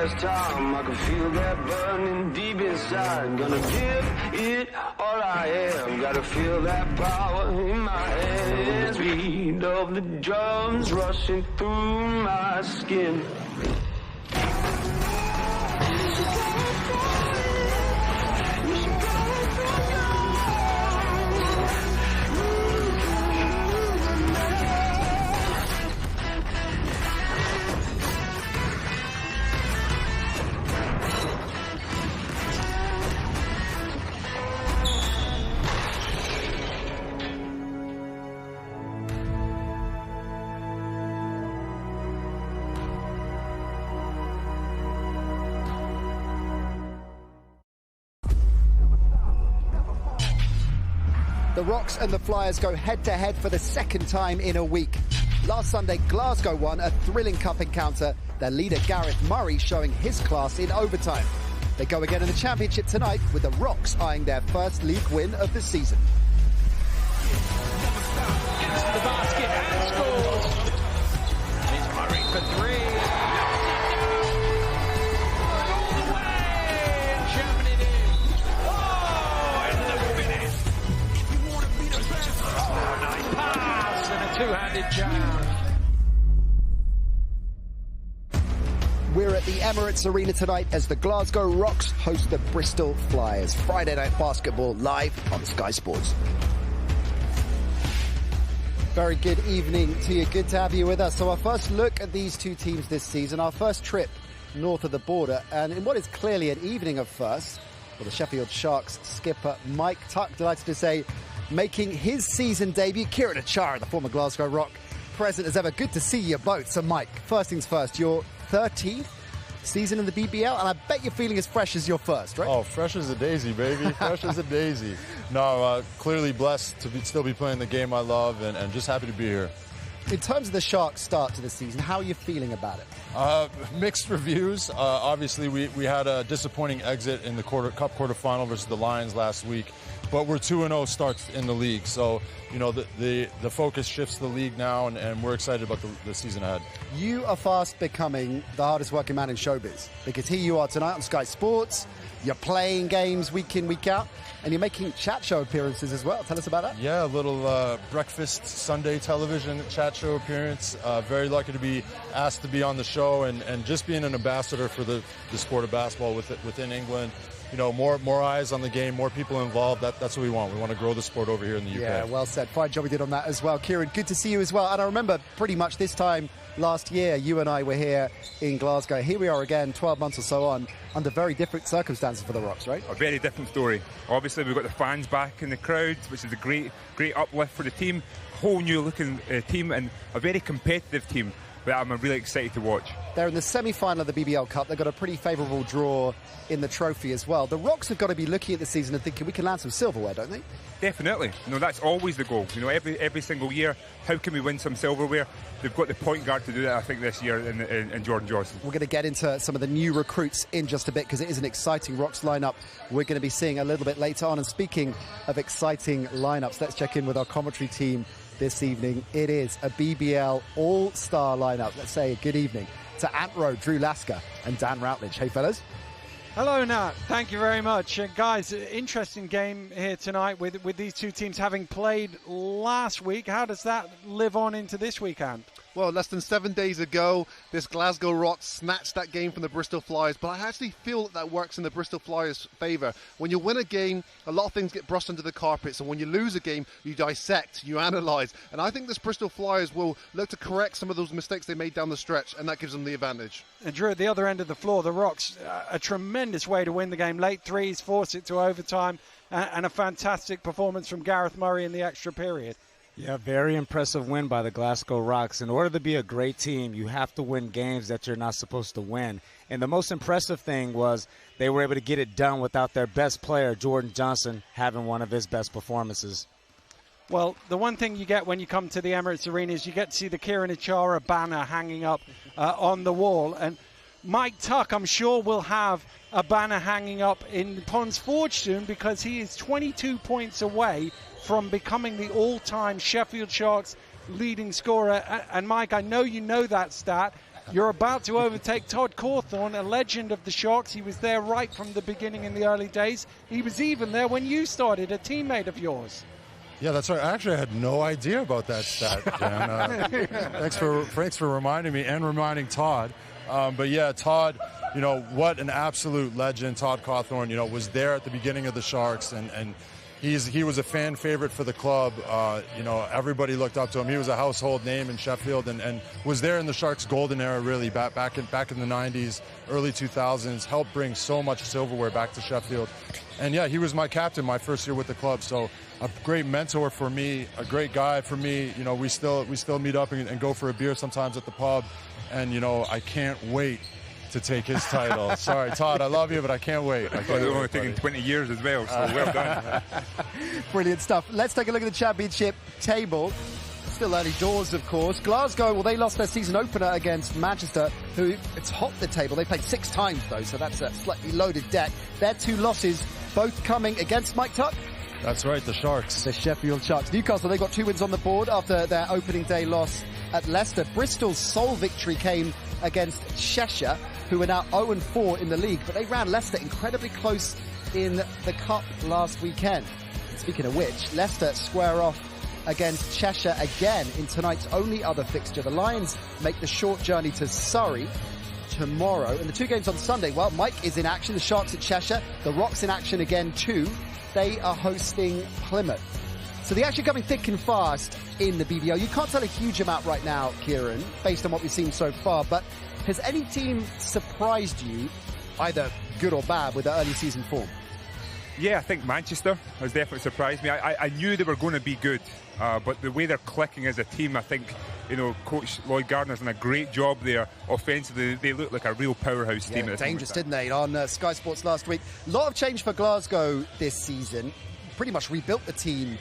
last time. I can feel that burning deep inside. Gonna give it all I am. Gotta feel that power in my hands. Beat of the drums rushing through my skin. The Rocks and the Flyers go head-to-head for the second time in a week. Last Sunday, Glasgow won a thrilling cup encounter, their leader Gareth Murray showing his class in overtime. They go again in the championship tonight, with the Rocks eyeing their first league win of the season. Gets to the basket and scores. It's Murray for three. Two-handed jam. We're at the Emirates Arena tonight as the Glasgow Rocks host the Bristol Flyers. Friday night basketball live on Sky Sports. Very good evening to you. Good to have you with us. So our first look at these two teams this season, our first trip north of the border, and in what is clearly an evening of firsts, well, the Sheffield Sharks skipper Mike Tuck, delighted to say, making his season debut. Kieran Achara, the former Glasgow Rock, present as ever. Good to see you both. So, Mike, first things first, your 13th season in the BBL, and I bet you're feeling as fresh as your first, right? Oh, fresh as a daisy, baby. Fresh as a daisy. No, clearly blessed to still be playing the game I love, and just happy to be here. In terms of the Sharks' start to the season, how are you feeling about it? Mixed reviews. Obviously, we had a disappointing exit in the Cup quarterfinal versus the Lions last week. But we're 2-0 starts in the league, so you know the focus shifts to the league now, and we're excited about the season ahead. You are fast becoming the hardest working man in showbiz, because here you are tonight on Sky Sports. You're playing games week in, week out, and you're making chat show appearances as well. Tell us about that. Yeah, a little breakfast Sunday television chat show appearance. Very lucky to be asked to be on the show, and just being an ambassador for the sport of basketball within England. You know, more eyes on the game, more people involved. That's what we want. We want to grow the sport over here in the UK. Yeah, well said. Fine job we did on that as well. Kieran, good to see you as well. And I remember pretty much this time last year, you and I were here in Glasgow. Here we are again, 12 months or so on, under very different circumstances for the Rocks, right? A very different story. Obviously, we've got the fans back in the crowd, which is a great uplift for the team. Whole new looking team, and a very competitive team that I'm really excited to watch. They're in the semi-final of the BBL Cup. They've got a pretty favourable draw in the trophy as well. The Rocks have got to be looking at the season and thinking we can land some silverware, don't they? Definitely. You know, that's always the goal. You know, every single year, how can we win some silverware? They've got the point guard to do that, I think, this year in Jordan Johnson. We're going to get into some of the new recruits in just a bit, because it is an exciting Rocks lineup we're going to be seeing a little bit later on. And speaking of exciting lineups, let's check in with our commentary team this evening. It is a BBL all-star lineup. Let's say good evening to Ant Rowe, Drew Lasker and Dan Routledge. Hey, fellas. Hello, Nat. Thank you very much. Guys, interesting game here tonight with these two teams having played last week. How does that live on into this weekend? Well, less than 7 days ago, this Glasgow Rocks snatched that game from the Bristol Flyers, but I actually feel that works in the Bristol Flyers' favour. When you win a game, a lot of things get brushed under the carpet, so when you lose a game, you dissect, you analyse, and I think this Bristol Flyers will look to correct some of those mistakes they made down the stretch, and that gives them the advantage. And Drew, at the other end of the floor, the Rocks, a tremendous way to win the game. Late threes, force it to overtime, and a fantastic performance from Gareth Murray in the extra period. Yeah, very impressive win by the Glasgow Rocks. In order to be a great team, you have to win games that you're not supposed to win. And the most impressive thing was they were able to get it done without their best player, Jordan Johnson, having one of his best performances. Well, the one thing you get when you come to the Emirates Arena is you get to see the Kieran Achara banner hanging up on the wall. And Mike Tuck, I'm sure, will have a banner hanging up in Ponds Forge soon, because he is 22 points away from becoming the all-time Sheffield Sharks leading scorer. And Mike, I know you know that stat. You're about to overtake Todd Cawthorn, a legend of the Sharks. He was there right from the beginning in the early days. He was even there when you started, a teammate of yours. Yeah, that's right. Actually, I had no idea about that stat, Dan. Thanks for reminding me and reminding Todd. But yeah, Todd, what an absolute legend. Todd Cawthorn, was there at the beginning of the Sharks, and he was a fan favorite for the club. Everybody looked up to him. He was a household name in Sheffield, and was there in the Sharks' golden era, really, back in the 90s, early 2000s. Helped bring so much silverware back to Sheffield. And yeah, he was my captain my first year with the club. So a great mentor for me, a great guy for me. We still meet up and go for a beer sometimes at the pub. And I can't wait to take his title. Sorry, Todd, I love you, but I can't wait. It's only taken 20 years as well, so well done. Brilliant stuff. Let's take a look at the championship table. Still early doors, of course. Glasgow, they lost their season opener against Manchester, who topped the table. They played 6 times, though, so that's a slightly loaded deck. Their 2 losses, both coming against Mike Tuck. That's right, the Sharks. The Sheffield Sharks. Newcastle, they got 2 wins on the board after their opening day loss at Leicester. Bristol's sole victory came against Cheshire, who are now 0-4 in the league, but they ran Leicester incredibly close in the Cup last weekend. Speaking of which, Leicester square off against Cheshire again in tonight's only other fixture. The Lions make the short journey to Surrey tomorrow. And the 2 games on Sunday, well, Mike is in action. The Sharks at Cheshire. The Rocks in action again too. They are hosting Plymouth. So the action coming thick and fast in the BBL. You can't tell a huge amount right now, Kieran, based on what we've seen so far, but has any team surprised you, either good or bad, with their early season form? Yeah, I think Manchester has definitely surprised me. I knew they were going to be good, but the way they're clicking as a team, I think, Coach Lloyd Gardner's done a great job there. Offensively, they look like a real powerhouse team. Yeah, dangerous, didn't they, on Sky Sports last week? A lot of change for Glasgow this season. Pretty much rebuilt the team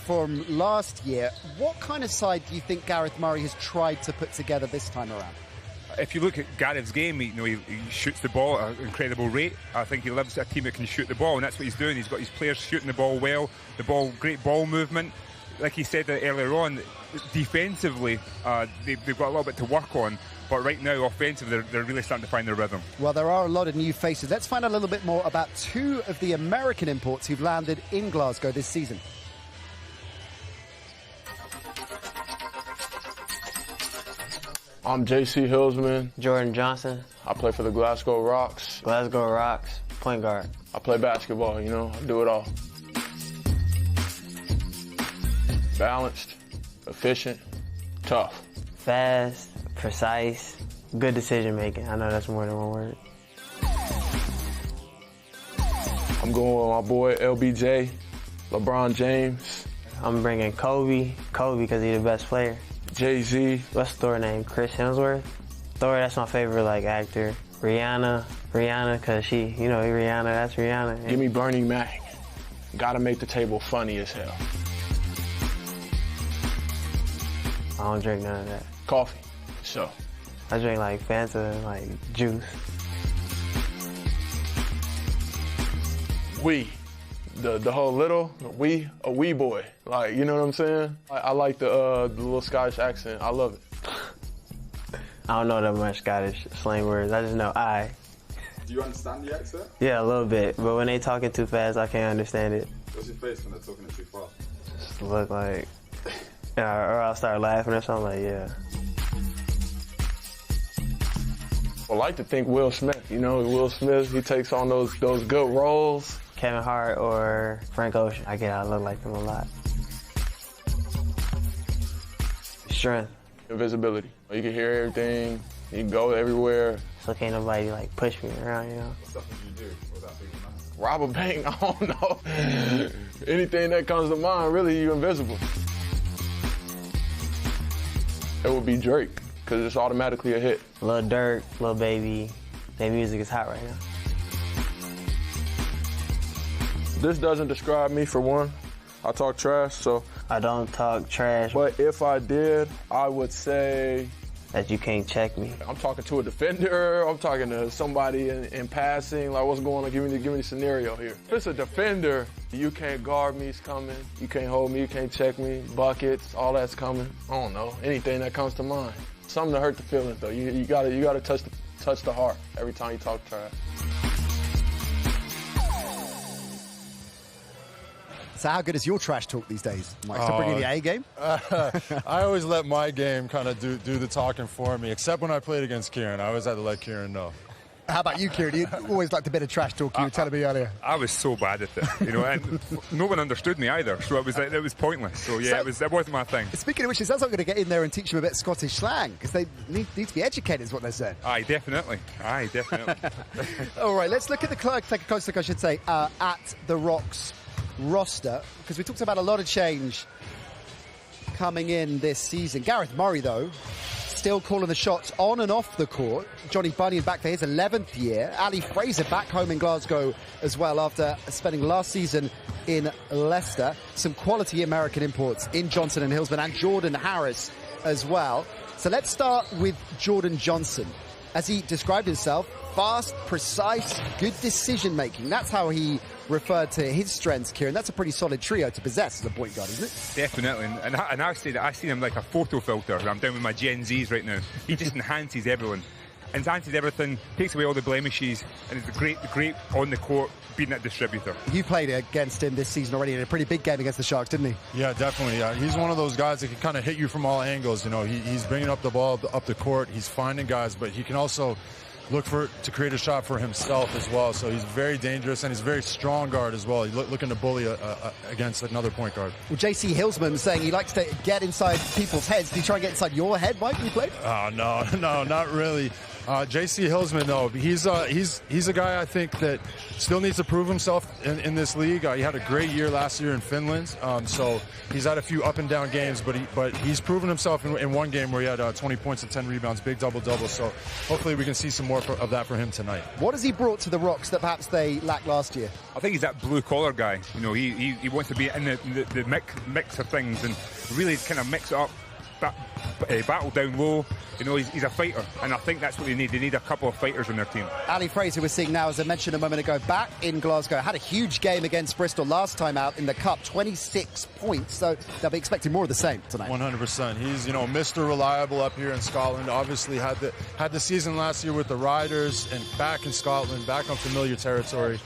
from last year. What kind of side do you think Gareth Murray has tried to put together this time around? If you look at Gareth's game, he shoots the ball at an incredible rate. I think he loves a team that can shoot the ball, and that's what he's doing. He's got his players shooting the ball well, great ball movement. Like he said earlier on, defensively, they've got a little bit to work on, but right now, offensively, they're really starting to find their rhythm. Well, there are a lot of new faces. Let's find out a little bit more about 2 of the American imports who've landed in Glasgow this season. I'm J.C. Hillsman. Jordan Johnson. I play for the Glasgow Rocks. Glasgow Rocks, point guard. I play basketball, I do it all. Balanced, efficient, tough. Fast, precise, good decision making. I know that's more than one word. I'm going with my boy LBJ, LeBron James. I'm bringing Kobe because he's the best player. Jay-Z. What's Thor's name? Chris Hemsworth? Thor, that's my favorite actor. Rihanna, cause she, Rihanna, that's Rihanna. Give me Bernie Mac. Gotta make the table funny as hell. I don't drink none of that. Coffee, so. I drink Fanta, juice. The whole a wee boy. You know what I'm saying? I like the little Scottish accent. I love it. I don't know that much Scottish slang words. I just know I. Do you understand the accent? Yeah, a little bit. But when they talking too fast, I can't understand it. What's your face when they're talking too fast? Just look like, or I'll start laughing or something yeah. I like to think Will Smith. Will Smith, he takes on those good roles. Kevin Hart or Frank Ocean. I look like them a lot. Strength. Invisibility. You can hear everything. You can go everywhere. So can't nobody push me around, What stuff would you do without being nice? Rob a bank, I don't know. Anything that comes to mind, really, you're invisible. It would be Drake, because it's automatically a hit. Lil Durk, Lil Baby. Their music is hot right now. This doesn't describe me, for one. I talk trash, so. I don't talk trash. But if I did, I would say. That you can't check me. I'm talking to a defender. I'm talking to somebody in passing. What's going on? Give me the scenario here. If it's a defender, you can't guard me, it's coming. You can't hold me, you can't check me. Buckets, all that's coming. I don't know. Anything that comes to mind. Something to hurt the feelings, though. You gotta touch the heart every time you talk trash. So how good is your trash talk these days, Mike? To bring in the A game? I always let my game kind of do the talking for me, except when I played against Kieran. I always had to let Kieran know. How about you, Kieran? You always liked a bit of trash talk, you were telling me earlier. I was so bad at it, and no one understood me either, so it was pointless. So yeah, it wasn't my thing. Speaking of which, it sounds like I'm going to get in there and teach them a bit of Scottish slang, because they need to be educated, is what they're saying. Aye, definitely. All right, let's look at take a close look, I should say, at the Rocks roster, because we talked about a lot of change coming in this season. Gareth Murray, though, still calling the shots on and off the court. Johnny Bunyan back for his 11th year. Ali Fraser back home in Glasgow as well after spending last season in Leicester. Some quality American imports in Johnson and Hillsman, and Jordan Harris as well. So let's start with Jordan Johnson. As he described himself, fast, precise, good decision making. That's how he referred to his strengths, Kieran. That's a pretty solid trio to possess as a point guard, isn't it? Definitely. And I say that I see him like a photo filter. I'm down with my Gen Zs right now. He just enhances everyone. Enhances everything, takes away all the blemishes, and is great on the court, being that distributor. You played against him this season already in a pretty big game against the Sharks, didn't he? Yeah, definitely. He's one of those guys that can kind of hit you from all angles. He's bringing up the ball up the court. He's finding guys, but he can also look to create a shot for himself as well. So he's very dangerous, and he's a very strong guard as well. He's looking to bully against another point guard. Well, JC Hillsman saying he likes to get inside people's heads. Did he try and get inside your head, Mike, when you played? Oh, no, not really. JC Hillsman, though, he's a guy I think that still needs to prove himself in this league. He had a great year last year in Finland, so he's had a few up and down games, but he's proven himself in one game where he had 20 points and 10 rebounds, big double-double. So hopefully we can see some more of that for him tonight. What has he brought to the Rocks that perhaps they lacked last year? I think he's that blue-collar guy. He wants to be in the mix of things and really kind of mix it up. Battle down low. He's a fighter, and I think that's what they need. They need a couple of fighters on their team. Ali Fraser, we're seeing now, as I mentioned a moment ago, back in Glasgow. Had a huge game against Bristol last time out in the Cup, 26 points. So they'll be expecting more of the same tonight. 100%. He's Mr. Reliable up here in Scotland. Obviously had the season last year with the Riders, and back in Scotland, back on familiar territory.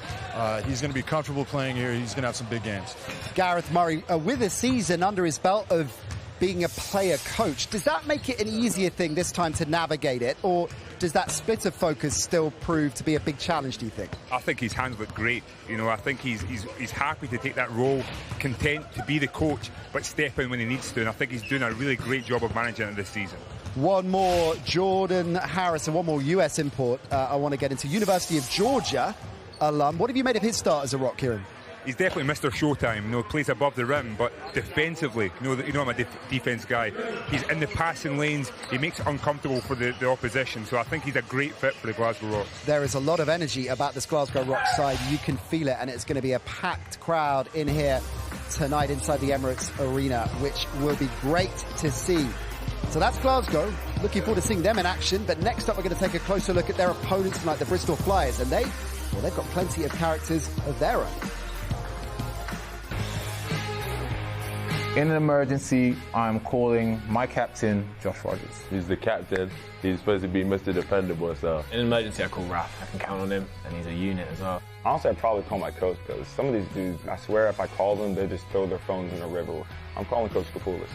He's going to be comfortable playing here. He's going to have some big games. Gareth Murray, with a season under his belt of being a player coach, does that make it an easier thing this time to navigate it, or does that split of focus still prove to be a big challenge, do you think? I think he's handled it great. I think he's happy to take that role, content to be the coach, but step in when he needs to, and I think he's doing a really great job of managing it this season. One more Jordan Harris and one more US import I want to get into. University of Georgia alum. What have you made of his start as a Rock, Kieran? He's definitely Mr. Showtime, plays above the rim, but defensively, I'm a defense guy. He's in the passing lanes, he makes it uncomfortable for the opposition, so I think he's a great fit for the Glasgow Rocks. There is a lot of energy about this Glasgow Rocks side, you can feel it, and it's going to be a packed crowd in here tonight inside the Emirates Arena, which will be great to see. So that's Glasgow. Looking forward to seeing them in action, but next up we're going to take a closer look at their opponents tonight, the Bristol Flyers, and they've got plenty of characters of their own. In an emergency, I'm calling my captain, Josh Rogers. He's the captain. He's supposed to be Mr. Dependable, so. In an emergency, I call Raf. I can count on him, and he's a unit as well. Honestly, I'd probably call my coach, because some of these dudes, I swear if I call them, they just throw their phones in the river. I'm calling Coach Kapoulis.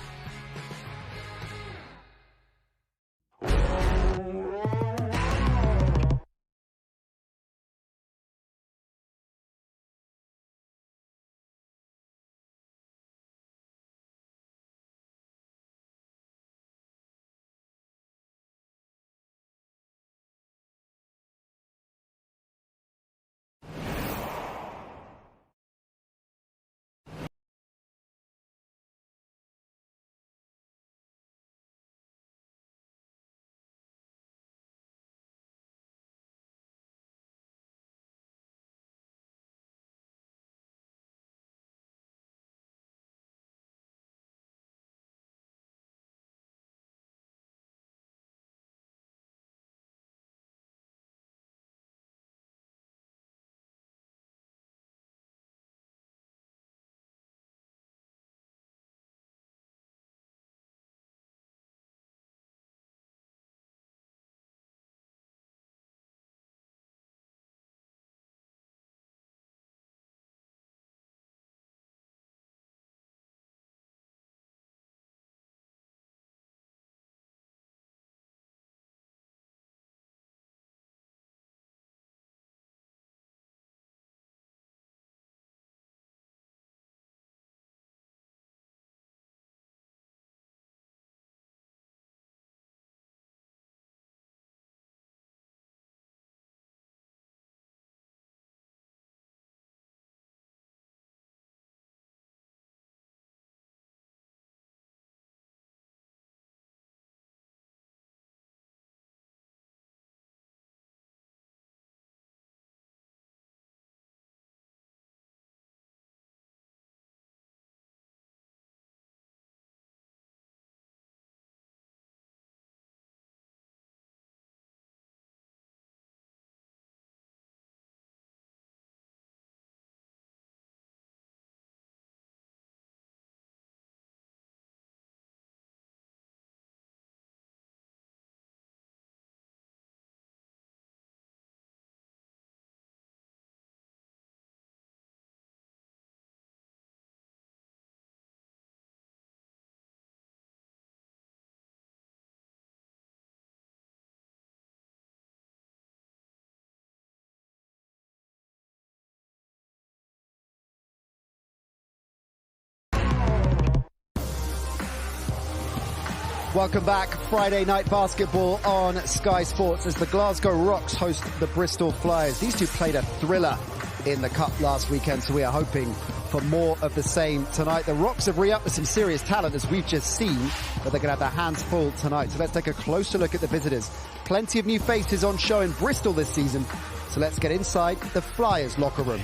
Welcome back. Friday night basketball on Sky Sports as the Glasgow Rocks host the Bristol Flyers. These two played a thriller in the Cup last weekend, so we are hoping for more of the same tonight. The Rocks have re-upped with some serious talent, as we've just seen, but they're going to have their hands full tonight. So let's take a closer look at the visitors. Plenty of new faces on show in Bristol this season, so let's get inside the Flyers locker room.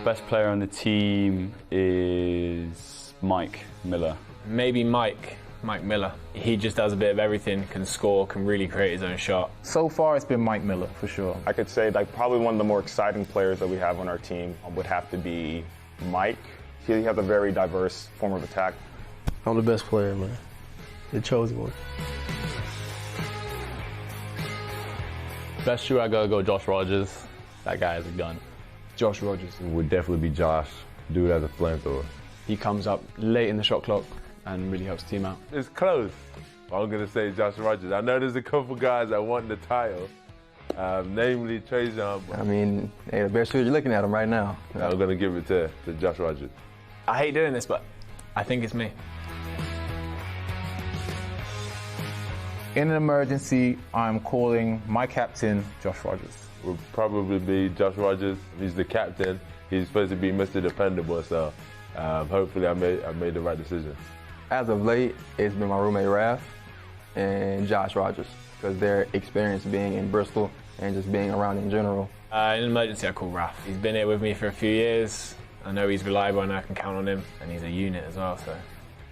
Best player on the team is Mike Miller. Maybe Mike Miller. He just does a bit of everything, can score, can really create his own shot. So far, it's been Mike Miller, for sure. I could say like probably one of the more exciting players that we have on our team would have to be Mike. He has a very diverse form of attack. I'm the best player, man. The chosen one. Best shooter, I gotta go Josh Rogers. That guy has a gun. Josh Rogers would definitely be Josh. Dude as a flamethrower. He comes up late in the shot clock and really helps the team out. It's close. I'm gonna say Josh Rogers. I know there's a couple guys that want the title, namely Trajan. I mean, hey, the best shooter, you're looking at him right now. I'm gonna give it to Josh Rogers. I hate doing this, but I think it's me. In an emergency, I'm calling my captain, Josh Rogers. Would probably be Josh Rogers. He's the captain. He's supposed to be Mr. Dependable, so hopefully I made the right decision. As of late, it's been my roommate Raph and Josh Rogers, because their experience being in Bristol and just being around in general. In an emergency, I call Raph. He's been here with me for a few years. I know he's reliable and I can count on him, and he's a unit as well, so.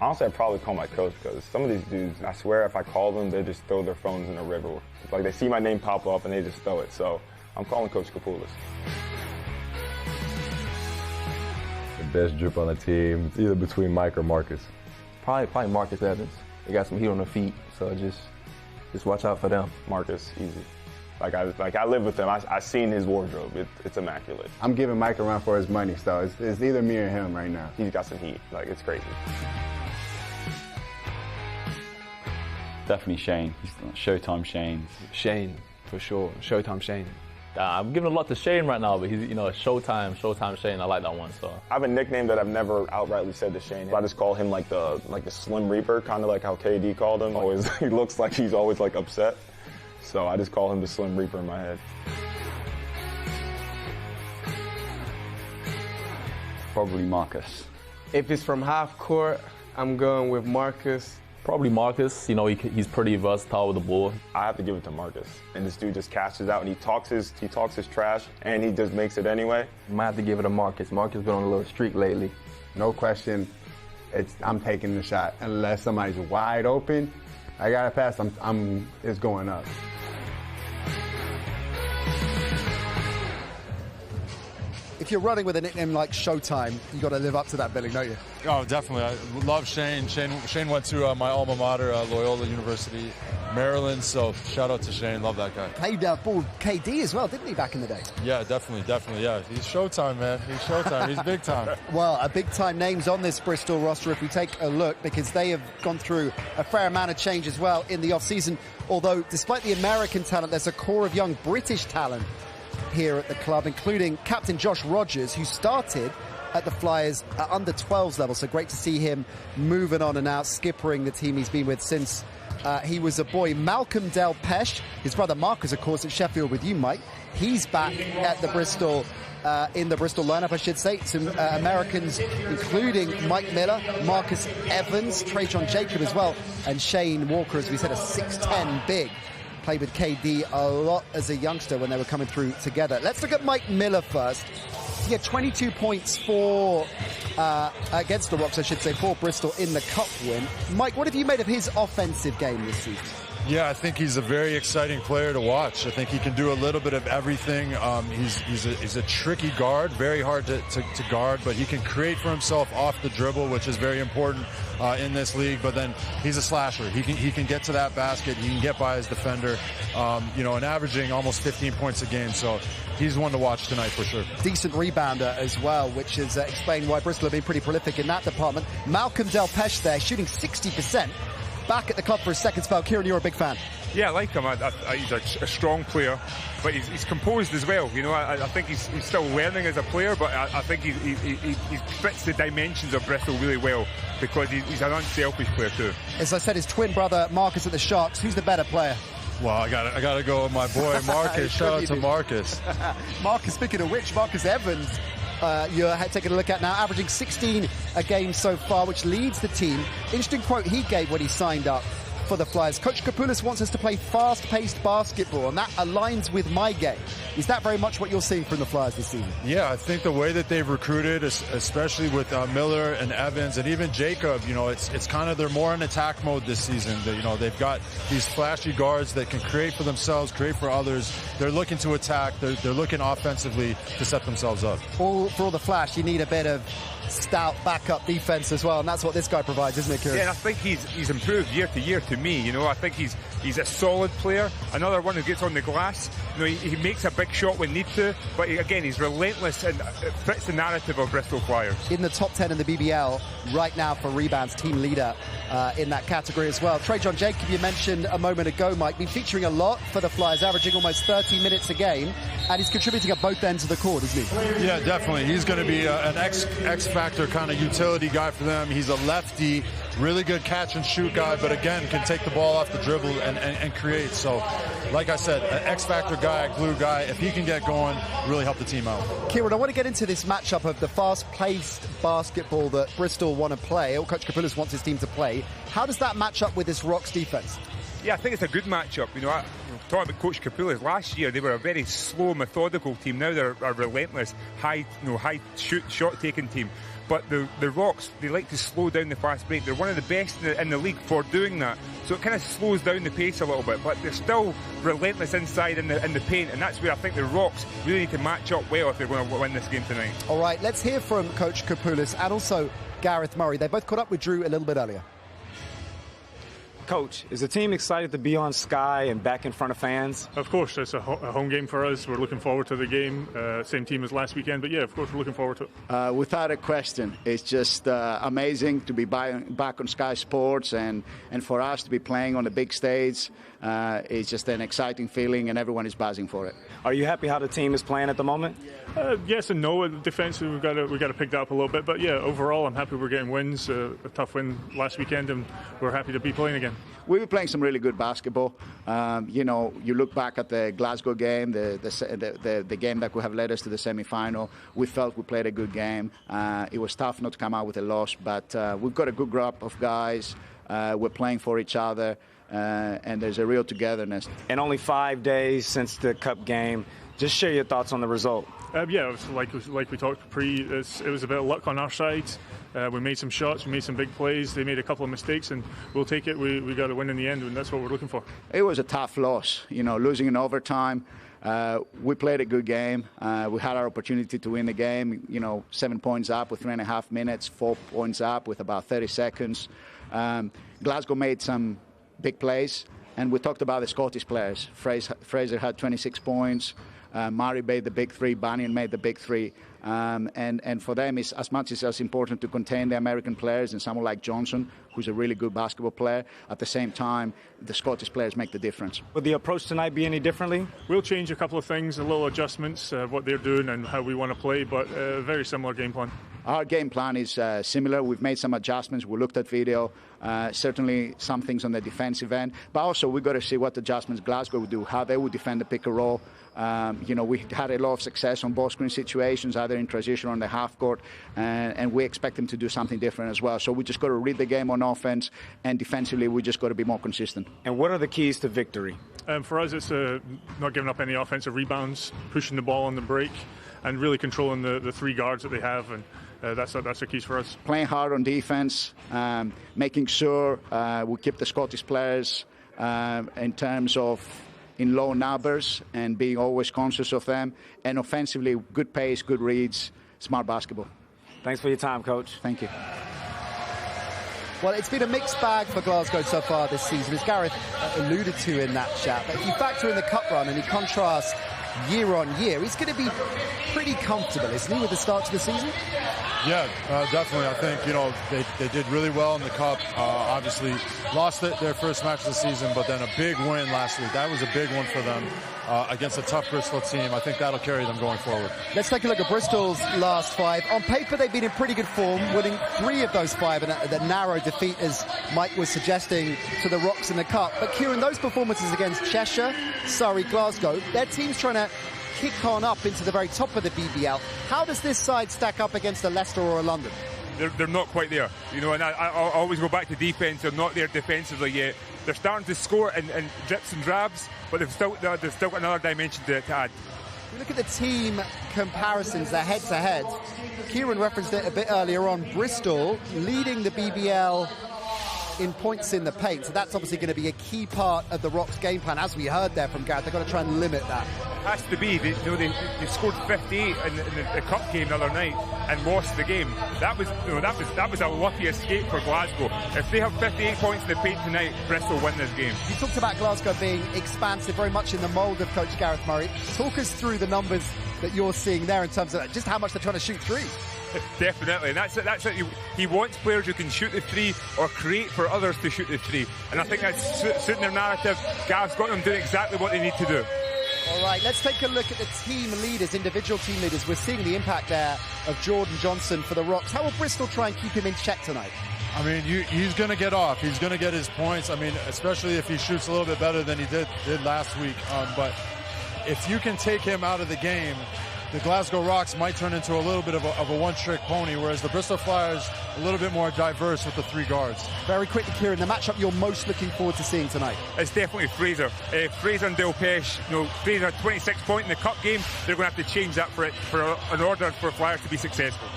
Honestly, I'd probably call my coach, because some of these dudes, I swear if I call them, they just throw their phones in a river. Like they see my name pop up and they just throw it, so I'm calling Coach Kapoulis. The best drip on the team, it's either between Mike or Marcus. Probably Marcus Evans. They got some heat on their feet, so just watch out for them. Marcus, easy. Like I live with him. I've seen his wardrobe. It's immaculate. I'm giving Mike a run for his money, so it's either me or him right now. He's got some heat. Like, it's crazy. Definitely Shane. He's Showtime Shane. Shane, for sure. Showtime Shane. I'm giving a lot to Shane right now, but he's, Showtime Shane. I like that one. So I have a nickname that I've never outrightly said to Shane. I just call him like the Slim Reaper, kind of like how KD called him. Always, he looks like he's always like upset. So I just call him the Slim Reaper in my head. probably Marcus. If it's from half court, I'm going with Marcus. Probably Marcus. He's pretty versatile with the ball. I have to give it to Marcus. And this dude just cashes out and he talks his trash and he just makes it anyway. I might have to give it to Marcus. Marcus been on a little streak lately. No question. I'm taking the shot. Unless somebody's wide open, I got to pass. It's going up. If you're running with a nickname like Showtime, you got to live up to that billing, don't you? Oh, definitely. I love Shane. Shane went to my alma mater, Loyola University, Maryland. So shout out to Shane. Love that guy. Played ball KD as well, didn't he, back in the day? Yeah, definitely. Yeah, he's Showtime, man. He's Showtime. He's big time. Well, a big time names on this Bristol roster if we take a look, because they have gone through a fair amount of change as well in the off-season. Although, despite the American talent, there's a core of young British talent here at the club, including captain Josh Rogers, who started at the Flyers at under 12s level. So great to see him moving on and out, skippering the team he's been with since he was a boy. Malcolm Del Pesh, his brother Marcus, of course, at Sheffield with you, Mike. He's back at the Bristol, in the Bristol lineup, I should say. Some Americans, including Mike Miller, Marcus Evans, Trajan Jacob as well, and Shane Walker, as we said, a 6'10" big. Played with KD a lot as a youngster when they were coming through together. Let's look at Mike Miller first. He had 22 points against the Rocks, I should say, for Bristol in the Cup win. Mike, what have you made of his offensive game this season? Yeah, I think he's a very exciting player to watch. I think he can do a little bit of everything. He's a tricky guard, very hard to guard, but he can create for himself off the dribble, which is very important in this league. But then he's a slasher. He can get to that basket. He can get by his defender, and averaging almost 15 points a game. So he's one to watch tonight for sure. Decent rebounder as well, which is explained why Bristol have been pretty prolific in that department. Malcolm Del Pesh there, shooting 60%. Back at the club for his second spell. Kieran, you're a big fan. Yeah, I like him. He's a strong player, but he's composed as well. You know, I think he's still learning as a player, but I think he fits the dimensions of Bristol really well because he's an unselfish player too. As I said, his twin brother Marcus at the Sharks. Who's the better player? Well, I gotta go with my boy Marcus. Shout out to Marcus. Marcus, speaking of which, Marcus Evans, you're taking a look at now, averaging 16 a game so far, which leads the team. Interesting quote he gave when he signed up for the Flyers. Coach Kapoulis wants us to play fast-paced basketball, and that aligns with my game. Is that very much what you're seeing from the Flyers this season? Yeah, I think the way that they've recruited, especially with Miller and Evans and even Jacob, you know, it's kind of, they're more in attack mode this season. You know, they've got these flashy guards that can create for themselves, create for others. They're looking to attack. They're looking offensively to set themselves up. For all the flash, you need a bit of stout backup defense as well, and that's what this guy provides, isn't it, Kieran? Yeah, I think he's improved year to year to me. You know, I think he's a solid player. Another one who gets on the glass. You know, he makes a big shot when need to, but again, he's relentless and it fits the narrative of Bristol Flyers. In the top 10 in the BBL right now for rebounds, team leader in that category as well. Trajan Jacob, you mentioned a moment ago, Mike, been featuring a lot for the Flyers, averaging almost 30 minutes a game, and he's contributing at both ends of the court, isn't he? Yeah, definitely. He's going to be an X-factor kind of utility guy for them. He's a lefty, really good catch and shoot guy, but again, can take the ball off the dribble and create. So, like I said, an X-factor guy, a glue guy. If he can get going, really help the team out. Kieran, I want to get into this matchup of the fast-paced basketball that Bristol want to play, or Coach Kapoulis wants his team to play. How does that match up with this Rocks defense? Yeah, I think it's a good matchup. You know, talking about Coach Kapoulis, last year they were a very slow, methodical team. Now they're a relentless, high shot-taking team. But the Rocks, they like to slow down the fast break. They're one of the best in the league for doing that. So it kind of slows down the pace a little bit. But they're still relentless inside in the paint. And that's where I think the Rocks really need to match up well if they're going to win this game tonight. All right, let's hear from Coach Kapoulis and also Gareth Murray. They both caught up with Drew a little bit earlier. Coach, is the team excited to be on Sky and back in front of fans? Of course, it's a home game for us. We're looking forward to the game. Same team as last weekend, but yeah, of course, we're looking forward to it. Without a question, it's just amazing to be back on Sky Sports and for us to be playing on the big stage. It's just an exciting feeling, and everyone is buzzing for it. Are you happy how the team is playing at the moment? Yes and no. Defensively, we've got to pick that up a little bit, but yeah, overall, I'm happy we're getting wins. A tough win last weekend, and we're happy to be playing again. We were playing some really good basketball. You know, you look back at the Glasgow game, the game that could have led us to the semi-final. We felt we played a good game. It was tough not to come out with a loss, but we've got a good group of guys. We're playing for each other, and there's a real togetherness. And only 5 days since the Cup game. Just share your thoughts on the result. Yeah, it was like we talked pre. It was a bit of luck on our side. We made some shots, we made some big plays. They made a couple of mistakes, and we'll take it. We got to win in the end, and that's what we're looking for. It was a tough loss, you know, losing in overtime. We played a good game. We had our opportunity to win the game. You know, 7 points up with 3.5 minutes, 4 points up with about 30 seconds. Glasgow made some big plays, and we talked about the Scottish players. Fraser had 26 points. Murray made the big three. Bunyan made the big three. And for them, it's as much as important to contain the American players and someone like Johnson, who's a really good basketball player. At the same time, the Scottish players make the difference. Would the approach tonight be any differently? We'll change a couple of things, a little adjustments, what they're doing and how we want to play, but a very similar game plan. Our game plan is similar. We've made some adjustments. We looked at video. Certainly some things on the defensive end. But also we've got to see what adjustments Glasgow would do, how they would defend the pick and roll. You know, we had a lot of success on ball screen situations, either in transition or on the half court, and we expect them to do something different as well. So we just got to read the game on offense, and defensively we just got to be more consistent. And what are the keys to victory? For us, it's not giving up any offensive rebounds, pushing the ball on the break, and really controlling the three guards that they have. And that's the keys for us. Playing hard on defense, making sure we keep the Scottish players in terms of in low numbers and being always conscious of them. And offensively, good pace, good reads, smart basketball. Thanks for your time, Coach. Thank you. Well, it's been a mixed bag for Glasgow so far this season, as Gareth alluded to in that chat. But if you factor in the cup run and you contrast year on year. He's going to be pretty comfortable, isn't he, with the start to the season? Yeah, definitely. I think, they did really well in the Cup. Obviously, lost their first match of the season, but then a big win last week. That was a big one for them against a tough Bristol team. I think that'll carry them going forward. Let's take a look at Bristol's last 5. On paper, they've been in pretty good form, winning 3 of those 5, and a narrow defeat, as Mike was suggesting, to the Rocks in the Cup. But, Kieran, those performances against Cheshire, Surrey, Glasgow, their team's trying to kick on up into the very top of the BBL. How does this side stack up against a Leicester or a London? They're not quite there, and I always go back to defence. They're not there defensively yet. They're starting to score in drips and drabs, but they've still got another dimension to add. We look at the team comparisons, they're head-to-head. Kieran referenced it a bit earlier on. Bristol leading the BBL in points in the paint, so that's obviously going to be a key part of the Rocks game plan. As we heard there from Gareth, they've got to try and limit that. It has to be. They scored 58 in the Cup game the other night and lost the game. That was a lucky escape for Glasgow. If they have 58 points in the paint tonight, Bristol win this game. You talked about Glasgow being expansive, very much in the mould of Coach Gareth Murray. Talk us through the numbers that you're seeing there in terms of just how much they're trying to shoot threes. Definitely, and that's it. He wants players who can shoot the 3 or create for others to shoot the 3, and I think that's suiting their narrative. Gareth's got them doing exactly what they need to do. All right, let's take a look at the team leaders, individual team leaders. We're seeing the impact there of Jordan Johnson for the Rocks. How will Bristol try and keep him in check tonight? I mean, he's going to get off. He's going to get his points. I mean, especially if he shoots a little bit better than he did last week. But if you can take him out of the game, the Glasgow Rocks might turn into a little bit of a one-trick pony, whereas the Bristol Flyers a little bit more diverse with the 3 guards. Very quickly, Kieran, the matchup you're most looking forward to seeing tonight? It's definitely Fraser. Fraser and Delpeche. Fraser had 26 points in the Cup game. They're going to have to change that in order for Flyers to be successful.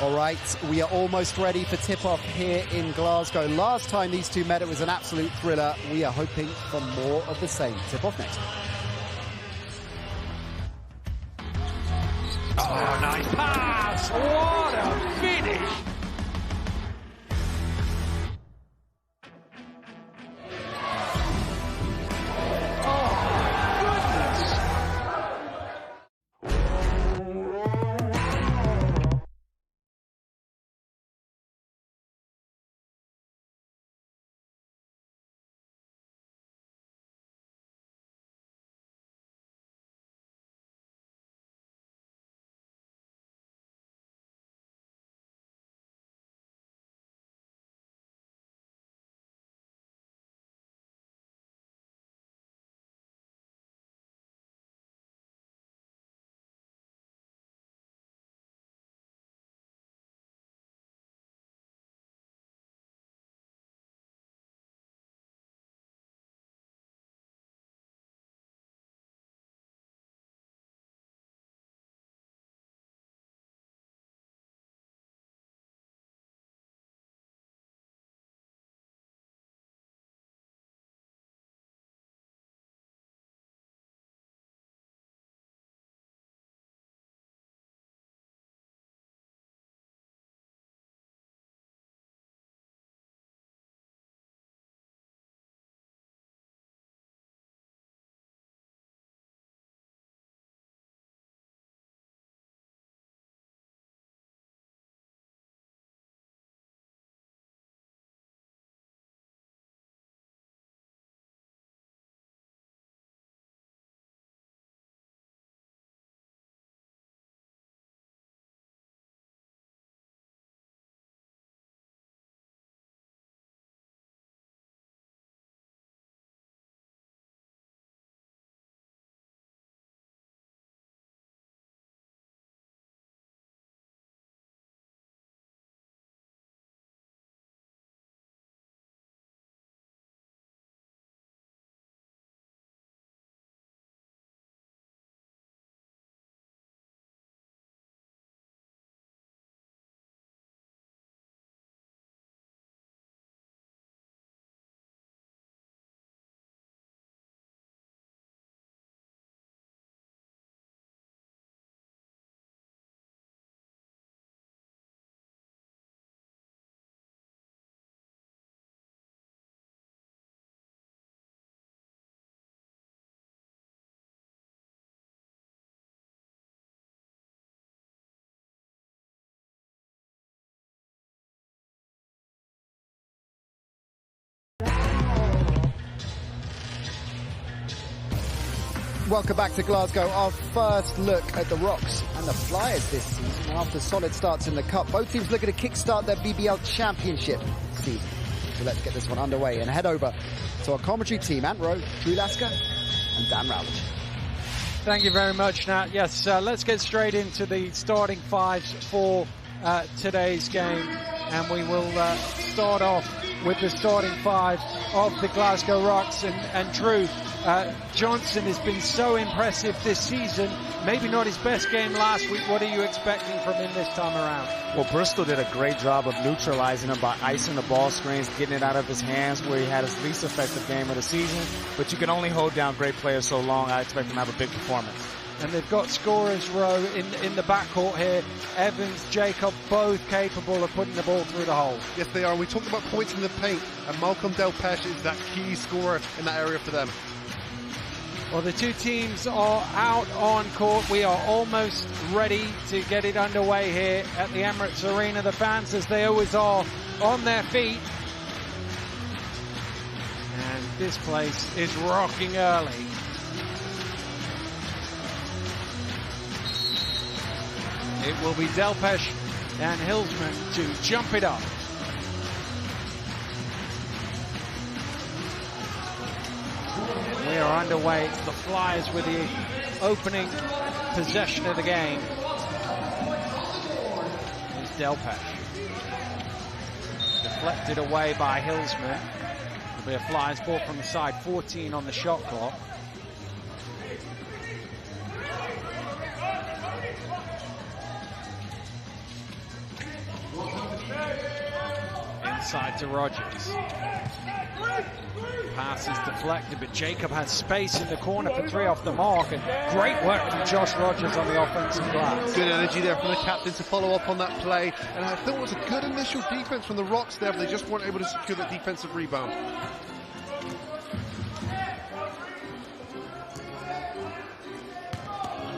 All right, we are almost ready for tip-off here in Glasgow. Last time these two met, it was an absolute thriller. We are hoping for more of the same. Tip-off next. Oh, nice pass! What a finish! welcome back to Glasgow. Our first look at the Rocks and the Flyers this season. After solid starts in the Cup, both teams looking to kickstart their BBL Championship season. So let's get this one underway and head over to our commentary team, Ant Rowe, Drew Lasker and Dan Rowledge. Thank you very much, Nat. Yes, let's get straight into the starting fives for today's game. And we will start off with the starting five of the Glasgow Rocks. And Drew, Johnson has been so impressive this season. Maybe not his best game last week. What are you expecting from him this time around? Well, Bristol did a great job of neutralizing him by icing the ball screens, getting it out of his hands where he had his least effective game of the season. But you can only hold down great players so long. I expect him to have a big performance. And they've got scorers row in the backcourt here. Evans, Jacob, both capable of putting the ball through the hole. Yes, they are. We talked about points in the paint, and Malcolm Delpeche is that key scorer in that area for them. Well, the two teams are out on court. We are almost ready to get it underway here at the Emirates Arena. The fans, as they always are, on their feet. And this place is rocking early. It will be Delpeche and Hillsman to jump it up. And we are underway. It's the Flyers with the opening possession of the game. Here's Delpeche. Deflected away by Hillsman. It'll be a Flyers ball from the side, 14 on the shot clock. Inside to Rogers. Pass is deflected, but Jacob has space in the corner for three off the mark, and great work from Josh Rogers on the offensive glass. Good energy there from the captain to follow up on that play, and I thought it was a good initial defense from the Rocks there, but they just weren't able to secure the defensive rebound.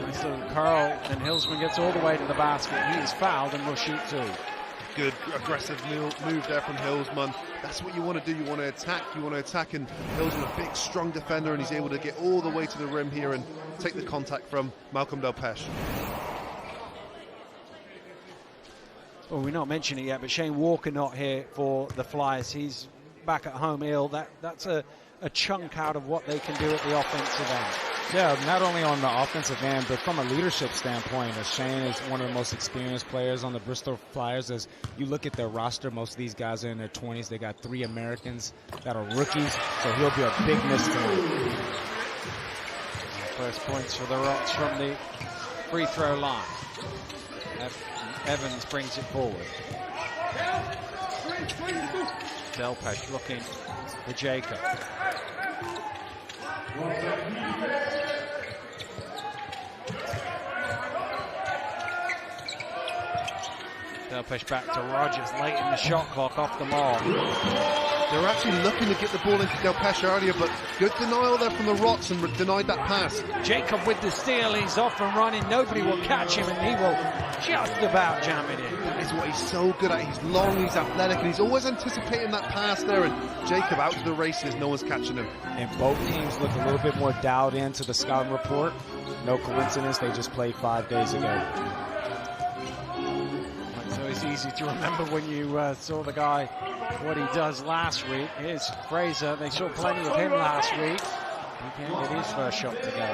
Nice little curl, and Hillsman gets all the way to the basket. He is fouled and will shoot two. Good aggressive move there from Hillsman. That's what you want to do. You want to attack. And Hillsman, a big, strong defender, and he's able to get all the way to the rim here and take the contact from Malcolm Delpeche. Well, we're not mentioning it yet, but Shane Walker not here for the Flyers. He's back at home ill. That's a chunk out of what they can do at the offensive end. Yeah, not only on the offensive end, but from a leadership standpoint, as Shane is one of the most experienced players on the Bristol Flyers. As you look at their roster, most of these guys are in their 20s. They got 3 Americans that are rookies, so he'll be a big miss to them. First points for the Rocks from the free throw line. Evans brings it forward. Delpeche looking for Jacob. Delpeche back to Rogers late in the shot clock off the mark. They were actually looking to get the ball into Delpeche earlier, but good denial there from the Rocks and denied that pass. Jacob with the steal, he's off and running. Nobody will catch him, and he will just about jam it in. That is what he's so good at. He's long, he's athletic, and he's always anticipating that pass there. And Jacob out to the races, no one's catching him. And both teams look a little bit more dialed into the scouting report. No coincidence, they just played 5 days ago. So it's easy to remember when you saw the guy, what he does last week. Here's Fraser. They saw plenty of him last week. He can't get his first shot to go.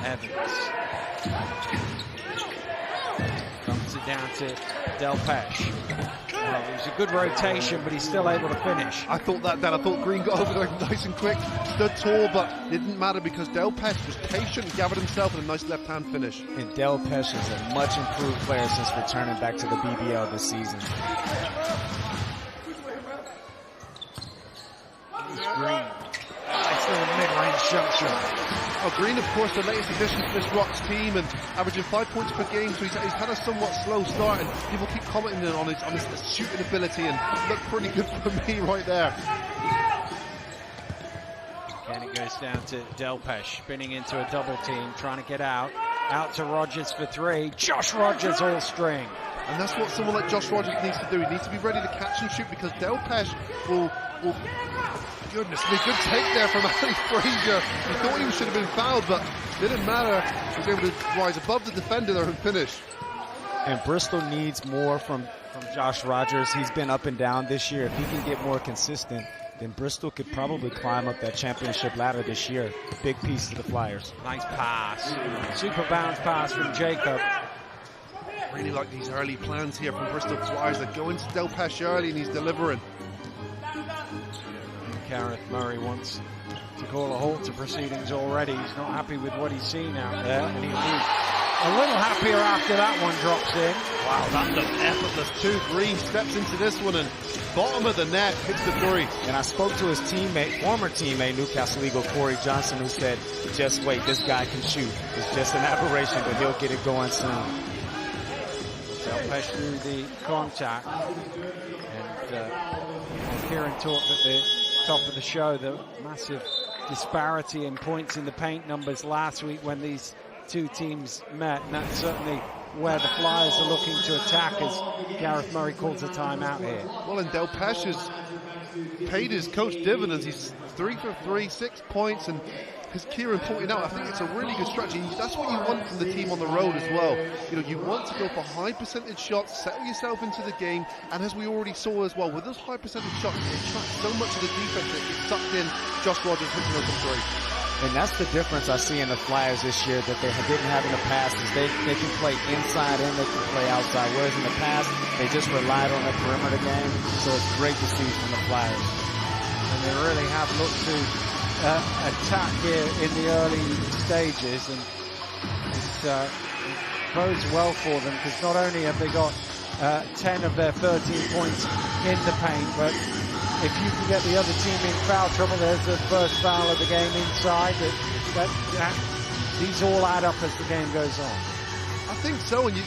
Evans. Dumps it down to Delpeche. Well, it was a good rotation, but he's still able to finish. I thought that, Dan. I thought Green got over there nice and quick. Stood tall, but it didn't matter because Delpeche was patient and gathered himself in a nice left-hand finish. And Delpeche is a much improved player since returning back to the BBL this season. Here's Green. Nice little mid-range jump shot. Oh, Green, of course, the latest addition to this Rocks team and averaging 5 points per game, so he's had a somewhat slow start, and people keep commenting on his shooting ability, and looked pretty good for me right there. Again, it goes down to Delpeche, spinning into a double team, trying to get out. Out to Rogers for three. Josh Rogers all string. And that's what someone like Josh Rogers needs to do. He needs to be ready to catch and shoot because Delpeche will Oh, goodness me, good take there from Ali Frazier. He thought he should have been fouled, but didn't matter. He was able to rise above the defender there and finish. And Bristol needs more from Josh Rogers. He's been up and down this year. If he can get more consistent, then Bristol could probably climb up that championship ladder this year. Big piece to the Flyers. Nice pass. Super bounce pass from Jacob. Really like these early plans here from Bristol Flyers. They go into Delpesh early and he's delivering. Gareth Murray wants to call a halt to proceedings already. He's not happy with what he's seen out there, and he'll be a little happier after that one drops in. Wow, that looked effortless too. Green steps into this one and bottom of the net hits the three. And I spoke to his teammate, former teammate, Newcastle Eagle Corey Johnson, who said, just wait, this guy can shoot. It's just an aberration, but he'll get it going soon. Delpesh through the contact. And Kieran talked at the top of the show, the massive disparity in points in the paint numbers last week when these two teams met, and that's certainly where the Flyers are looking to attack as Gareth Murray calls a timeout here. Well, and Delpesh has paid his coach dividends. He's 3 for 3, 6 points, and as Kieran pointed out, I think it's a really good strategy. That's what you want from the team on the road as well. You know, you want to go for high percentage shots, settle yourself into the game, and as we already saw as well, with those high percentage shots, it attracts so much of the defense that gets sucked in. Josh Rogers hitting those three. And that's the difference I see in the Flyers this year that they didn't have in the past, is they can play inside and they can play outside, whereas in the past, they just relied on the perimeter game, so it's great to see from the Flyers. And they really have looked to attack here in the early stages, and it bodes well for them, because not only have they got 10 of their 13 points in the paint, but if you can get the other team in foul trouble, there's the first foul of the game inside. These all add up as the game goes on. I think so, and you,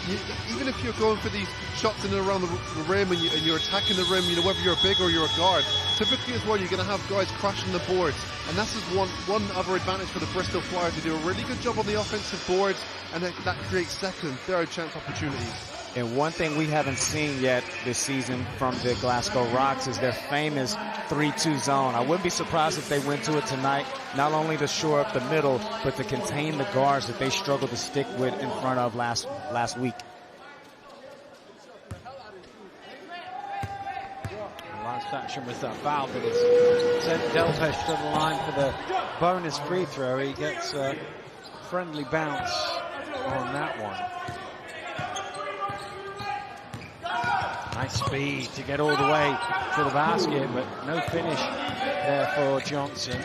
even if you're going for these shots in and around the rim and you're attacking the rim, you know, whether you're a big or you're a guard, typically as well you're going to have guys crashing the boards, and that's just one other advantage for the Bristol Flyers. They do a really good job on the offensive boards, and that creates second, third chance opportunities. And one thing we haven't seen yet this season from the Glasgow Rocks is their famous 3-2 zone. I wouldn't be surprised if they went to it tonight, not only to shore up the middle, but to contain the guards that they struggled to stick with in front of last week. The last action was that foul, but it's sent Delpesh to the line for the bonus free throw. He gets a friendly bounce on that one. Nice speed to get all the way to the basket, but no finish there for Johnson.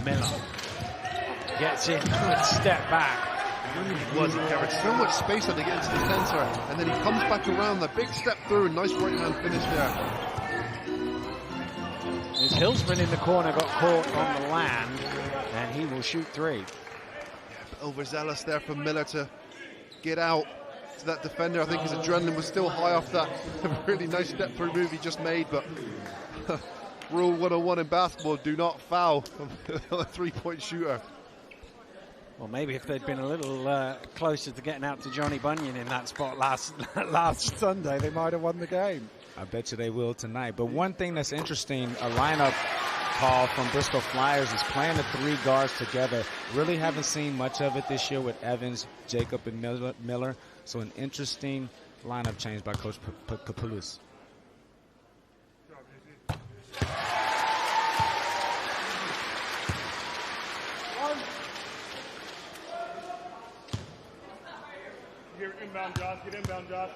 Miller gets in, good step back. Really wasn't there. So much space had to get into the center, and then he comes back around, the big step through, nice right hand finish there. His Hillsman in the corner got caught on the land, and he will shoot three. Overzealous there for Miller to get out to that defender. I think his adrenaline was still high off that really nice step through move he just made, but rule 101 in basketball, do not foul a three-point shooter. Well, maybe if they'd been a little closer to getting out to Johnny Bunyan in that spot last Sunday, they might have won the game. I bet you they will tonight. But one thing that's interesting, a lineup call from Bristol Flyers is playing the three guards together. Really haven't seen much of it this year with Evans, Jacob, and Miller. So an interesting lineup change by Coach Kapoulis. Get inbound, Josh. Get inbound, Josh.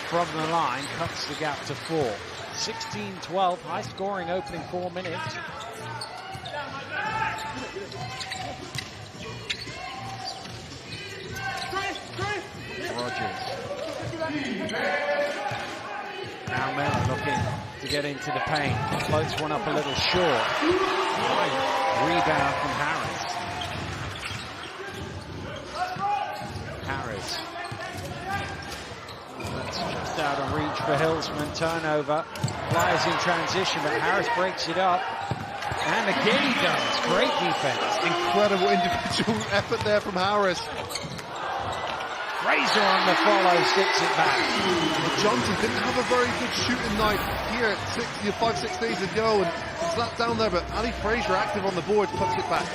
From the line, cuts the gap to 4. 16-12, high scoring opening 4 minutes. Rogers. Now Miller looking to get into the paint. Floats one up a little short. Rebound from Harris. That's just out of reach for Hillsman. Turnover. Flyers in transition, but Harris breaks it up. And again he does. Great defense. Incredible individual effort there from Harris. Fraser on the follow, sticks it back. Well, Johnson didn't have a very good shooting night here 5-6 days ago and slapped down there, but Ali Fraser active on the board, puts it back.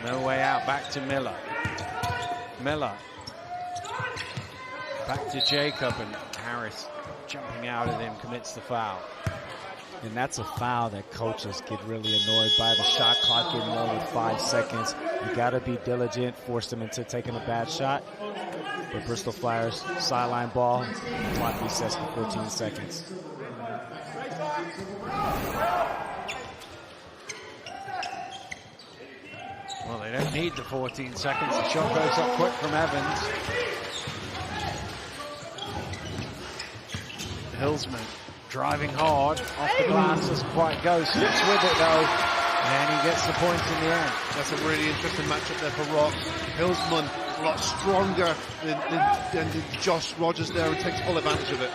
No way out, back to Miller. Miller. Back to Jacob, and Harris jumping out at him, commits the foul. And that's a foul that coaches get really annoyed by. The shot clock getting low with 5 seconds. You got to be diligent, force them into taking a bad shot. But Bristol Flyers, sideline ball, clock resets for 14 seconds. Well, they don't need the 14 seconds. The shot goes up quick from Evans. Hillsman driving hard off the glass, doesn't quite go, sticks with it though, and he gets the point in the end. That's a really interesting matchup there for Rocks. Hillsman a lot stronger than Josh Rogers there, and takes full advantage of it.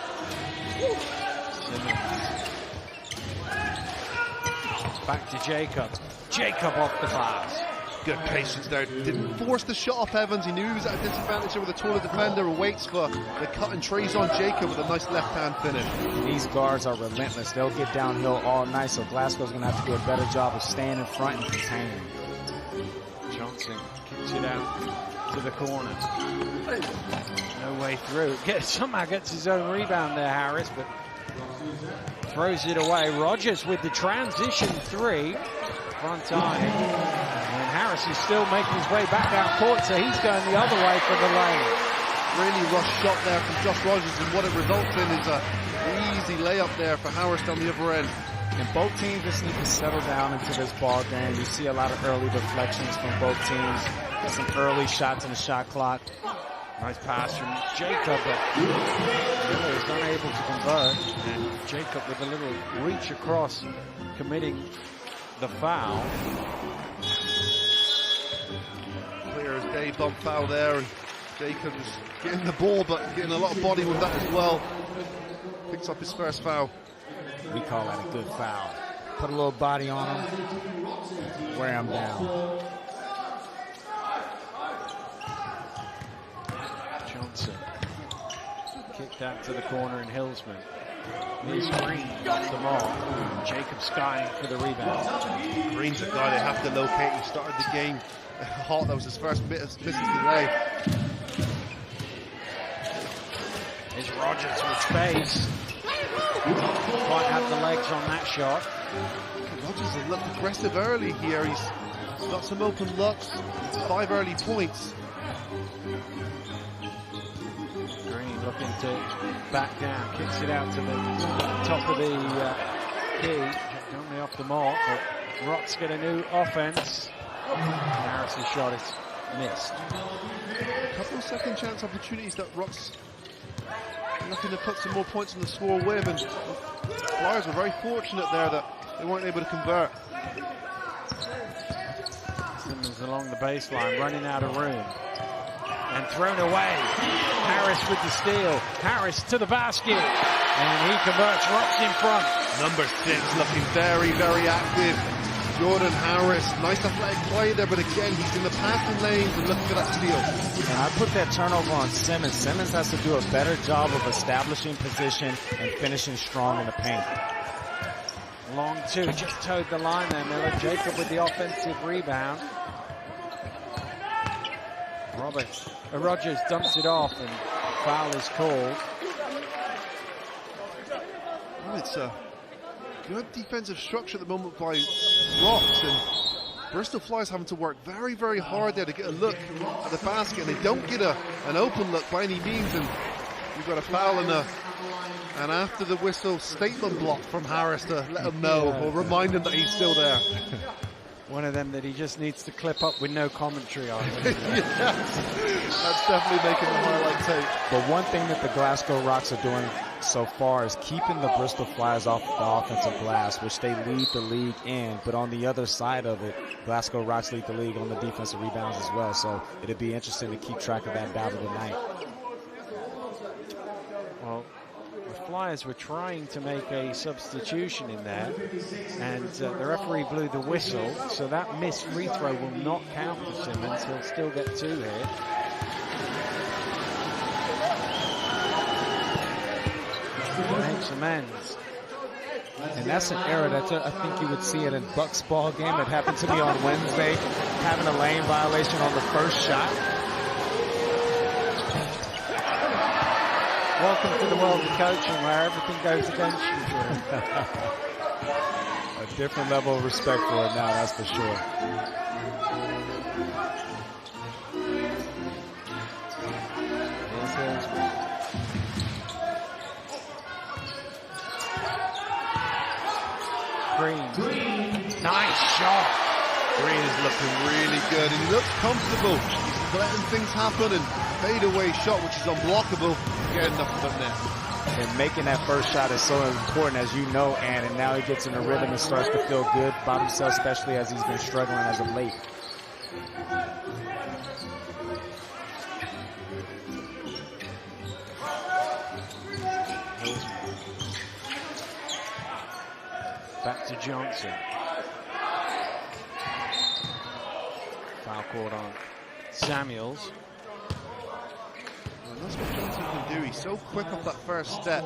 Back to Jacob. Jacob off the glass. Good patience there. Didn't force the shot off Evans. He knew he was at a disadvantage there with a taller defender. Waits for the cut and trays on Jacob with a nice left-hand finish. These guards are relentless. They'll get downhill all night, so Glasgow's going to have to do a better job of staying in front and containing. Johnson kicks it out to the corner. No way through. Somehow gets his own rebound there, Harris, but throws it away. Rogers with the transition three. Front eye. And Harris is still making his way back out court, so he's going the other way for the lane. Really rushed shot there from Josh Rogers, and what it results in is a easy layup there for Harris down the other end. And both teams just need to settle down into this ball game. You see a lot of early deflections from both teams. Some early shots in the shot clock. Nice pass from Jacob, but Miller is unable to convert. And Jacob with a little reach across, committing the foul. Clear as day, bump foul there, and Jacob is getting the ball, but getting a lot of body with that as well. Picks up his first foul. We call that a good foul. Put a little body on him, wear him down. Johnson kicked out to the corner, and Hillsman. Here's Green off the mark. Jacob skying for the rebound. Green's a guy they have to locate. He started the game hot. That was his first misses today. Here's Rogers with space. Quite have the legs on that shot. Rogers has looked aggressive early here. He's got some open looks. 5 early points. Green looking to back down, kicks it out to the top of the key. Only off the mark, but Rocks get a new offense. Harris's shot is missed. A couple of second chance opportunities that Rocks looking to put some more points on the score with, and Flyers were very fortunate there that they weren't able to convert. Simmons along the baseline, running out of room. And thrown away. Harris with the steal. Harris to the basket. And he converts. Rocks in front. Number 6 looking very, very active. Jordan Harris. Nice athletic play there, but again, he's in the passing lanes and looking for that steal. And I put that turnover on Simmons. Simmons has to do a better job of establishing position and finishing strong in the paint. Long two. Just towed the line there, Miller. Jacob with the offensive rebound. Rogers dumps it off, and foul is called. Well, it's a good defensive structure at the moment by Rocks, and Bristol Flyers having to work very, very hard there to get a look at the basket, and they don't get an open look by any means, and we've got a foul and an after the whistle statement block from Harris to let him know, or remind him that he's still there. One of them that he just needs to clip up with no commentary on. Yes. That's definitely making the highlight tape. But one thing that the Glasgow Rocks are doing so far is keeping the Bristol Flyers off the offensive glass, which they lead the league in. But on the other side of it, Glasgow Rocks lead the league on the defensive rebounds as well. So it'd be interesting to keep track of that battle tonight. Well, the Flyers were trying to make a substitution in there, and the referee blew the whistle, so that missed free throw will not count for Simmons. He'll still get 2 here. Makes amends. And that's an error that I think you would see in a Bucks ball game. It happened to me on Wednesday, having a lane violation on the first shot. Welcome to the world of coaching where everything goes against you. A different level of respect for it now, that's for sure. Green. Nice shot. Green is looking really good, and he looks comfortable. He's letting things happen, and fadeaway shot, which is unblockable, getting enough of it net. And making that first shot is so important, as you know, and now he gets in a rhythm and starts to feel good about himself, especially as he's been struggling as of late. Back to Johnson. Foul called on Samuels. And that's what Johnson can do. He's so quick off that first step.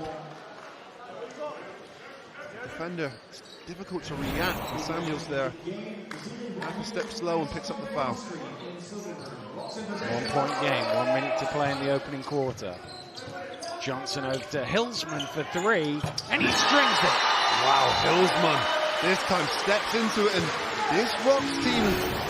Defender, it's difficult to react. And Samuels there, half a step slow and picks up the foul. 1 point game, 1 minute to play in the opening quarter. Johnson over to Hillsman for 3, and he strings it. Wow, Hillsman this time steps into it, and this Rocks team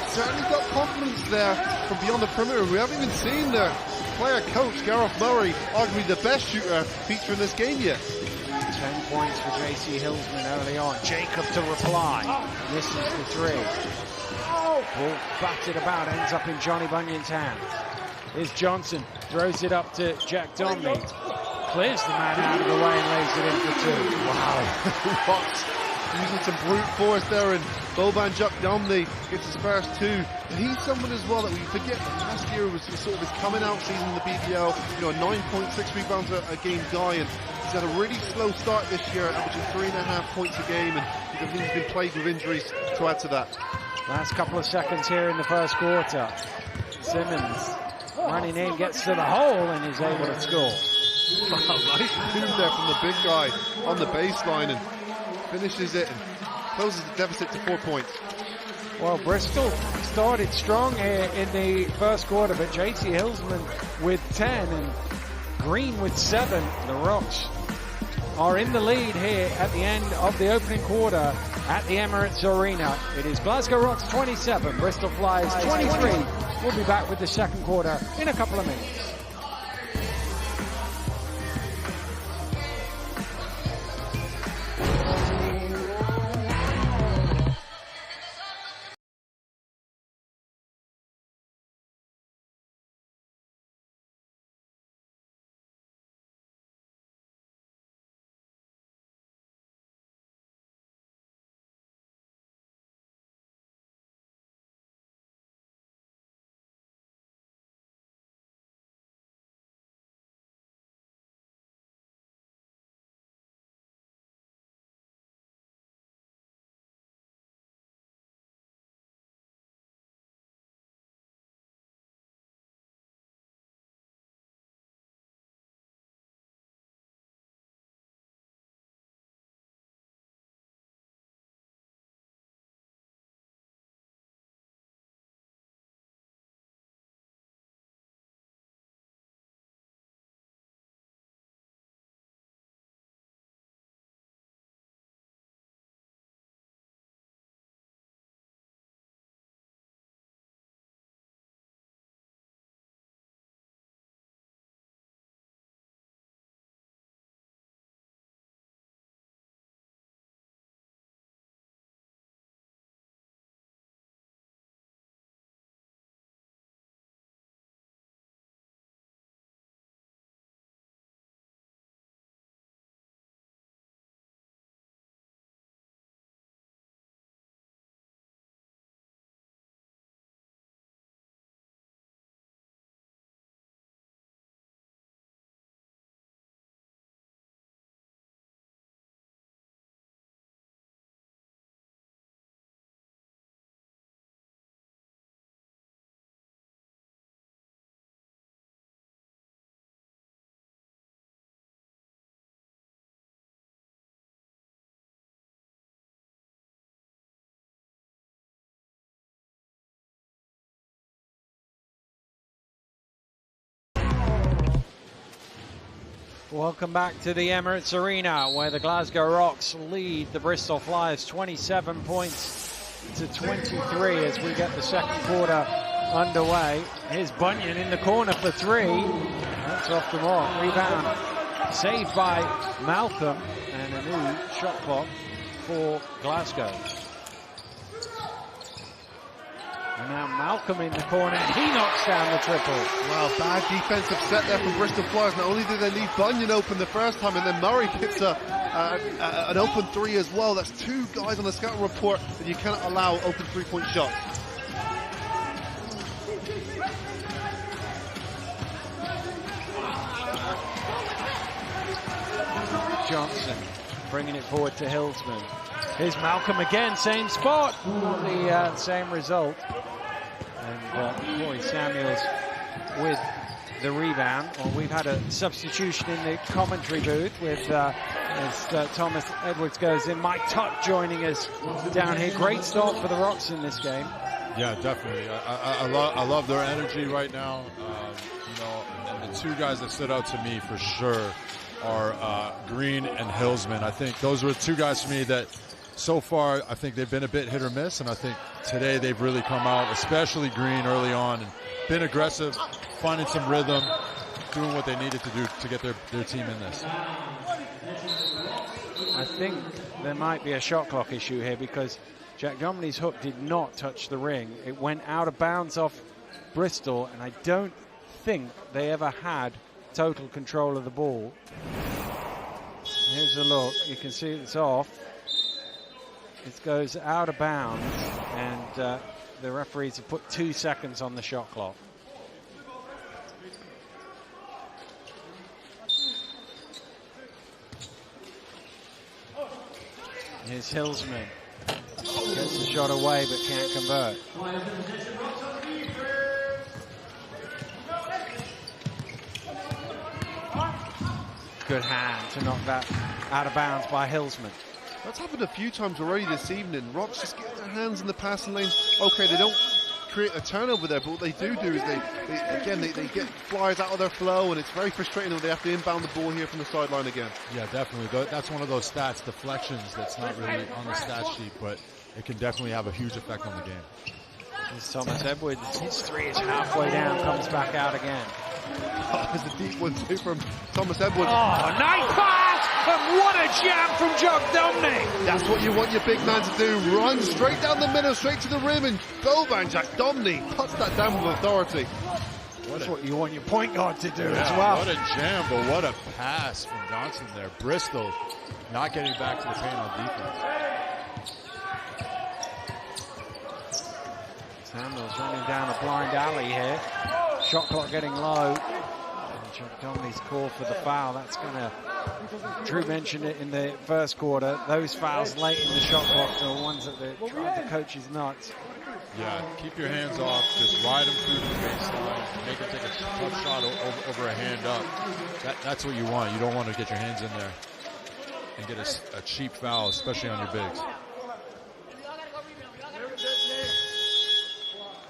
certainly got confidence there from beyond the perimeter. We haven't even seen their player coach, Gareth Murray, arguably the best shooter feature in this game yet. 10 points for J.C. Hillsman early on. Jacob to reply. Misses the 3. Ball batted about, ends up in Johnny Bunyan's hand. Here's Johnson, throws it up to Jack Domney. Clears the man out of the way and lays it in for 2. Wow. Rocks using some brute force there, and Boban Jack Domney gets his first 2. And he's someone as well that we forget that last year was sort of his coming out season in the BBL, you know, a 9.6 rebounds a game guy, and he's had a really slow start this year, averaging 3.5 points a game, and he's been plagued with injuries to add to that. Last couple of seconds here in the first quarter. Simmons running in, gets to the hole, and is able to score. Wow, nice move there from the big guy on the baseline, and finishes it and closes the deficit to 4 points. Well, Bristol started strong here in the first quarter, but J.C. Hillsman with 10 and Green with 7. The Rocks are in the lead here at the end of the opening quarter at the Emirates Arena. It is Glasgow Rocks 27, Bristol Flyers 23. We'll be back with the second quarter in a couple of minutes. Welcome back to the Emirates Arena, where the Glasgow Rocks lead the Bristol Flyers 27 points to 23 as we get the second quarter underway. Here's Bunyan in the corner for three. That's off the mark. Rebound saved by Malcolm, and a new shot clock for Glasgow. And now Malcolm in the corner, and he knocks down the triple. Wow, bad defensive set there from Bristol Flyers. Not only did they leave Bunyan open the first time, and then Murray hits an open three as well. That's two guys on the scouting report that you cannot allow open three-point shots. Johnson bringing it forward to Hillsman. Here's Malcolm again, same spot, the same result. And Corey Samuels with the rebound. Well, we've had a substitution in the commentary booth with as Thomas Edwards goes in. Mike Tuck joining us down here. Great start for the Rocks in this game. Yeah, definitely. I love their energy right now. You know, and the two guys that stood out to me for sure are Green and Hillsman. I think those were two guys for me that so far I think they've been a bit hit or miss, and I think today they've really come out, especially Green early on, and been aggressive, finding some rhythm, doing what they needed to do to get their team in this. I think there might be a shot clock issue here because Jack Domney's hook did not touch the ring. It went out of bounds off Bristol, and I don't think they ever had total control of the ball. Here's a look. You can see it's off. It goes out of bounds, and the referees have put 2 seconds on the shot clock. Here's Hillsman. Gets the shot away but can't convert. Good hand to knock that out of bounds by Hillsman. That's happened a few times already this evening. Rocks just get their hands in the passing lanes. Okay, they don't create a turnover there, but what they do is they get Flyers out of their flow, and it's very frustrating when they have to inbound the ball here from the sideline again. Yeah, definitely. That's one of those stats, deflections, that's not really on the stat sheet, but it can definitely have a huge effect on the game. Here's Thomas Edwards. His three is halfway down, comes back out again. There's a deep one too from Thomas Edwards. Oh, nice pass! And what a jam from Jack Domney! That's what you want your big man to do. Run straight down the middle, straight to the rim, and go, man. Jack Domney cuts that down with authority. That's what you want your point guard to do as well. What a jam, but what a pass from Johnson there. Bristol not getting back to the paint on defense. Samuels running down a blind alley here. Shot clock getting low. And Jack Domney's call for the foul. That's going to... Drew mentioned it in the first quarter. Those fouls late in the shot clock are the ones that drive the coaches nuts. Yeah, keep your hands off. Just ride them through the baseline. Make them take a tough shot over a hand up. That's what you want. You don't want to get your hands in there and get a cheap foul, especially on your bigs.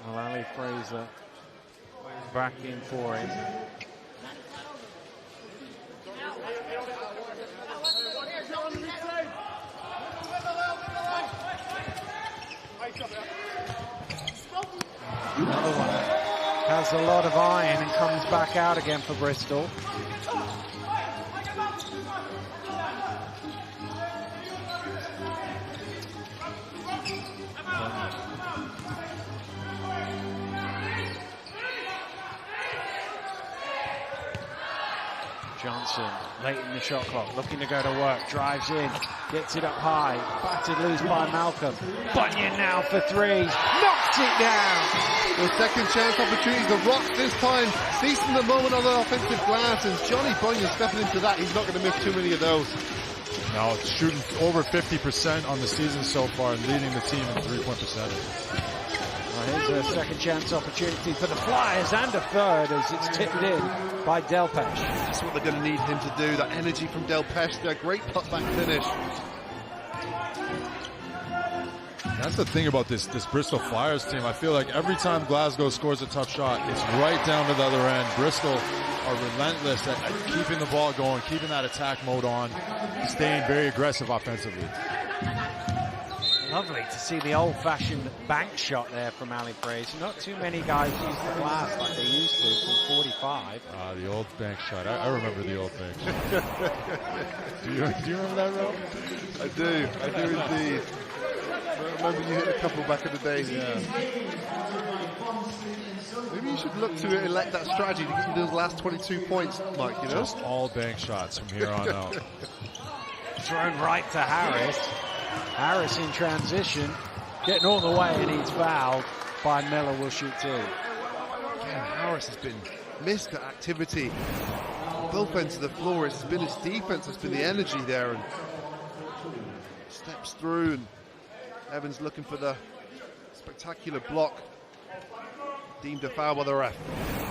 Well, Ali Fraser back in for him. Another one has a lot of iron and comes back out again for Bristol. Johnson, late in the shot clock, looking to go to work, drives in, gets it up high, batted loose by Malcolm. Bunyan now for three, knocks it down. The second chance opportunities, the Rocks this time seizing the moment on the offensive glass, and Johnny Bunyan stepping into that. He's not going to miss too many of those. No, shooting over 50% on the season so far and leading the team in three-point percentage. Well, here's a second chance opportunity for the Flyers and a third as it's tipped in by Delpesh. That's what they're going to need him to do, that energy from Delpesh, their great putback finish. That's the thing about this Bristol Flyers team. I feel like every time Glasgow scores a tough shot, it's right down to the other end. Bristol are relentless at keeping the ball going, keeping that attack mode on, staying very aggressive offensively. Lovely to see the old-fashioned bank shot there from Ali Fraser. Not too many guys use the glass like they used to from 45. The old bank shot. I remember the old bank shot. do you remember that, Rob? I do indeed. I remember you hit a couple back in the day. Yeah. Maybe you should look to elect that strategy to get you those last 22 points, Mike, you know? Just all bank shots from here on out. Thrown right to Harris. Harris in transition, getting all the way, and he's fouled by Miller. Will shoot two. Yeah, Harris has been missed at activity on both ends of the floor. It's been his defense, it's been the energy there, and steps through, and Evans looking for the spectacular block. Deemed a foul by the ref.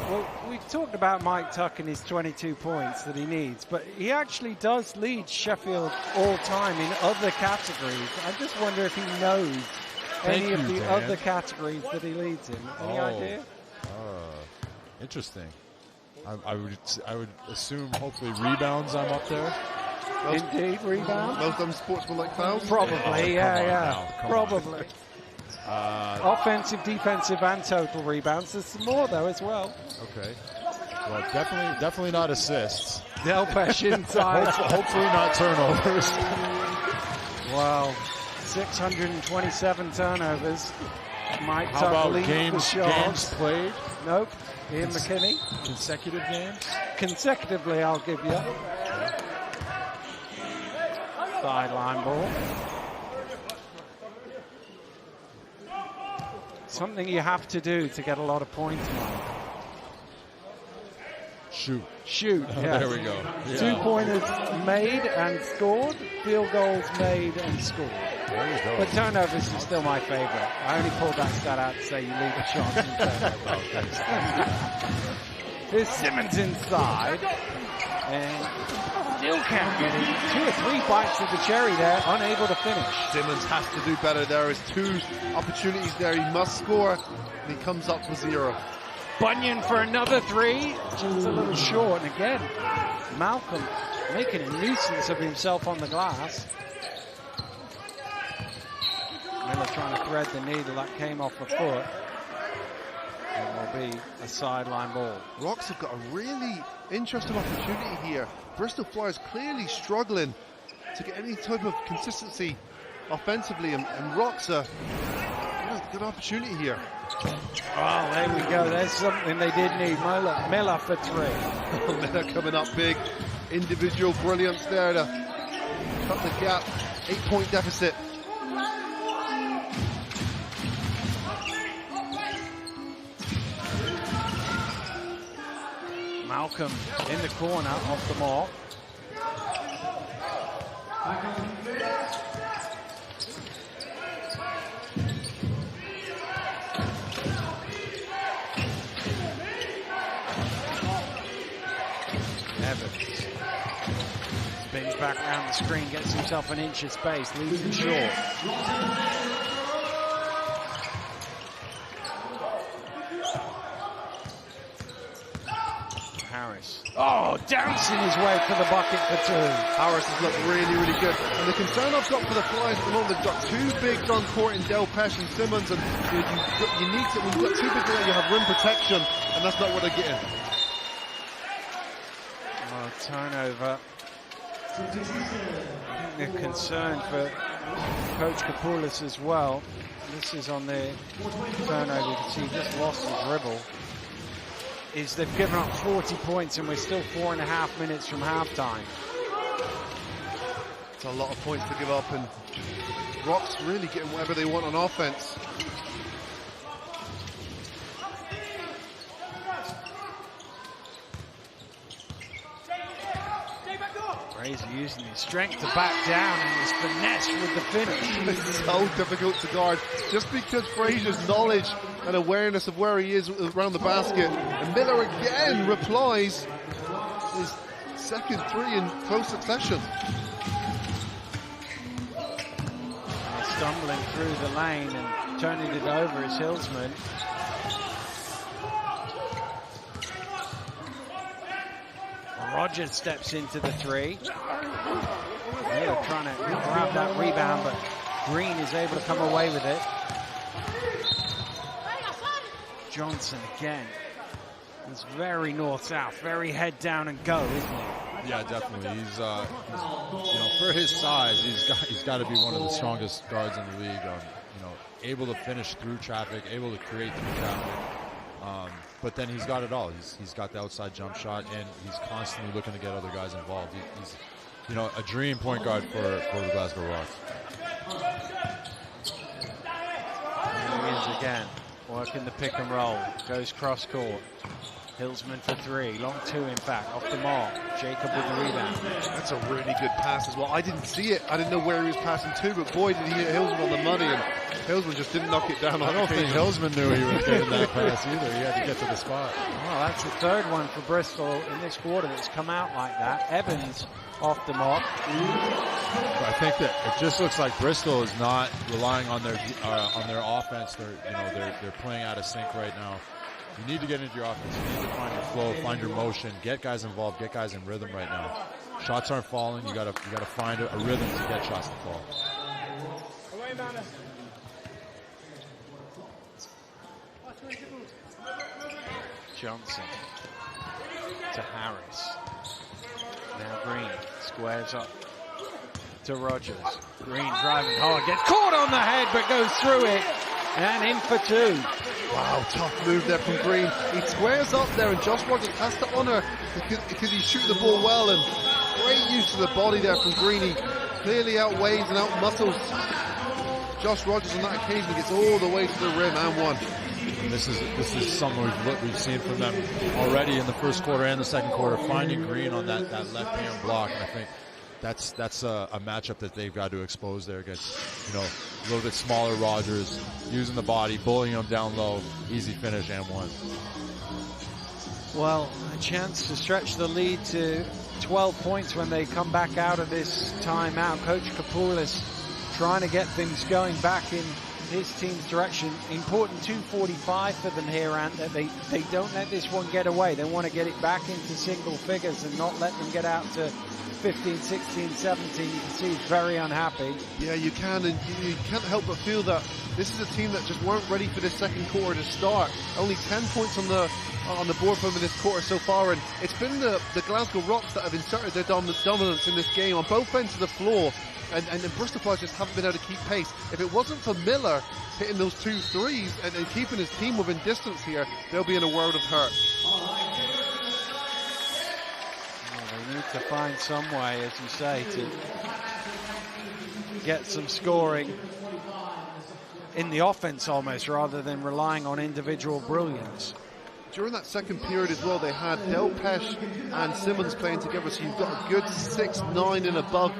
Well, we've talked about Mike Tuck and his 22 points that he needs, but he actually does lead Sheffield all-time in other categories. I just wonder if he knows any of the other categories that he leads in. Any idea? Interesting. I would assume hopefully rebounds I'm up there. Indeed, rebounds. Most of them sportsmanlike fouls? Probably, probably. Offensive, defensive, and total rebounds. There's some more though as well. Okay. Well, definitely not assists. Delpesh inside. Hopefully not turnovers. Wow, 627 turnovers. Mike How Tuck about leads games played? Nope. Ian McKinney. Consecutive games? Consecutively, I'll give you. Sideline ball. Something you have to do to get a lot of points, Mike. Shoot. Yes. There we go. Yeah. 2-pointers made and scored. Field goals made and scored. There you go. But turnovers is still my favorite. I only pulled that stat out to say you leave a shot and turnovers. Here's Simmons inside. And still can't get it. 2 or 3 bites of the cherry there, unable to finish. Simmons has to do better. There is 2 opportunities there. He must score, and he comes up with 0. Bunyan for another 3, just a little short. And again, Malcolm making a nuisance of himself on the glass. Miller trying to thread the needle. That came off the foot. And will be a sideline ball. Rocks have got a really interesting opportunity here. Bristol Flyers clearly struggling to get any type of consistency offensively, and Rocks are good opportunity here. Oh, there we go. There's something they did need. Miller for 3. Miller coming up big. Individual brilliance there to cut the gap. 8-point deficit. Malcolm in the corner off the mark. Evans spins back around the screen, gets himself an inch of space, leaves it short. Harris. Oh, dancing his way to the bucket for 2. Harris has looked really, really good. And the concern I've got for the Flyers at the moment, they've got 2 bigs on court in Delpesh and Simmons, and you need to, when you've got 2 bigs there, you have rim protection, and that's not what they're getting. Well, turnover. I think they're concerned for Coach Kapoulis as well. This is on their turnover. You can see he just lost his dribble. Is they've given up 40 points and we're still 4.5 minutes from halftime. It's a lot of points to give up, and Rocks really getting whatever they want on offense. Fraser using his strength to back down and his finesse with the finish. It's so difficult to guard, just because Fraser's knowledge and awareness of where he is around the basket. And Miller again replies his second 3 in close succession. Stumbling through the lane and turning it over is Hillsman. Rogers steps into the three. Miller trying to grab that rebound, but Green is able to come away with it. Johnson again. It's very north-south, very head down and go, isn't he? Yeah, definitely. He's you know, for his size, he's got to be one of the strongest guards in the league. You know, able to finish through traffic, able to create through traffic. But then he's got it all. He's got the outside jump shot, and he's constantly looking to get other guys involved. He's you know, a dream point guard for the Glasgow Rocks. There he is again, working the pick and roll. Goes cross court. Hillsman for three, long two in fact, off the mark. Jacob with the rebound. That's a really good pass as well. I didn't see it. I didn't know where he was passing to, but boy, did he hit Hillsman on the money, and Hillsman just didn't knock it down. I don't think Hillsman knew he was getting that pass either. He had to get to the spot. Well, that's the third one for Bristol in this quarter that's come out like that. Evans off the mark. I think that it just looks like Bristol is not relying on their offense. They're playing out of sync right now. You need to get into your offense. You need to find your flow, find your motion, get guys involved, get guys in rhythm right now. Shots aren't falling. You gotta find a rhythm to get shots to fall. Johnson to Harris. Now Green squares up to Rogers. Green driving hard, gets caught on the head but goes through it and in for two. Wow, tough move there from Green. He squares up there and Josh Rogers has to honour because he's shooting the ball well, and great use of the body there from Green. He clearly outweighs and outmuscles Josh Rogers on that occasion. He gets all the way to the rim and one. And this is something we've seen from them already in the first quarter and the second quarter, finding Green on that left-hand block. And I think that's a matchup that they've got to expose there against, you know, a little bit smaller Rogers, using the body, bullying him down low, easy finish and one. Well, a chance to stretch the lead to 12 points when they come back out of this timeout. Coach Kapoulis trying to get things going back in his team's direction. Important 2:45 for them here, and that they don't let this one get away. They want to get it back into single figures and not let them get out to 15, 16, 17. You can see he's very unhappy. Yeah, you can, and you can't help but feel that this is a team that just weren't ready for this second quarter to start. Only 10 points on the board for them in this quarter so far, and it's been the Glasgow Rocks that have inserted their dominance in this game on both ends of the floor. And the Bristol Flyers just haven't been able to keep pace. If it wasn't for Miller hitting those 2 threes and keeping his team within distance here, they'll be in a world of hurt. Well, they need to find some way, as you say, to get some scoring in the offense almost, rather than relying on individual brilliance. During that second period as well, they had Delpesh and Simmons playing together, so you've got a good 6'9" and above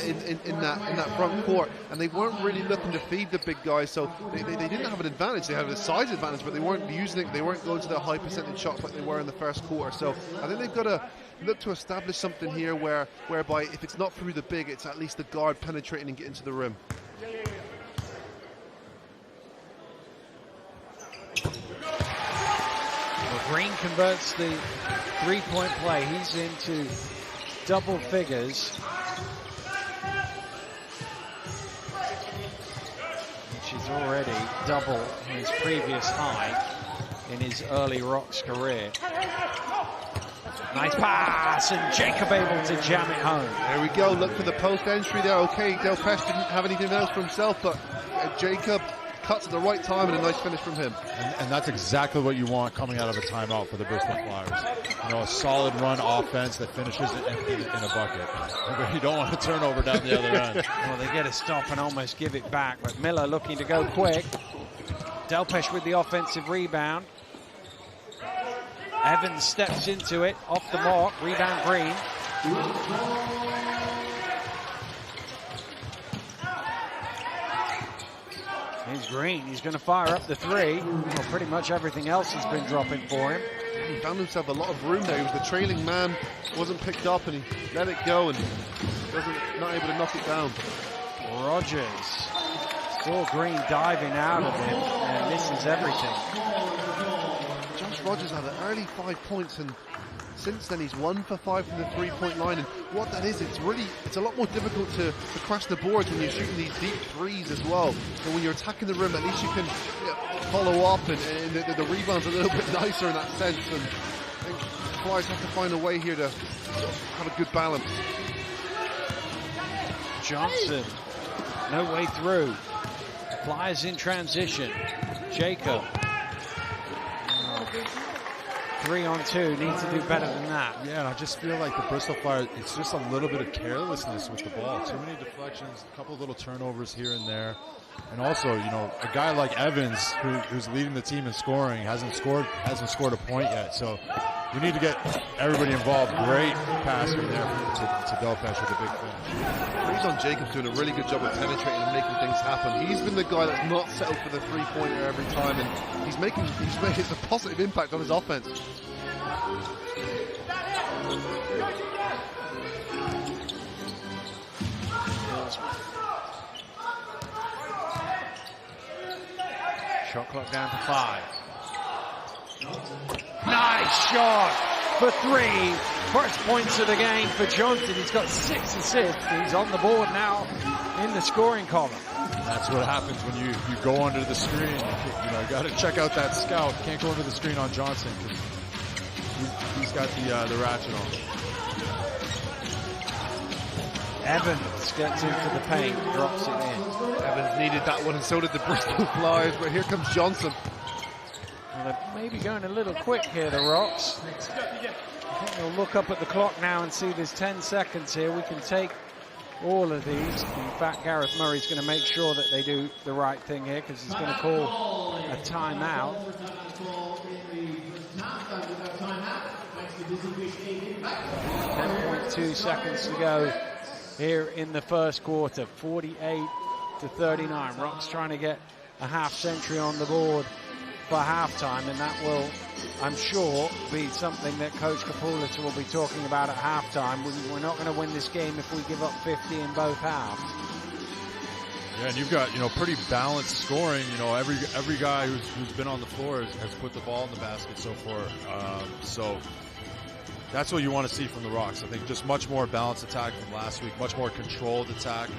in that front court, and they weren't really looking to feed the big guys, so they didn't have an advantage. They had a size advantage, but they weren't using it. They weren't going to their high percentage shots like they were in the first quarter. So I think they've got to look to establish something here whereby if it's not through the big, it's at least the guard penetrating and getting to the rim. Green converts the three-point play. He's into double figures, which is already double his previous high in his early Rocks career. Nice pass, and Jacob able to jam it home. There we go. Look for the post entry there. Okay, Delpesh didn't have anything else for himself, but Jacob cuts at the right time and a nice finish from him. And that's exactly what you want coming out of a timeout for the Bristol Flyers. You know, a solid run offense that finishes in a bucket. But you don't want a turnover down the other end. Well, they get a stop and almost give it back, but Miller looking to go quick. Delpesh with the offensive rebound. Evans steps into it, off the mark, rebound Green. Here's Green, he's going to fire up the three. Well, pretty much everything else has been dropping for him. He found himself a lot of room there. He was the trailing man, wasn't picked up, and he let it go and not able to knock it down. Rogers saw Green diving out of him and misses everything. Josh Rogers had an early 5 points, and since then he's 1 for 5 from the three-point line. And what that is, it's a lot more difficult to crash the boards when you're shooting these deep threes as well. So when you're attacking the rim, at least you can follow up, and the rebound's a little bit nicer in that sense. And I think Flyers have to find a way here to have a good balance. Johnson, no way through. Flyers in transition. Jacob. 3-on-2, need to do better than that. Yeah, and I just feel like the Bristol Flyers, it's just a little bit of carelessness with the ball. Too many deflections, a couple of little turnovers here and there. And also, you know, a guy like Evans, who's leading the team in scoring, hasn't scored a point yet. So we need to get everybody involved. Great pass from there to Delpesh with a big finish. Freezon Jacobs doing a really good job of penetrating and making things happen. He's been the guy that's not settled for the three-pointer every time, and he's making a positive impact on his offense. Shot clock down to 5. Nice shot for 3. First points of the game for Johnson. He's got 6 assists. He's on the board now in the scoring column. That's what happens when you go under the screen. You got to check out that scout. Can't go under the screen on Johnson. He's got the ratchet on. Evans gets into the paint, drops it in. Evans needed that one, and so did the Bristol Flyers, but here comes Johnson. Well, they're maybe going a little quick here, the Rocks. I think they'll look up at the clock now and see there's 10 seconds here. We can take all of these. In fact, Gareth Murray's going to make sure that they do the right thing here, because he's going to call a timeout. 10.2 seconds to go here in the first quarter. 48-39. Rocks trying to get a half century on the board for halftime, and that will, I'm sure, be something that Coach Kapoulis will be talking about at halftime. We're not going to win this game if we give up 50 in both halves. Yeah, and you've got, pretty balanced scoring. Every guy who's been on the floor has put the ball in the basket so far. So that's what you want to see from the Rocks. I think just much more balanced attack from last week, much more controlled attack.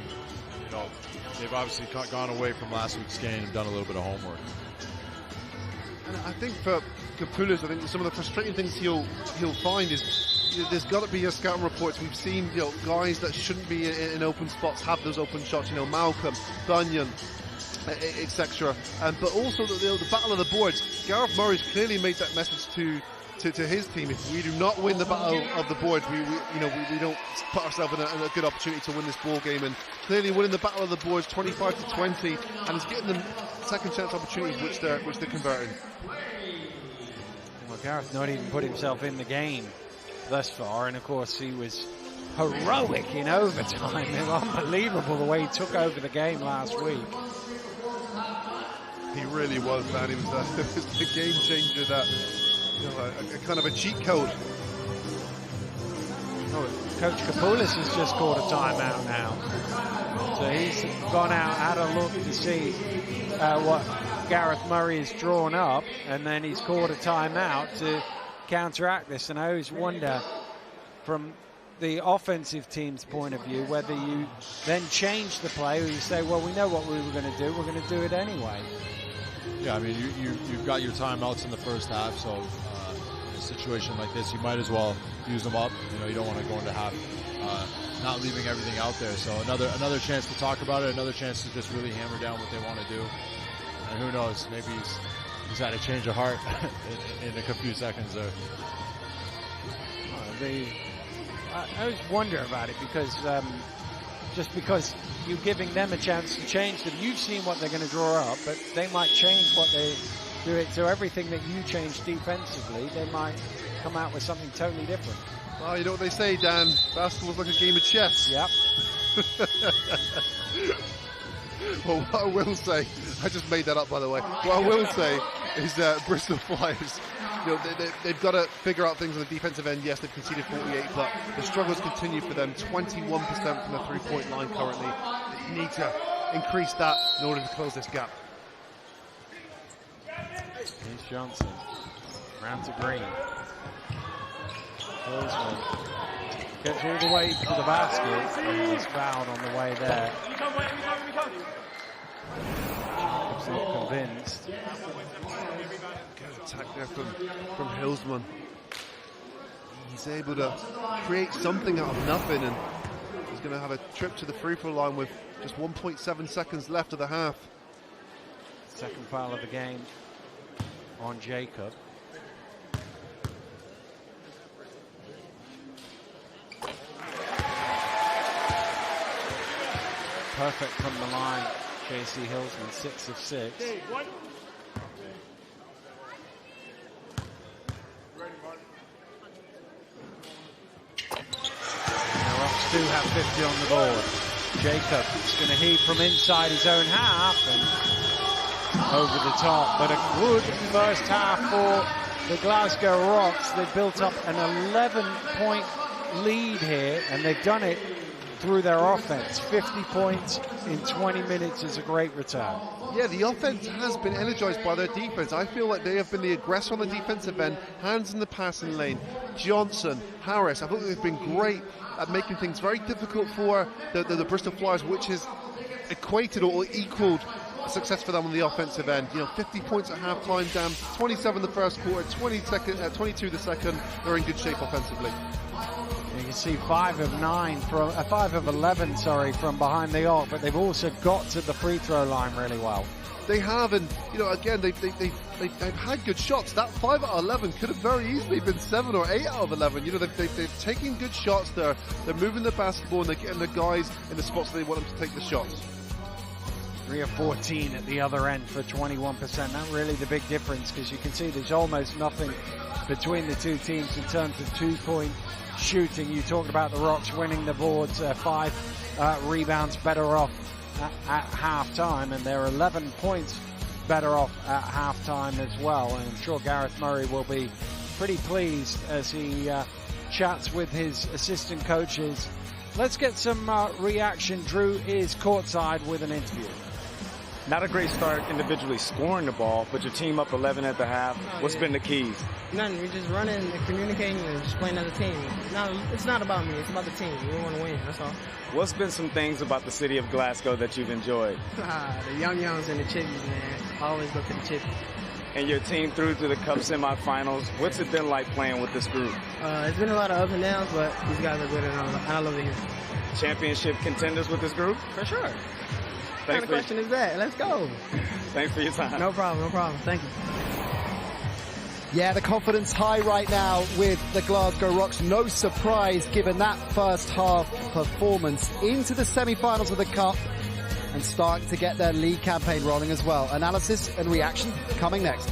They've obviously gone away from last week's game and done a little bit of homework. And I think for Kapoulis, I think some of the frustrating things he'll find is there's got to be scouting reports. We've seen guys that shouldn't be in open spots have those open shots. Malcolm, Bunyan, etc. But also the battle of the boards. Gareth Murray's clearly made that message to his team. If we do not win the battle of the boards, we don't put ourselves in a good opportunity to win this ball game. And clearly winning the battle of the boards 25-20, and it's getting them second chance opportunities which they're converting. Well, Gareth not even put himself in the game thus far, and of course he was heroic in overtime. It was unbelievable the way he took over the game last week. He really was, man. He was the game changer, that a kind of a cheat code. Oh, Coach Kapoulis has just called a timeout now. So he's gone out, had a look to see what Gareth Murray has drawn up, and then he's called a timeout to counteract this. And I always wonder, from the offensive team's point of view, whether you then change the play, or you say, well, we know what we were going to do, we're going to do it anyway. Yeah, I mean, you've got your timeouts in the first half, so in a situation like this, you might as well use them up. You don't want to go into half not leaving everything out there. So another chance to talk about it, another chance to just really hammer down what they want to do. And who knows, maybe he's had a change of heart in a few seconds there. I always wonder about it, because just because you're giving them a chance to change them, you've seen what they're going to draw up, but they might change what they do it. So everything that you change defensively, they might come out with something totally different. Well, you know what they say, Dan, basketball's like a game of chess. Yep. Well, what I will say, I just made that up, by the way. What I will say is Bristol Flyers, they've got to figure out things on the defensive end. Yes, they've conceded 48, but the struggles continue for them. 21% from the three-point line currently. They need to increase that in order to close this gap. Here's Johnson. Round to Green. Hillsman gets all the way to the basket and is fouled on the way there. Jacob's not convinced. Good attack there from Hillsman. He's able to create something out of nothing, and he's going to have a trip to the free throw line with just 1.7 seconds left of the half. Second foul of the game on Jacob. Perfect from the line, J.C. Hillsman, 6 of 6. The Rocks do have 50 on the board. Jacob is going to heave from inside his own half and over the top, but a good first half for the Glasgow Rocks. They've built up an 11-point lead here, and they've done it through their offense. 50 points in 20 minutes is a great return. Yeah, the offense has been energized by their defense. I feel like they have been the aggressor on the defensive end, hands in the passing lane. Johnson, Harris, I thought they've been great at making things very difficult for the Bristol Flyers, which has equated or equaled success for them on the offensive end. 50 points at halftime, down 27 the first quarter, 22 the second. They're in good shape offensively. You can see 5 of 11, from behind the arc, but they've also got to the free throw line really well. They have, and again, they've had good shots. That 5 out of 11 could have very easily been 7 or 8 out of 11. They've taken good shots there. They're moving the basketball and they're getting the guys in the spots that they want them to take the shots. 3 of 14 at the other end for 21%. That's really the big difference, because you can see there's almost nothing between the two teams in terms of 2-point shooting. You talked about the Rocks winning the boards, 5 rebounds better off at half-time, and they're 11 points better off at half-time as well. And I'm sure Gareth Murray will be pretty pleased as he chats with his assistant coaches. Let's get some reaction. Drew is courtside with an interview. Not a great start individually scoring the ball, but your team up 11 at the half. What's been the keys? Nothing. We're just running and communicating and just playing as a team. No, it's not about me. It's about the team. We want to win. That's all. What's been some things about the city of Glasgow that you've enjoyed? The young-youngs and the chippies, man. I always go to the chippies. And your team through to the Cup semifinals. What's it been like playing with this group? It's been a lot of ups and downs, but these guys are good, and I love it here. Championship contenders with this group? For sure. What kind of question is that? Let's go. Thanks for your time. No problem. Thank you. Yeah, the confidence high right now with the Glasgow Rocks. No surprise given that first half performance into the semi-finals of the Cup and starting to get their league campaign rolling as well. Analysis and reaction coming next.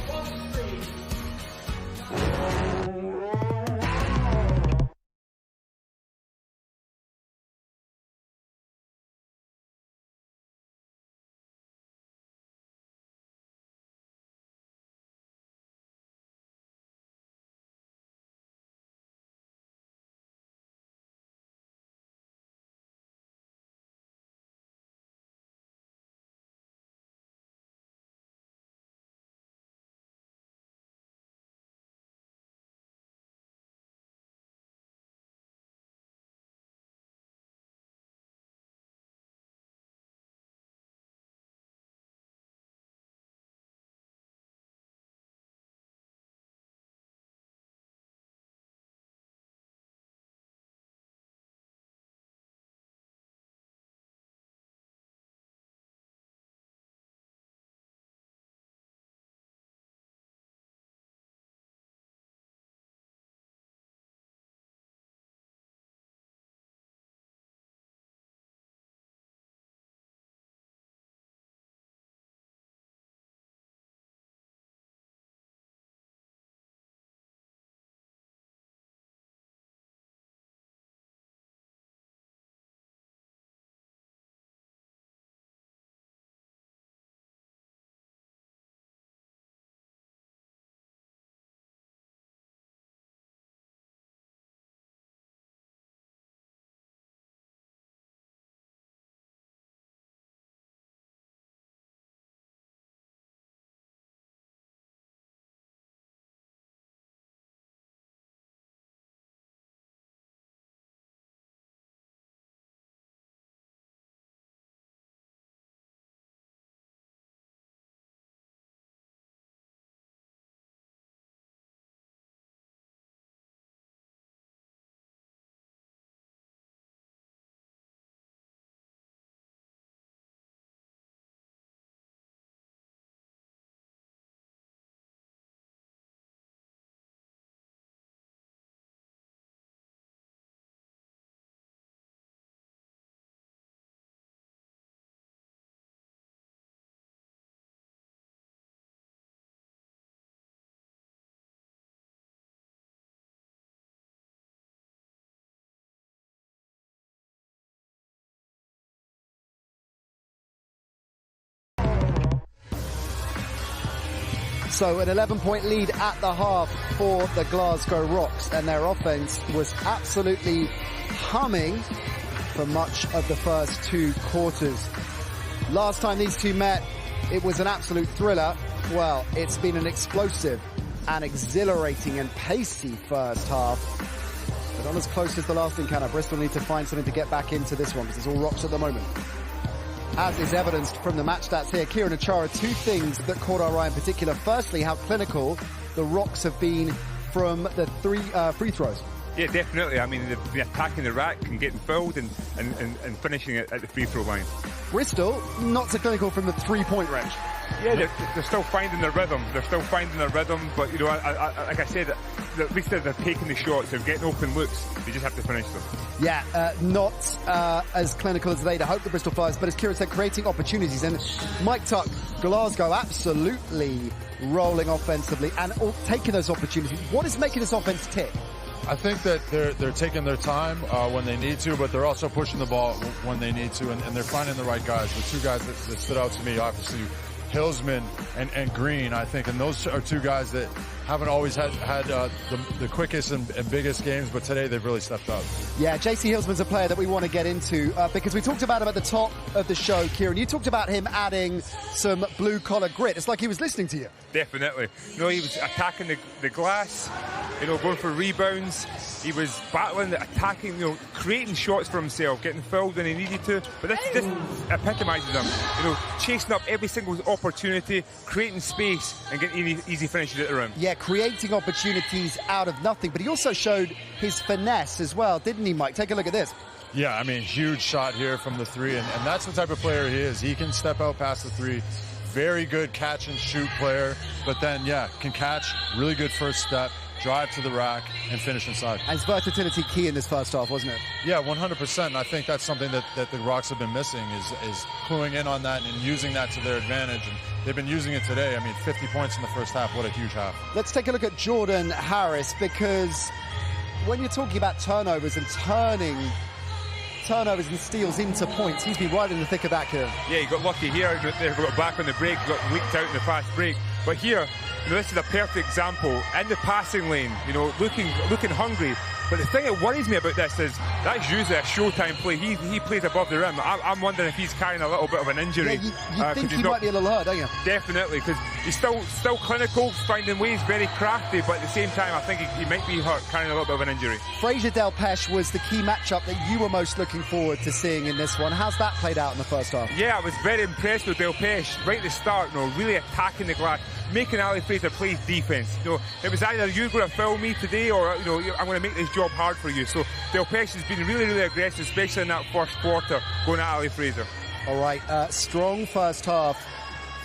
So an 11-point lead at the half for the Glasgow Rocks, and their offense was absolutely humming for much of the first 2 quarters. Last time these two met, it was an absolute thriller. Well, it's been an explosive and exhilarating and pacey first half. But not as close as the last encounter. Bristol need to find something to get back into this one, because it's all Rocks at the moment. As is evidenced from the match stats here, Kieran Achara, 2 things that caught our eye in particular. Firstly, how clinical the Rocks have been from the 3 free throws. Yeah, definitely. I mean, they've been attacking the rack and getting fouled and finishing it at the free throw line. Bristol, not so clinical from the 3-point range. Yeah, they're still finding their rhythm. But, you know, like I said, at least they're taking the shots. They're getting open looks. They just have to finish them. Yeah, not as clinical as they'd hoped, the Bristol Flyers, but as Kieran said, creating opportunities. And Mike Tuck, Glasgow absolutely rolling offensively and taking those opportunities. What is making this offense tick? I think that they're taking their time when they need to, but they're also pushing the ball when they need to, and they're finding the right guys. The 2 guys that stood out to me, obviously, Hillsman and Green, I think, and those are 2 guys that haven't always had the quickest and biggest games, but today they've really stepped up. Yeah, JC Hillsman's a player that we want to get into because we talked about him at the top of the show, Kieran. You talked about him adding some blue-collar grit. It's like he was listening to you. Definitely. You know, he was attacking the glass, you know, going for rebounds. He was battling, attacking, you know, creating shots for himself, getting fouled when he needed to. But this epitomises him. You know, chasing up every single opportunity, creating space, and getting easy finishes at the rim. Yeah, creating opportunities out of nothing. But he also showed his finesse as well, didn't he, Mike? Take a look at this. Yeah, I mean, huge shot here from the 3, and that's the type of player he is. He can step out past the 3. Very good catch and shoot player, but then, yeah, can catch, really good first step, drive to the rack, and finish inside. And his versatility key in this first half, wasn't it? Yeah, 100%. And I think that's something that the Rocks have been missing is cluing in on that and using that to their advantage. And they've been using it today. I mean, 50 points in the first half. What a huge half. Let's take a look at Jordan Harris, because when you're talking about turnovers and turning turnovers and steals into points, he's been right in the thick of that, Kieran. Yeah, he got lucky here. They got back on the break, got leaked out in the fast break. But here, you know, this is a perfect example in the passing lane, you know, looking hungry. But the thing that worries me about this is that's usually a showtime play. He plays above the rim. I'm wondering if he's carrying a little bit of an injury. Yeah, you think he might be a little hurt, don't you? Definitely, because he's still clinical, finding ways, very crafty, but at the same time, I think he might be hurt, carrying a little bit of an injury. Fraser Delpeche was the key matchup that you were most looking forward to seeing in this one. How's that played out in the first half? Yeah, I was very impressed with Delpeche right at the start, you know, really attacking the glass, making Ali Fraser play defense. You know, it was either you're going to foul me today, or you know, I'm going to make this job hard for you. So Delpeche has been really, really aggressive, especially in that first quarter, going at Ali Fraser. All right, strong first half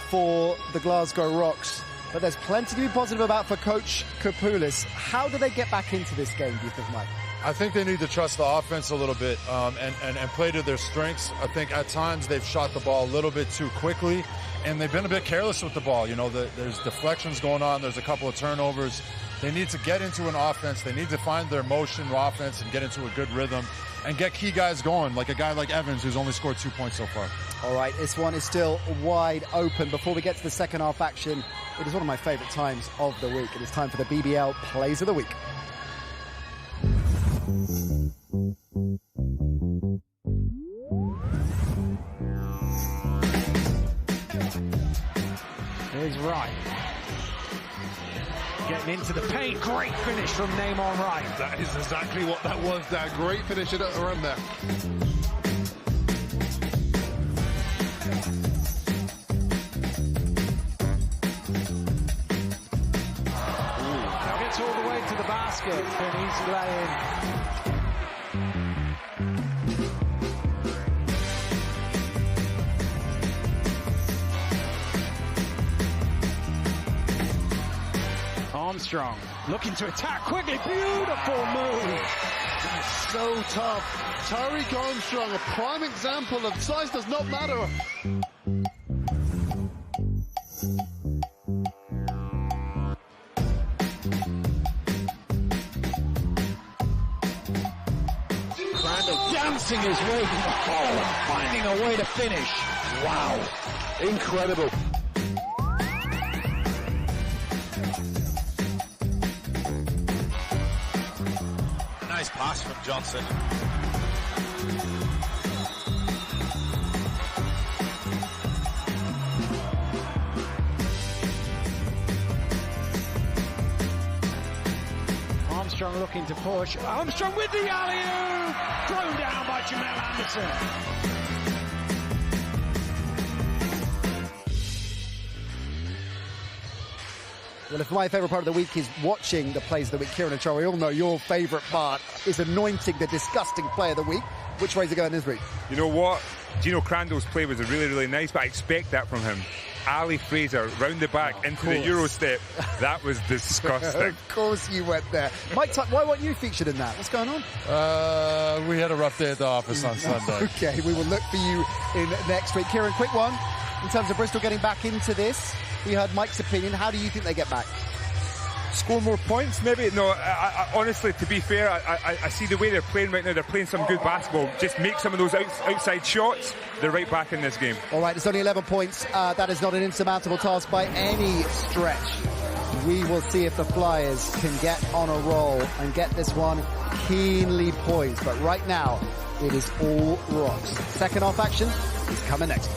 for the Glasgow Rocks, but there's plenty to be positive about for Coach Kapoulis. How do they get back into this game, do you think, Mike? I think they need to trust the offense a little bit and play to their strengths. I think at times they've shot the ball a little bit too quickly, and they've been a bit careless with the ball. You know, there's deflections going on. There's a couple of turnovers. They need to get into an offense. They need to find their motion offense and get into a good rhythm and get key guys going, like a guy like Evans, who's only scored 2 points so far. All right, this one is still wide open. Before we get to the second half action, it is one of my favorite times of the week. It is time for the BBL Plays of the Week. Here's Wright. Getting into the paint. Great finish from Neymar Wright. That is exactly what that was. That great finish at the rim there. Now gets all the way to the basket. And he's laying. Armstrong looking to attack quickly. Beautiful move. That's so tough. Tariq Armstrong, a prime example of size does not matter. Crandall dancing his way to the ball and finding a way to finish. Wow. Incredible. nice pass from Johnson. Armstrong looking to push. Armstrong with the alley-oop! Thrown down by Jamel Anderson. Well, if my favourite part of the week is watching the plays of the week, Kieran and Charlie, we all know your favourite part is anointing the disgusting player of the week. Which way is it going this week? You know what? Gino Crandall's play was really, really nice, but I expect that from him. Ali Fraser, round the back into the Euro step. That was disgusting. Of course you went there. Mike, why weren't you featured in that? What's going on? We had a rough day at the office on Sunday. Okay, we will look for you in next week. Kieran, quick one. In terms of Bristol getting back into this, we heard Mike's opinion. How do you think they get back? Score more points, maybe? No, I honestly, to be fair, I see the way they're playing right now. They're playing some good basketball. Just make some of those outside shots. They're right back in this game. All right, it's only 11 points. That is not an insurmountable task by any stretch. We will see if the Flyers can get on a roll and get this one keenly poised. But right now, it is all Rocks. Second half action is coming next.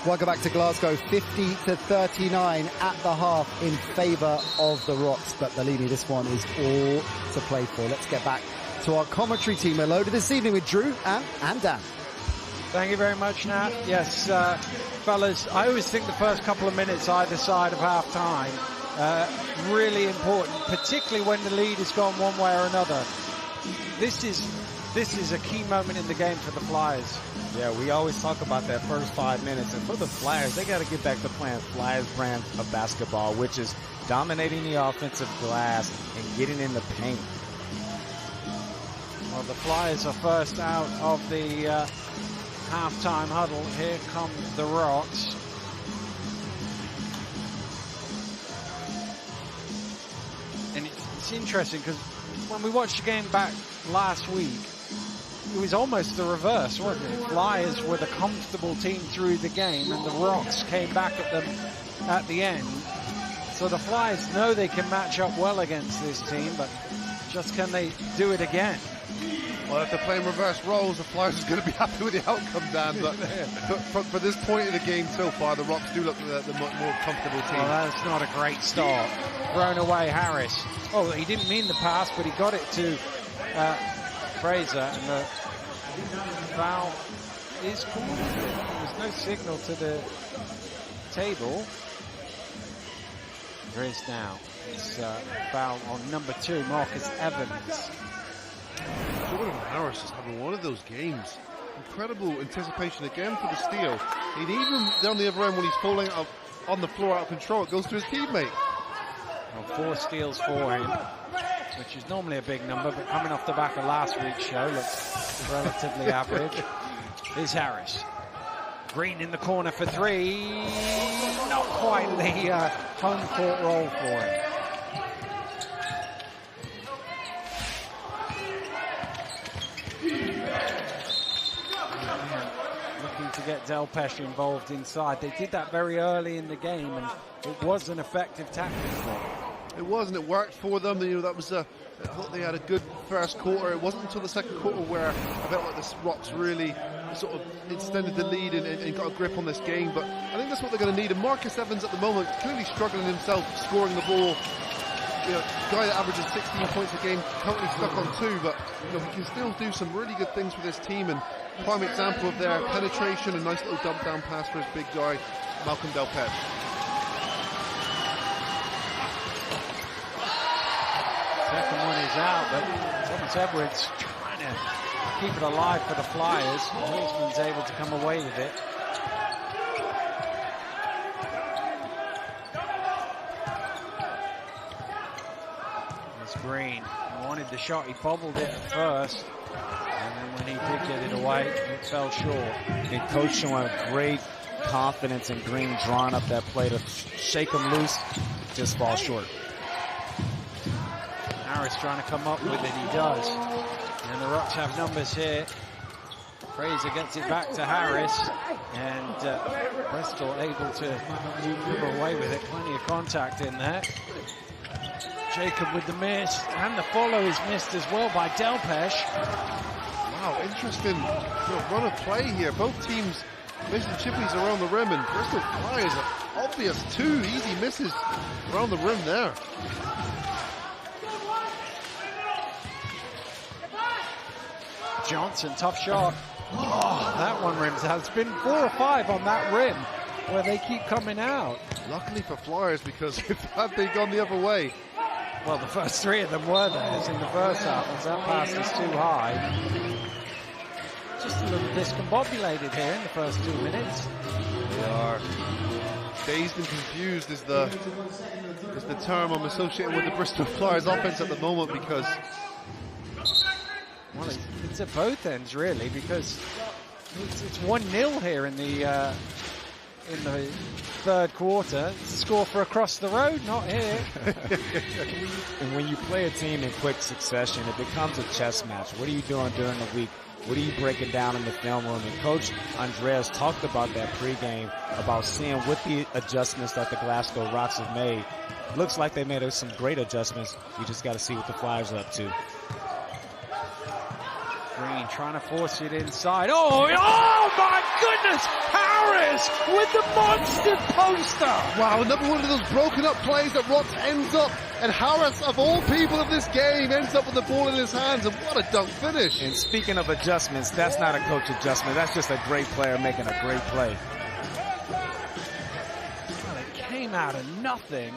Welcome back to Glasgow. 50-39 at the half in favour of the Rocks, but Bellini, this one is all to play for. Let's get back to our commentary team. We're loaded this evening with Drew and Dan. Thank you very much, Nat. Yes, fellas, I always think the first couple of minutes either side of half-time really important, particularly when the lead has gone one way or another. This is a key moment in the game for the Flyers. Yeah, we always talk about that first 5 minutes, and for the Flyers, they got to get back to playing Flyers brand of basketball, which is dominating the offensive glass and getting in the paint. Well, the Flyers are first out of the halftime huddle. Here come the Rocks. And it's interesting because when we watched the game back last week, it was almost the reverse, wasn't it? Flyers were the comfortable team through the game, and the Rocks came back at them at the end. So the Flyers know they can match up well against this team, but just can they do it again? Well, if they're playing reverse roles, the Flyers are going to be happy with the outcome, Dan. But for this point in the game so far, the Rocks do look the more comfortable team. Well, that's not a great start. Thrown away, Harris. Oh, he didn't mean the pass, but he got it to Fraser, and the foul is called. There's no signal to the table. There is now. It's foul on number 2, Marcus Evans. Jordan Harris is having one of those games. Incredible anticipation again for the steal. And even down the other end when he's falling up on the floor out of control, it goes to his teammate. Well, 4 steals for him, which is normally a big number, but coming off the back of last week's show, looks relatively average. Here's Harris. Green in the corner for 3. Not quite the home court roll for him. Looking to get Delpesh involved inside. They did that very early in the game, and it was an effective tactic for them. It was, and it worked for them. You know, that was I thought they had a good first quarter. It wasn't until the second quarter where I felt like the Rocks really sort of extended the lead and got a grip on this game. But I think that's what they're going to need. And Marcus Evans at the moment clearly struggling himself, scoring the ball. You know, guy that averages 16 points a game, currently stuck on 2, but you know, he can still do some really good things for this team. And prime example of their penetration, a nice little dump down pass for his big guy, Malcolm Delpesh. Second one is out, but Thomas Edwards trying to keep it alive for the Flyers. Holzman's able to come away with it. There's Green. He wanted the shot, he bobbled it at first. And then when he did get it away, it fell short. And coach showing great confidence in Green, drawing up that play to shake him loose, just fall short. Harris trying to come up with it, he does. And the Rocks have numbers here. Fraser gets it back to Harris, and Bristol able to come away with it. Plenty of contact in there. Jacob with the miss, and the follow is missed as well by Delpesh. Wow, interesting run of play here. Both teams missing chippies around the rim, and Bristol Flyers are obvious 2 easy misses around the rim there. Johnson, tough shot. Oh, that one rims out. It's been 4 or 5 on that rim where they keep coming out. Luckily for Flyers, because if had they gone the other way. Well, the first 3 of them were theirs in the first half, as that pass is too high. Just a little discombobulated here in the first 2 minutes. They are dazed and confused is the term I'm associating with the Bristol Flyers offense at the moment, because well, it's at both ends really, because it's 1-0 here in the third quarter. It's a score for across the road, not here. And when you play a team in quick succession, it becomes a chess match. What are you doing during the week? What are you breaking down in the film room? And Coach Andreas talked about that pregame, about seeing what the adjustments that the Glasgow Rocks have made. Looks like they made some great adjustments. You just got to see what the Flyers are up to. Green trying to force it inside. Oh my goodness! Harris with the monster poster! Wow, another one of those broken up plays that Rocks ends up, and Harris, of all people of this game, ends up with the ball in his hands, and what a dunk finish. And speaking of adjustments, that's not a coach adjustment. That's just a great player making a great play. Well, it came out of nothing.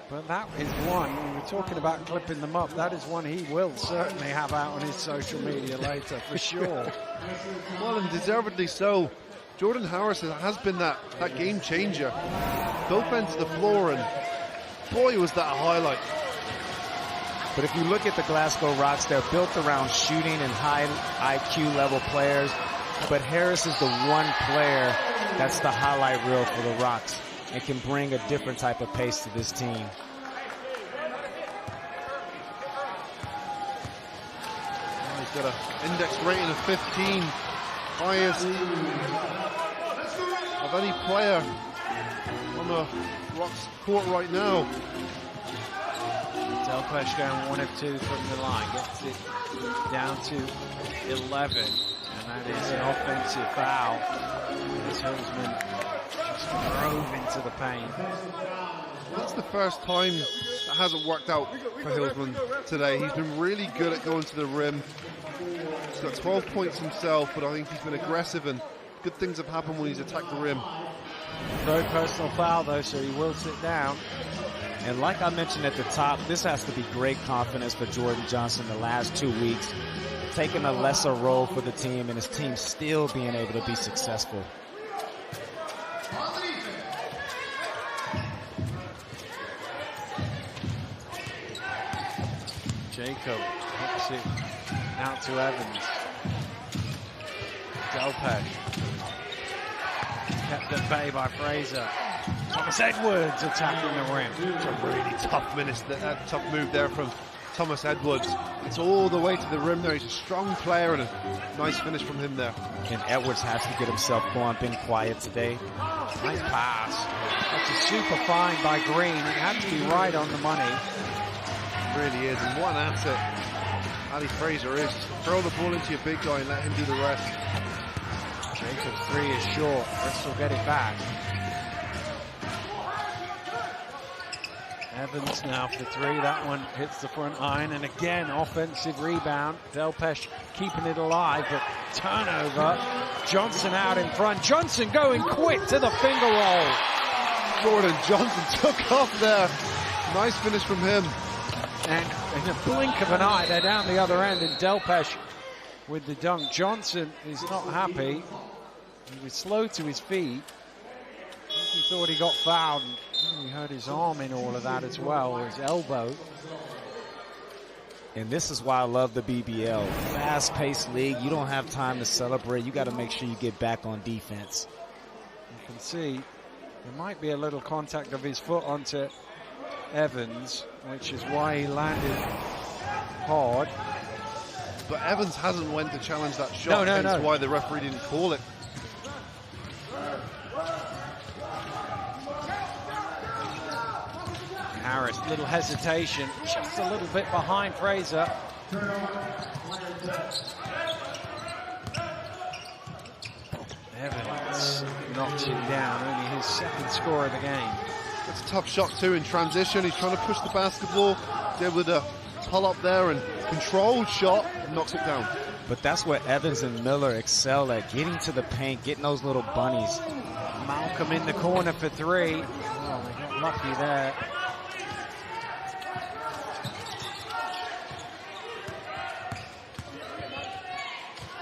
But that is one, we were talking about clipping them up, that is one he will certainly have out on his social media later, for sure. Well, and deservedly so. Jordan Harris has been that game changer. Both ends of the floor, and boy, was that a highlight. But if you look at the Glasgow Rocks, they're built around shooting and high IQ level players. But Harris is the one player that's the highlight reel for the Rocks and can bring a different type of pace to this team. got an index rating of 15, highest of any player on the Rocks court right now. Delpesh going 1 of 2 from the line, gets it down to 11, and that is an offensive foul. This Hillsman just drove into the paint. That's the first time that hasn't worked out for Hillsman today. He's been really good at going to the rim. He's got 12 points himself, but I think he's been aggressive, and good things have happened when he's attacked the rim. No personal foul though, so he will sit down. And like I mentioned at the top, this has to be great confidence for Jordan Johnson the last 2 weeks, taking a lesser role for the team and his team still being able to be successful. Jacob hooks it out to Evans. Delpesh. Kept at bay by Fraser. Thomas Edwards attacking the rim. It's a really tough move there from Thomas Edwards. It's all the way to the rim there. He's a strong player, and a nice finish from him there. And Edwards has to get himself going, been quiet today. Nice pass. That's a super find by Green. It had to be right on the money. It really is, and what an asset Ali Fraser is. Just throw the ball into your big guy and let him do the rest. Jacob's 3 is short. Bristol get it back. Evans now for 3. That one hits the front iron, and again offensive rebound. Delpesh keeping it alive, but turnover. Johnson out in front. Johnson going quick to the finger roll. Jordan Johnson took off there. Nice finish from him. And in a blink of an eye, they're down the other end, and Delpesh with the dunk. Johnson is not happy. He was slow to his feet. He thought he got fouled, and he hurt his arm in all of that as well, or his elbow. And this is why I love the BBL. Fast-paced league. You don't have time to celebrate. You got to make sure you get back on defense. You can see there might be a little contact of his foot onto Evans, which is why he landed hard. But Evans hasn't went to challenge that shot. No. That's why the referee didn't call it. Harris, little hesitation, just a little bit behind Fraser. Evans knocks him down, only his 2nd score of the game. It's a tough shot too in transition. He's trying to push the basketball. He's able to pull up there and controlled shot, knocks it down. But that's what Evans and Miller excel at, getting to the paint, getting those little bunnies. Malcolm in the corner for 3. Oh, they got lucky there.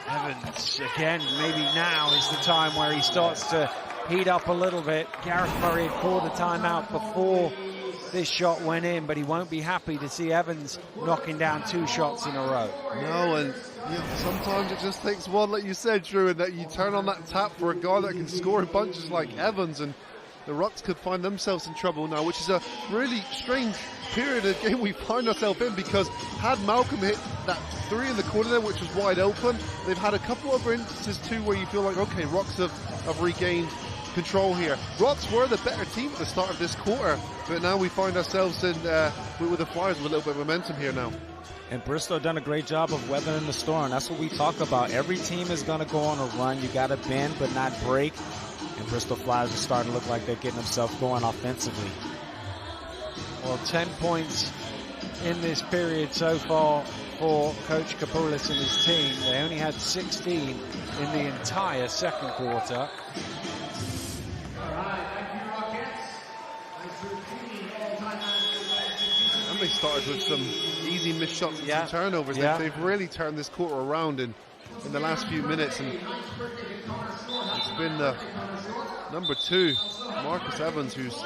Evans, again, maybe now is the time where he starts to heat up a little bit. Gareth Murray had called a timeout before this shot went in, but he won't be happy to see Evans knocking down 2 shots in a row. No, and sometimes it just takes one, like you said, Drew, and that you turn on that tap for a guy that can score in bunches like Evans, and the Rocks could find themselves in trouble now, which is a really strange period of game we find ourselves in, because had Malcolm hit that 3 in the corner there, which was wide open, they've had a couple other instances too where you feel like, okay, Rocks have regained control here. Rocks were the better team at the start of this quarter, but now we find ourselves in with the Flyers with a little bit of momentum here now. And Bristol done a great job of weathering the storm. That's what we talk about. Every team is going to go on a run. You got to bend but not break. And Bristol Flyers are starting to look like they're getting themselves going offensively. Well, 10 points in this period so far for Coach Kapoulis and his team. They only had 16 in the entire 2nd quarter. And they started with some easy missed shots and some turnovers. Yeah. They've really turned this quarter around in the last few minutes, and it's been the number 2, Marcus Evans, who's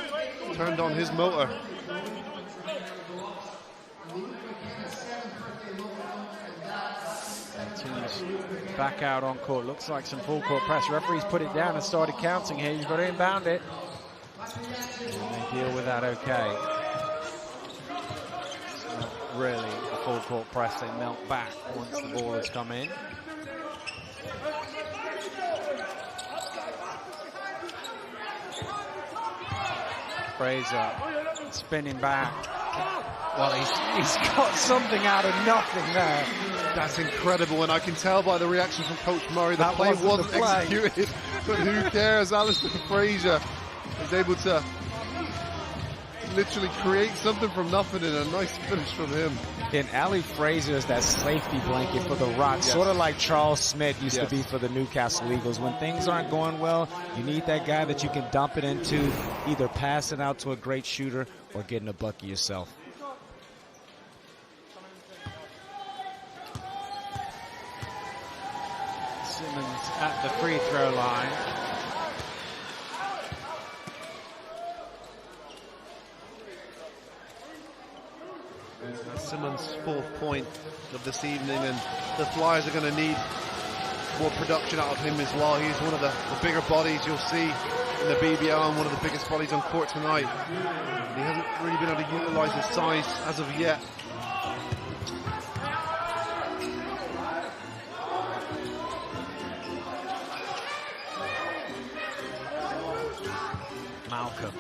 turned on his motor. Teams back out on court. Looks like some full court press. Referees put it down and started counting here. You've got to inbound it. And they deal with that okay. It's not really a full court press, they melt back once the ball has come in. Fraser spinning back. Well, he's got something out of nothing there. That's incredible, and I can tell by the reaction from Coach Murray that play wasn't executed. But who cares? Alistair Fraser is able to literally create something from nothing, and a nice finish from him. And Ali Fraser is that safety blanket for the Rocks, sort of like Charles Smith used to be for the Newcastle Eagles. When things aren't going well, you need that guy that you can dump it into, either pass it out to a great shooter or get in a bucket yourself. Simmons at the free throw line. Simmons' 4th point of this evening, and the Flyers are going to need more production out of him as well. He's one of the bigger bodies you'll see in the BBL and one of the biggest bodies on court tonight. He hasn't really been able to utilise his size as of yet. Malcolm.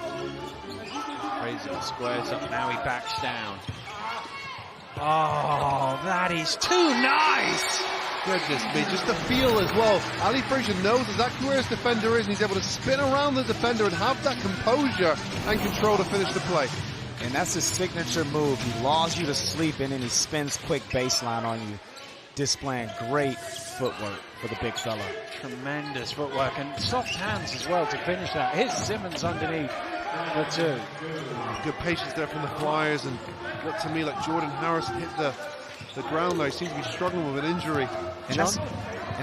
Fraser squares up, now he backs down. Oh, that is too nice! Goodness me, just the feel as well. Ali Fraser knows exactly where his defender is, and he's able to spin around the defender and have that composure and control to finish the play. And that's his signature move. He lulls you to sleep, and then he spins quick baseline on you, displaying great footwork for the big fella. Tremendous footwork and soft hands as well to finish that. Here's Simmons underneath the 2. Good patience there from the Flyers, and looked to me like Jordan Harris hit the ground there. He seems to be struggling with an injury. And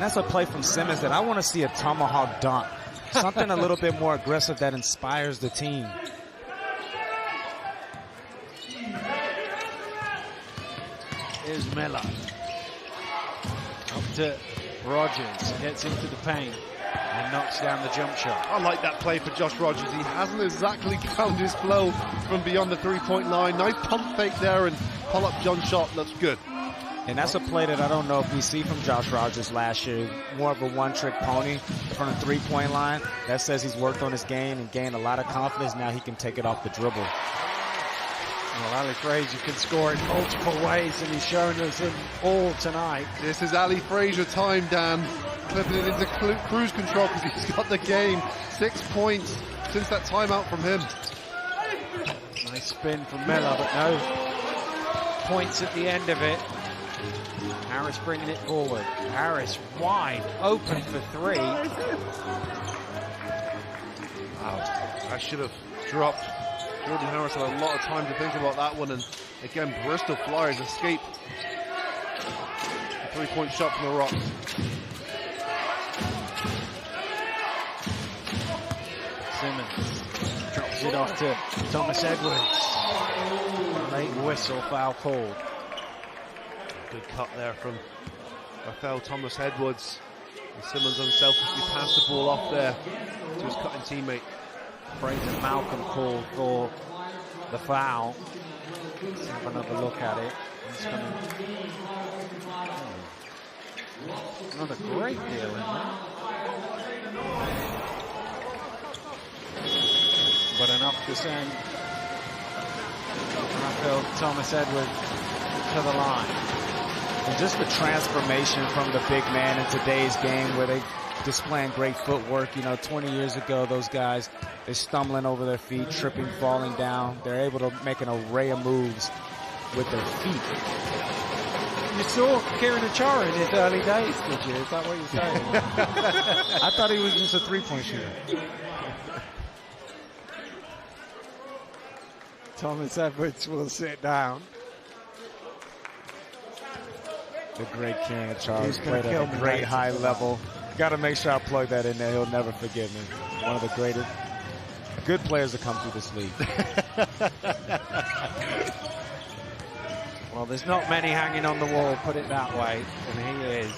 that's a play from Simmons that I want to see a tomahawk dunk. Something a little bit more aggressive that inspires the team. Here's Miller. Up to Rogers. Gets into the paint and knocks down the jump shot. I like that play for Josh Rogers. He hasn't exactly found his flow from beyond the 3-point line. Nice pump fake there, and pull-up jump shot looks good. And that's a play that I don't know if we see from Josh Rogers last year. More of a one-trick pony from the 3-point line. That says he's worked on his game and gained a lot of confidence. Now he can take it off the dribble. Well, Ali Fraser can score in multiple ways, and he's shown us in all tonight. This is Ali Fraser time, Dan. Clipping it into cruise control because he's got the game. 6 points since that timeout from him. Nice spin from Miller, but no points at the end of it. Harris bringing it forward. Harris wide open for 3. Wow, I should have dropped. Jordan Harris had a lot of time to think about that one, and again, Bristol Flyers escape a 3-point shot from the Rocks. Simmons drops it off to Thomas Edwards. Late whistle, foul called. Good cut there from Rafael Thomas Edwards. And Simmons unselfishly passed the ball off there to his cutting teammate. Fraser Malcolm called for the foul. Let's have another look at it. It's coming. Another great deal in there. But enough to send Rafael Thomas Edwards to the line. And just the transformation from the big man in today's game, where they displaying great footwork. You know, 20 years ago, those guys, they're stumbling over their feet, tripping, falling down. They're able to make an array of moves with their feet. You saw Kieran Achara in his early days, did you? Is that what you're saying? I thought he was just a 3-point shooter. Thomas Edwards will sit down. The great Kieran Achara played at a great high level. Got to make sure I plug that in there. He'll never forget me. One of the greatest, good players to come through this league. Well, there's not many hanging on the wall, put it that way, and he is.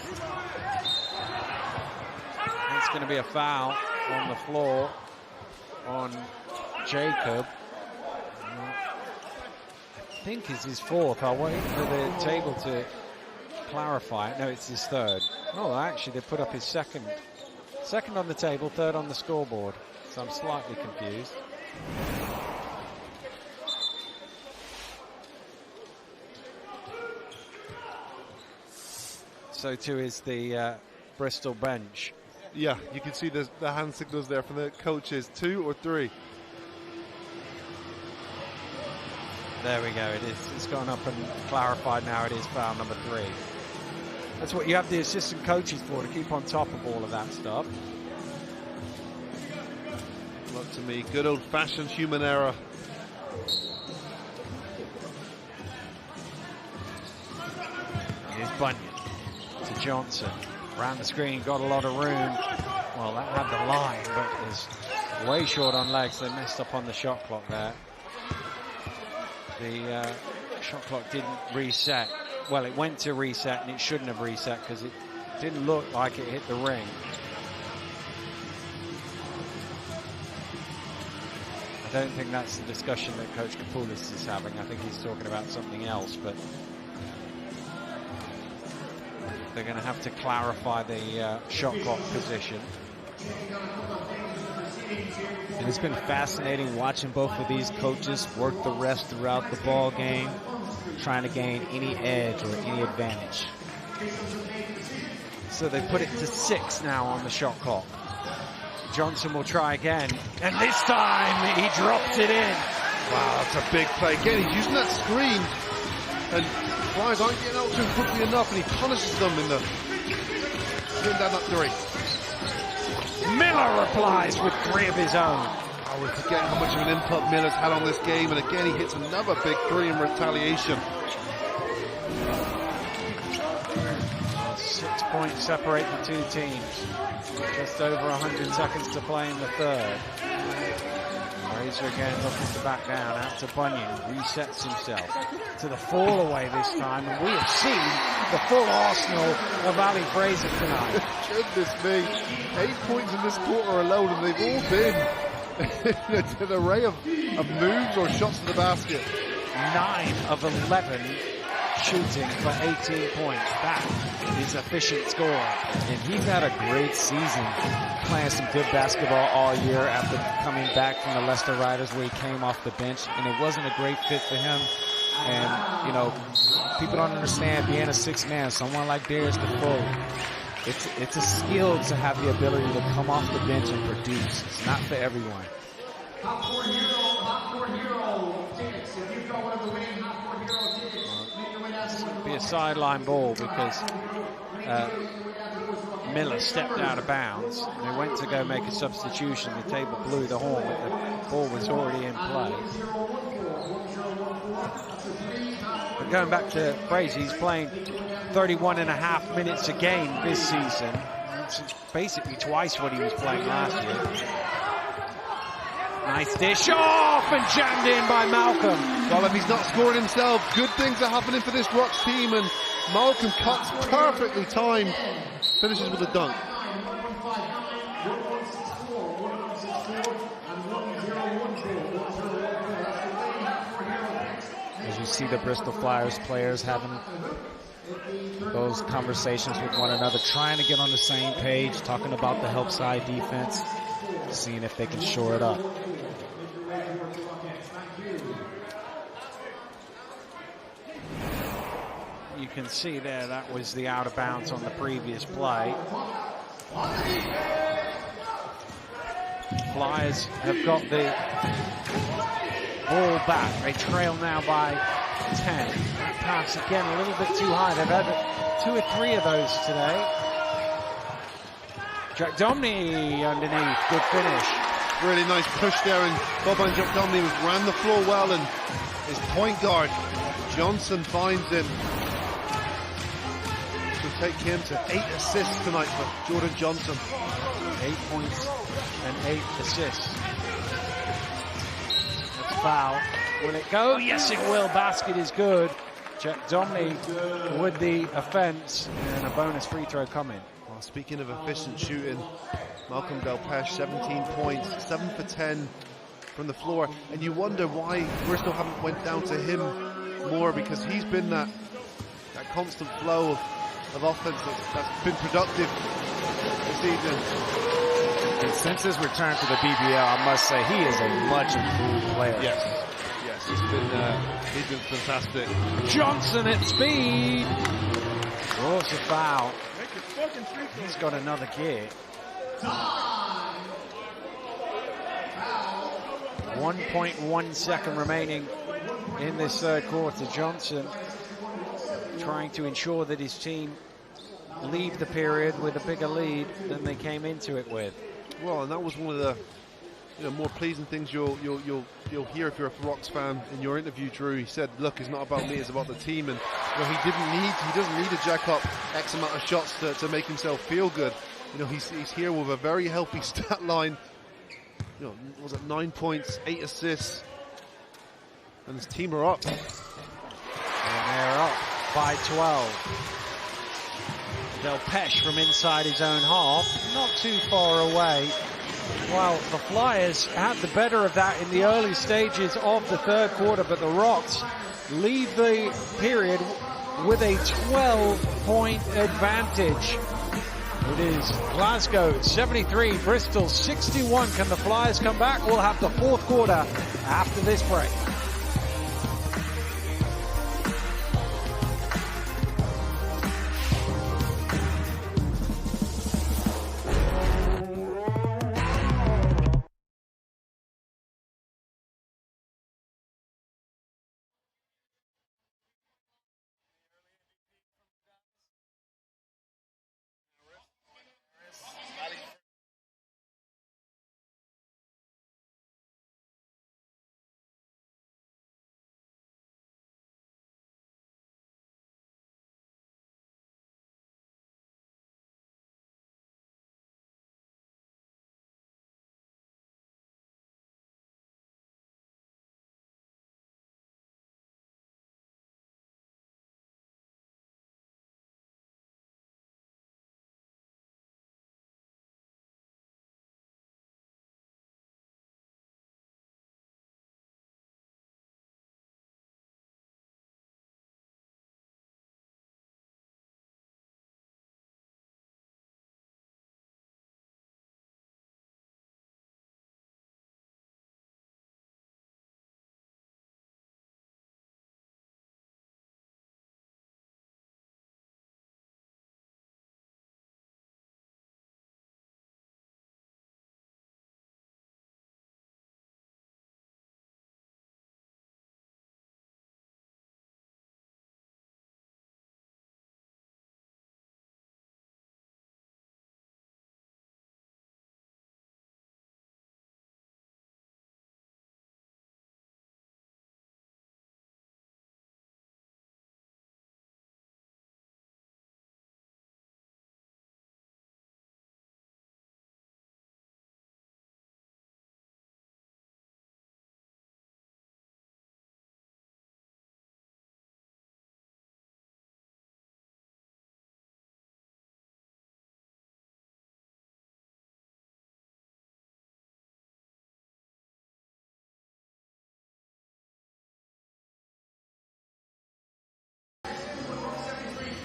It's going to be a foul on the floor on Jacob. I think is his fourth. I'll wait for the table to clarify it. No, it's his third. Oh, actually, they put up his second. Second on the table, third on the scoreboard. So I'm slightly confused. So too is the Bristol bench. Yeah, you can see the hand signals there from the coaches, 2 or 3. There we go. It's gone up and clarified now. It is foul number 3. That's what you have the assistant coaches for, to keep on top of all of that stuff. Look to me, good old-fashioned human error. Here's Bunyan to Johnson. Around the screen, got a lot of room. Well, that had the line, but is way short on legs. They messed up on the shot clock there. The shot clock didn't reset. Well, it went to reset, and it shouldn't have reset because it didn't look like it hit the ring. I don't think that's the discussion that Coach Kapoulis is having. I think he's talking about something else, but they're going to have to clarify the shot clock position. And it's been fascinating watching both of these coaches work the rest throughout the ball game, trying to gain any edge or any advantage. So they put it to 6 now on the shot clock. Johnson will try again, and this time he drops it in. Wow, that's a big play. Again, he's using that screen, and Flyers aren't getting out to him quickly enough, and he punishes them in the getting down that 3. Miller replies with 3 of his own. Oh, we forget how much of an input Miller's had on this game, and again he hits another big 3 in retaliation. 6 points separate the two teams. Just over 100 seconds to play in the third. Fraser again looking to back down, out to Bunyan, resets himself to the fall away this time, and we have seen the full arsenal of Ali Fraser tonight. Goodness me, 8 points in this quarter alone, and they've all been an array of moves or shots to the basket. 9 of 11 shooting for 18 points. That is efficient scoring. And he's had a great season, playing some good basketball all year after coming back from the Leicester Riders, where he came off the bench, and it wasn't a great fit for him. And, you know, people don't understand being a 6th man, someone like Darius Defoe. It's a skill to have the ability to come off the bench and produce. It's not for everyone. Be a sideline ball because Miller stepped out of bounds. They went to go make a substitution. The table blew the horn, but the ball was already in play. But going back to Fraser, he's playing 31.5 minutes a game this season. It's basically twice what he was playing last year. Nice dish off and jammed in by Malcolm. Well, if he's not scoring himself, good things are happening for this Rocks team, and Malcolm cuts perfectly timed, finishes with a dunk. As you see the Bristol Flyers players having those conversations with one another, trying to get on the same page, talking about the help side defense, seeing if they can shore it up. You can see there that was the out of bounds on the previous play. Flyers have got the ball back. They trail now by 10. That pass again a little bit too high. They've had 2 or 3 of those today. Jack Domney underneath, good finish. Really nice push there, and Boban Jack Domney ran the floor well, and his point guard Johnson finds him. Will take him to 8 assists tonight for Jordan Johnson. 8 points and 8 assists. That's foul. Will it go? Yes, it will. Basket is good. Jack Domney with the offense, and a bonus free throw coming. Well, speaking of efficient shooting, Malcolm Delpeche, 17 points, 7 for 10 from the floor, and you wonder why Bristol haven't went down to him more, because he's been that constant flow of offense that's been productive this evening. And since his return to the BBL, I must say he is a much improved player. Yes, he's been fantastic. Johnson at speed. Draws a foul. He's got another gear. 1.1 second remaining in this third quarter. Johnson trying to ensure that his team leave the period with a bigger lead than they came into it with. Well, and that was one of the more pleasing things you'll hear if you're a Rocks fan in your interview, Drew. He said, "Look, it's not about me; it's about the team." And he doesn't need to jack up X amount of shots to make himself feel good. He's here with a very healthy stat line. Was it 9 points, 8 assists, and his team are up. And they're up by 12. Del Pesh from inside his own half, not too far away. Well, the Flyers had the better of that in the early stages of the third quarter, but the Rocks leave the period with a 12-point advantage. It is Glasgow 73, Bristol 61. Can the Flyers come back? We'll have the fourth quarter after this break.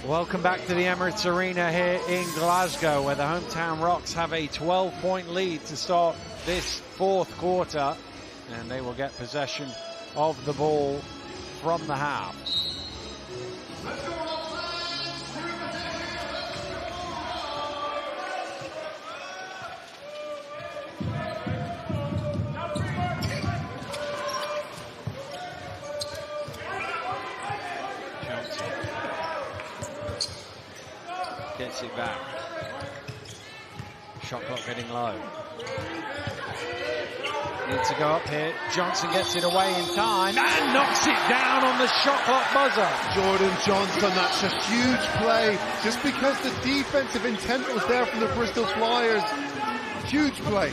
Welcome back to the Emirates Arena here in Glasgow, where the hometown Rocks have a 12-point lead to start this fourth quarter, and they will get possession of the ball from the half. Gets it back. Shot clock getting low. Needs to go up here. Johnson gets it away in time and knocks it down on the shot clock buzzer. Jordan Johnson, that's a huge play. Just because the defensive intent was there from the Bristol Flyers. Huge play.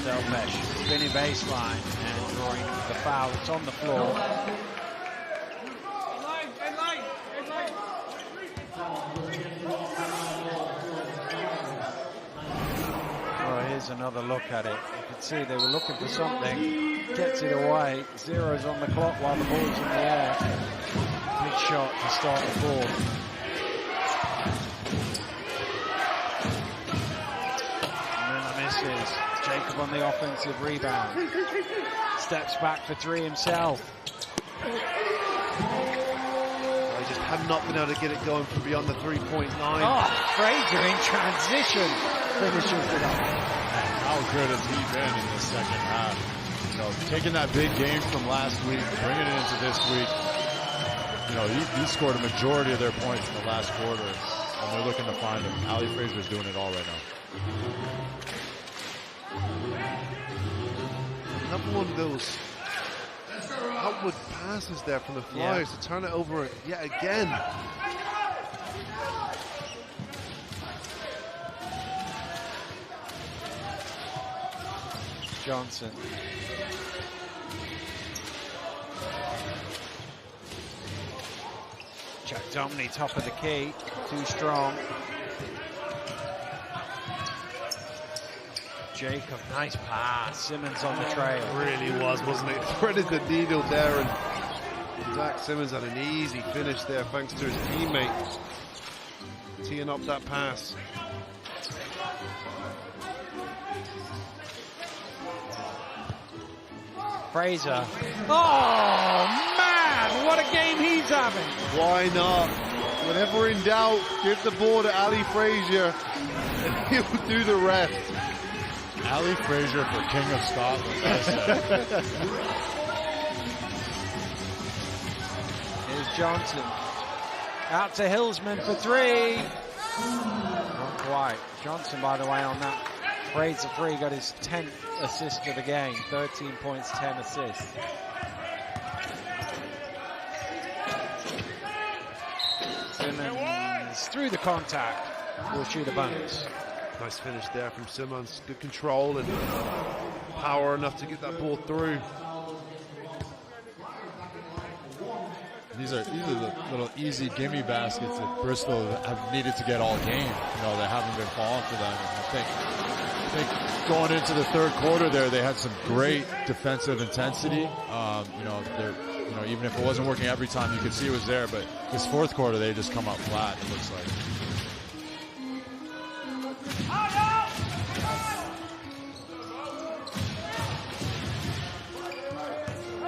Del Pesh spinning baseline and drawing the foul. It's on the floor. Well, here's another look at it. You can See, they were looking for something. Gets it away. Zero's on the clock while the ball's in the air. Big shot to start the fourth. Miller misses. Jacob on the offensive rebound. Steps back for three himself. I just have not been able to get it going from beyond the 3-point line. Oh, Fraser in transition finishes it up. How good has he been in the second half? You know, taking that big game from last week, bringing it into this week. You know, he scored a majority of their points in the last quarter, and they're looking to find him. Ali Fraser's doing it all right now. Another one of those outward passes there from the Flyers to turn it over yet again. Johnson. Jack Domney, top of the key, too strong. Jacob, nice pass. Simmons on the trail. Really was, wasn't it? Threaded the needle there, and Zach Simmons had an easy finish there thanks to his teammate teeing up that pass. Fraser. Oh, man, what a game he's having. Why not? Whenever in doubt, give the ball to Ali Fraser, and he'll do the rest. Ali Fraser for King of Scotland. Here's Johnson. Out to Hillsman for three. Not quite. Johnson, by the way, on that Fraser free, got his 10th assist of the game. 13 points, 10 assists. Simmons through the contact. Will shoot a bonus. Nice finish there from Simmons. Good control and power enough to get that ball through. These are the little easy gimme baskets that Bristol have needed to get all game. You know, they haven't been falling for them. I think going into the third quarter there, they had some great defensive intensity. Even if it wasn't working every time, you could see it was there. But this fourth quarter, they just come out flat, it looks like.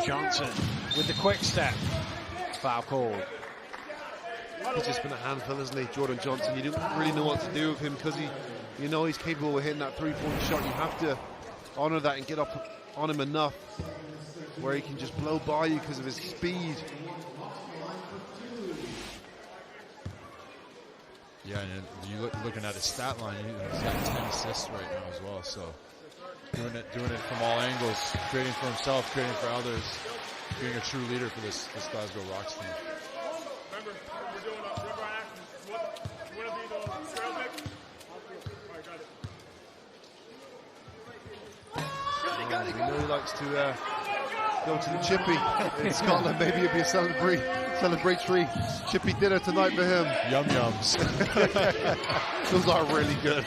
Johnson with the quick step. Foul call. He's just been a handful, isn't he, Jordan Johnson? You don't really know what to do with him because he's capable of hitting that three-point shot. You have to honor that and get up on him enough where he can just blow by you because of his speed. Yeah, and looking at his stat line, he's got 10 assists right now as well. So doing it from all angles, creating for himself, creating for others, being a true leader for this Glasgow Rocks team. Remember, we're doing river actions. You want to be the trail pick? All right, got it. We know he likes to go to the chippy in Scotland. Maybe it'd be a celebratory chippy dinner tonight for him. Yum yums. Those are really good.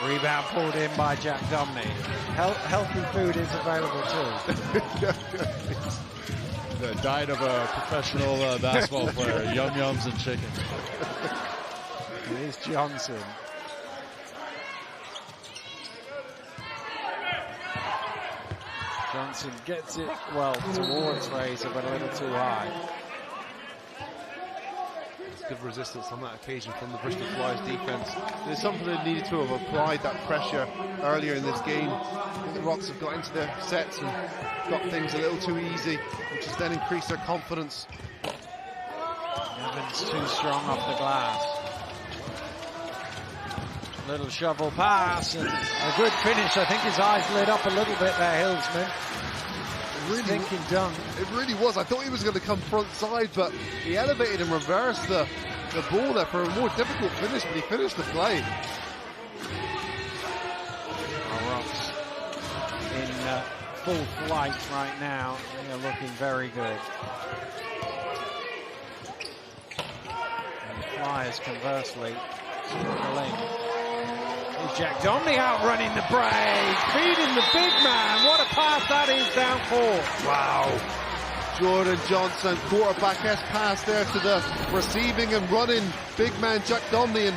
Rebound pulled in by Jack Domney. Healthy food is available too. The diet of a professional basketball player. Yum yums and chicken. Here's Johnson. Johnson gets it well towards Fraser, but a little too high. Good resistance on that occasion from the Bristol Flyers defense. There's something they needed to have applied that pressure earlier in this game. The Rocks have got into their sets and got things a little too easy, which has then increased their confidence. Evans too strong off the glass. Little shovel pass and a good finish. I think his eyes lit up a little bit there, Hillsman. Really thinking dunk. It really was. I thought he was going to come front side, but he elevated and reversed the ball there for a more difficult finish, but he finished the play. Rocks in full flight right now. They are looking very good. And the Flyers, conversely, struggling. Here's Jack Domney out running the break, feeding the big man. What a pass that is down court. Wow. Jordan Johnson, quarterback-esque pass there to the receiving and running big man Jack Domney, and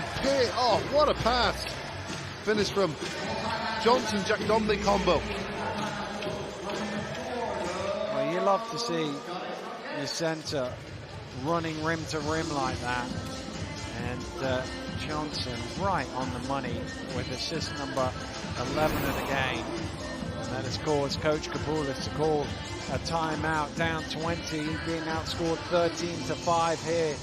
oh, what a pass. Finish from Johnson-Jack Domney combo. Well, you love to see your centre running rim to rim like that. And Johnson right on the money with assist number 11 of the game. And that has caused Coach Kapoulis to call a timeout, down 20, being outscored 13-5 here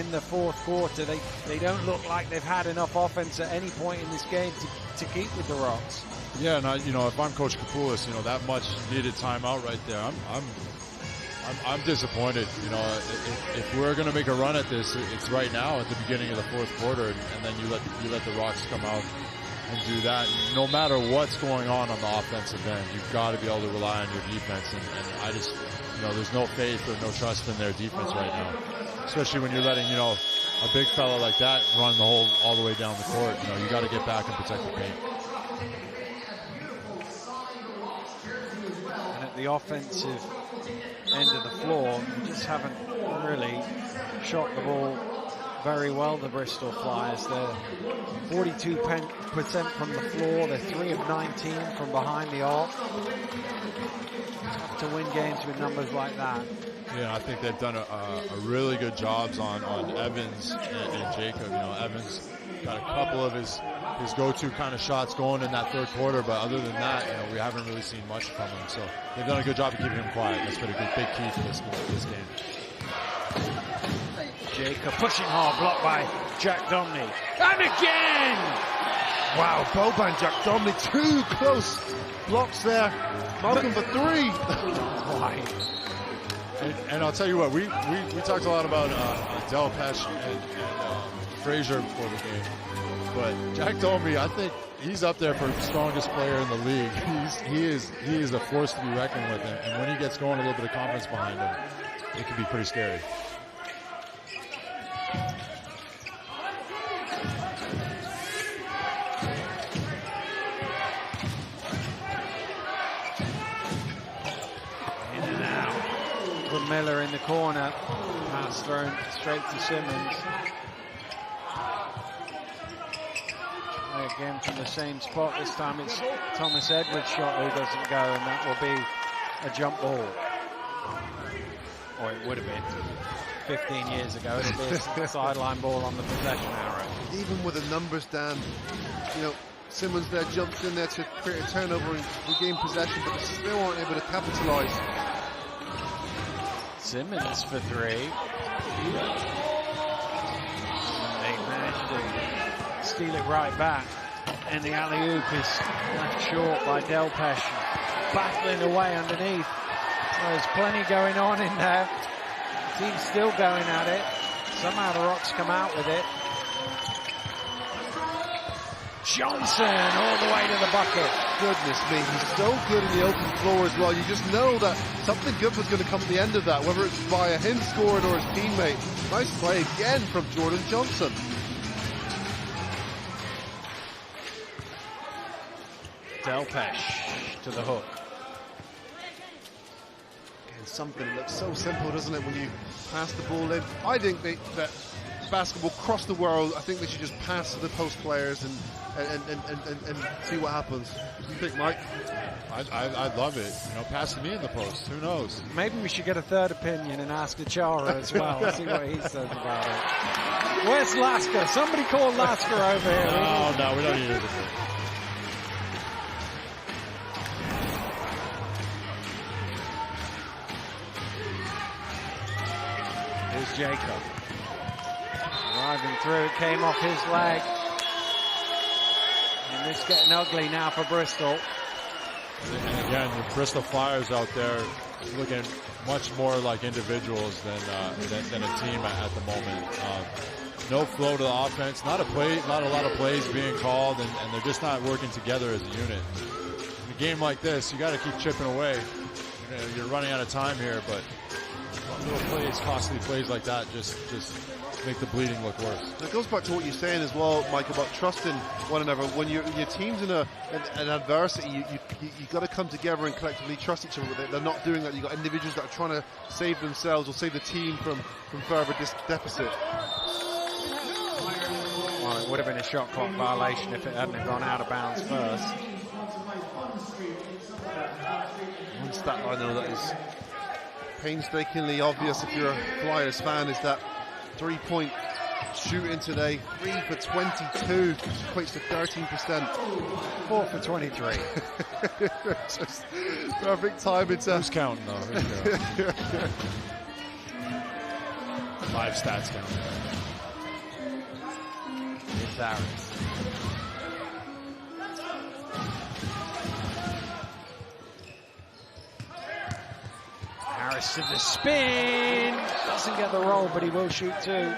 in the fourth quarter. They don't look like they've had enough offense at any point in this game to keep with the Rocks. Yeah, and if I'm Coach Kapoulis, that much needed timeout right there, I'm disappointed. If we're going to make a run at this, it's right now at the beginning of the fourth quarter, and then you let the Rocks come out and do that. And no matter what's going on the offensive end, you've got to be able to rely on your defense. And I just, there's no faith or no trust in their defense right now, especially when you're letting, a big fella like that run all the way down the court. You got to get back and protect the paint. And at the offensive end of the floor, you just haven't really shot the ball very well, the Bristol Flyers. They're 42% from the floor. They're 3 of 19 from behind the arc. Tough to win games with numbers like that. Yeah, I think they've done a really good jobs on Evans and Jacob. Evans got a couple of his go-to kind of shots going in that third quarter, but other than that, we haven't really seen much from him. So they've done a good job of keeping him quiet. That's been a big key for this game. Jacob pushing hard, blocked by Jack Domney. And again! Wow, Boban Jack Domney, 2 close blocks there. Malcolm for 3. Why? And I'll tell you what, we talked a lot about Delpesh and Frazier before the game. But Jack Domney, I think he's up there for strongest player in the league. He is a force to be reckoned with. And when he gets going, a little bit of confidence behind him, it can be pretty scary. Miller in the corner, pass thrown straight to Simmons. Again from the same spot, this time it's Thomas Edwards' shot who doesn't go, and that will be a jump ball. Or it would have been 15 years ago. It'll be a sideline ball on the possession arrow. Even with the numbers down, Simmons there jumps in there to create a turnover and regain possession, but they still aren't able to capitalise. Simmons for 3. And they managed to steal it right back. And the alley-oop is left short by Delpesh. Battling away underneath. There's plenty going on in there. The team's still going at it. Somehow the Rocks come out with it. Johnson all the way to the bucket. Goodness me, he's so good in the open floor as well. You just know that something good was going to come at the end of that, whether it's via him scoring or his teammate. Nice play again from Jordan Johnson. Delpesh to the hook. Again, something looks so simple, doesn't it, when you pass the ball in? I think that basketball across the world, I think they should just pass to the post players and see what happens. What do you think, Mike? I'd love it. Pass to me in the post. Who knows? Maybe we should get a third opinion and ask Achara as well. Let's see what he says about it. Where's Lasker? Somebody call Lasker over here. No, we don't need it. Here's Jacob. Driving through, it came off his leg. And it's getting ugly now for Bristol. And again, the Bristol Flyers out there looking much more like individuals than a team at the moment. No flow to the offense, not a lot of plays being called, and they're just not working together as a unit. In a game like this, you got to keep chipping away. You're running out of time here, but little plays, costly plays like that just make the bleeding look worse. It goes back to what you're saying as well, Mike, about trusting one another. When your team's in an adversity, you got to come together and collectively trust each other. They're not doing that. You've got individuals that are trying to save themselves or save the team from further deficit. Well, it would have been a shot clock violation if it hadn't gone out of bounds first. One stat I know that is painstakingly obvious if you're a Flyers fan is that 3-point shooting today, 3 for 22, equates to 13%. 4 for 23. Just perfect time. It's who's counting though? Live stats counting. It's Harris. Harris to the spin. Doesn't get the roll, but he will shoot too.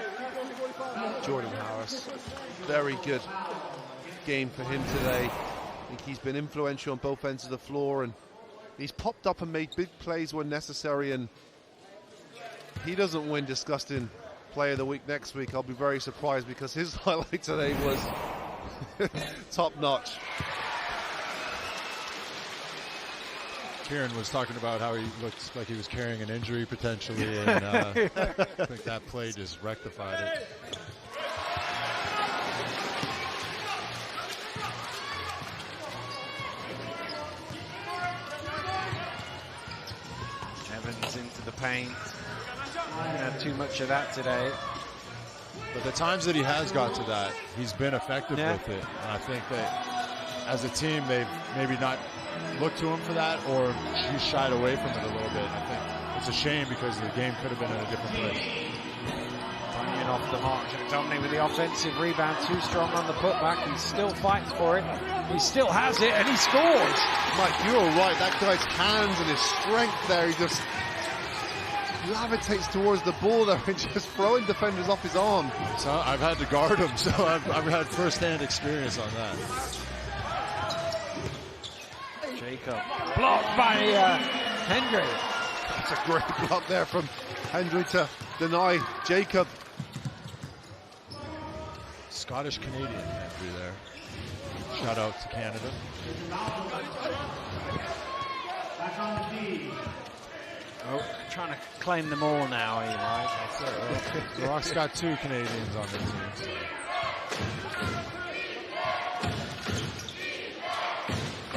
Jordan Harris, very good game for him today. I think he's been influential on both ends of the floor, and he's popped up and made big plays when necessary, and he doesn't win disgusting Player of the Week next week, I'll be very surprised, because his highlight today was top notch. Kieran was talking about how he looked like he was carrying an injury potentially, and I think that play just rectified it. Evans into the paint. Didn't have too much of that today. But the times that he has got to that, he's been effective with it. And I think that as a team, they've maybe not looked to him for that, or he's shied away from it a little bit. I think it's a shame, because the game could have been in a different place. Running off the mark. Domney with the offensive rebound, too strong on the putback. He still fights for it. He still has it, and he scores. Mike, you're right. That guy's hands and his strength there, he just gravitates towards the ball there and just throwing defenders off his arm. So I've had to guard him, so I've had first-hand experience on that. Jacob blocked by Hendry. That's a great block there from Hendry to deny Jacob. Scottish-Canadian Hendry there. Shout out to Canada. Oh, trying to claim them all now, Eli. That's it, right? The Rocks got 2 Canadians on their team. So.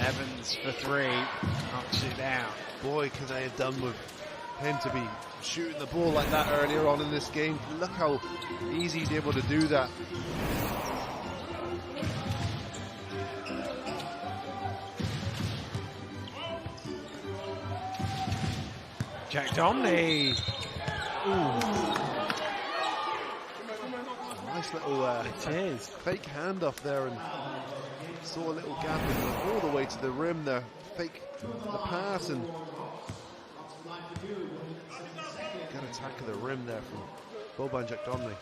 Evans for 3, knocks it down. Boy, could they have done with him to be shooting the ball like that earlier on in this game. Look how easy he's able to do that. Jack Domney. Nice little fake handoff there, and saw a little gap and all the way to the rim there. Fake the pass and good attack of the rim there from Boban Jack Domney.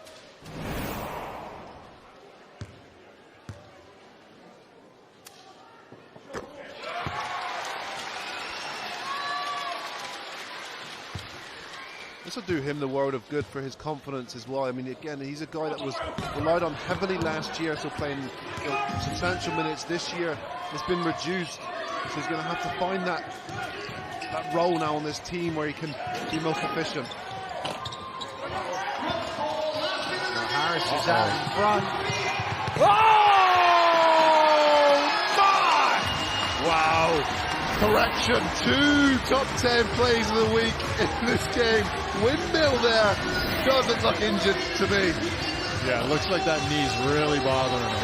This will do him the world of good for his confidence as well. I mean, again, he's a guy that was relied on heavily last year, so playing substantial minutes this year. It's been reduced, so he's going to have to find that role now on this team where he can be most efficient. Now Harris is out in front. Oh my! Wow. Correction, 2 top 10 plays of the week in this game. Windmill there doesn't look injured to me. Yeah, it looks like that knee's really bothering him.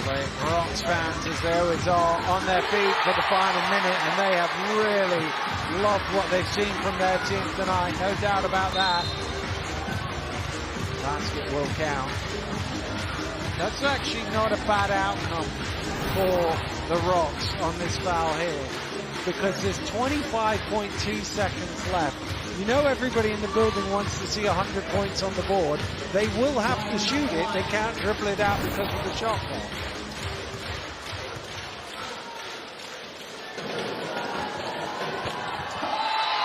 Well, the Rocks fans, as they always are, on their feet for the final minute, and they have really loved what they've seen from their team tonight, no doubt about that. Basket will count. That's actually not a bad outcome for the Rocks on this foul here, because there's 25.2 seconds left. You know, everybody in the building wants to see 100 points on the board. They will have to shoot it. They can't dribble it out because of the shot clock.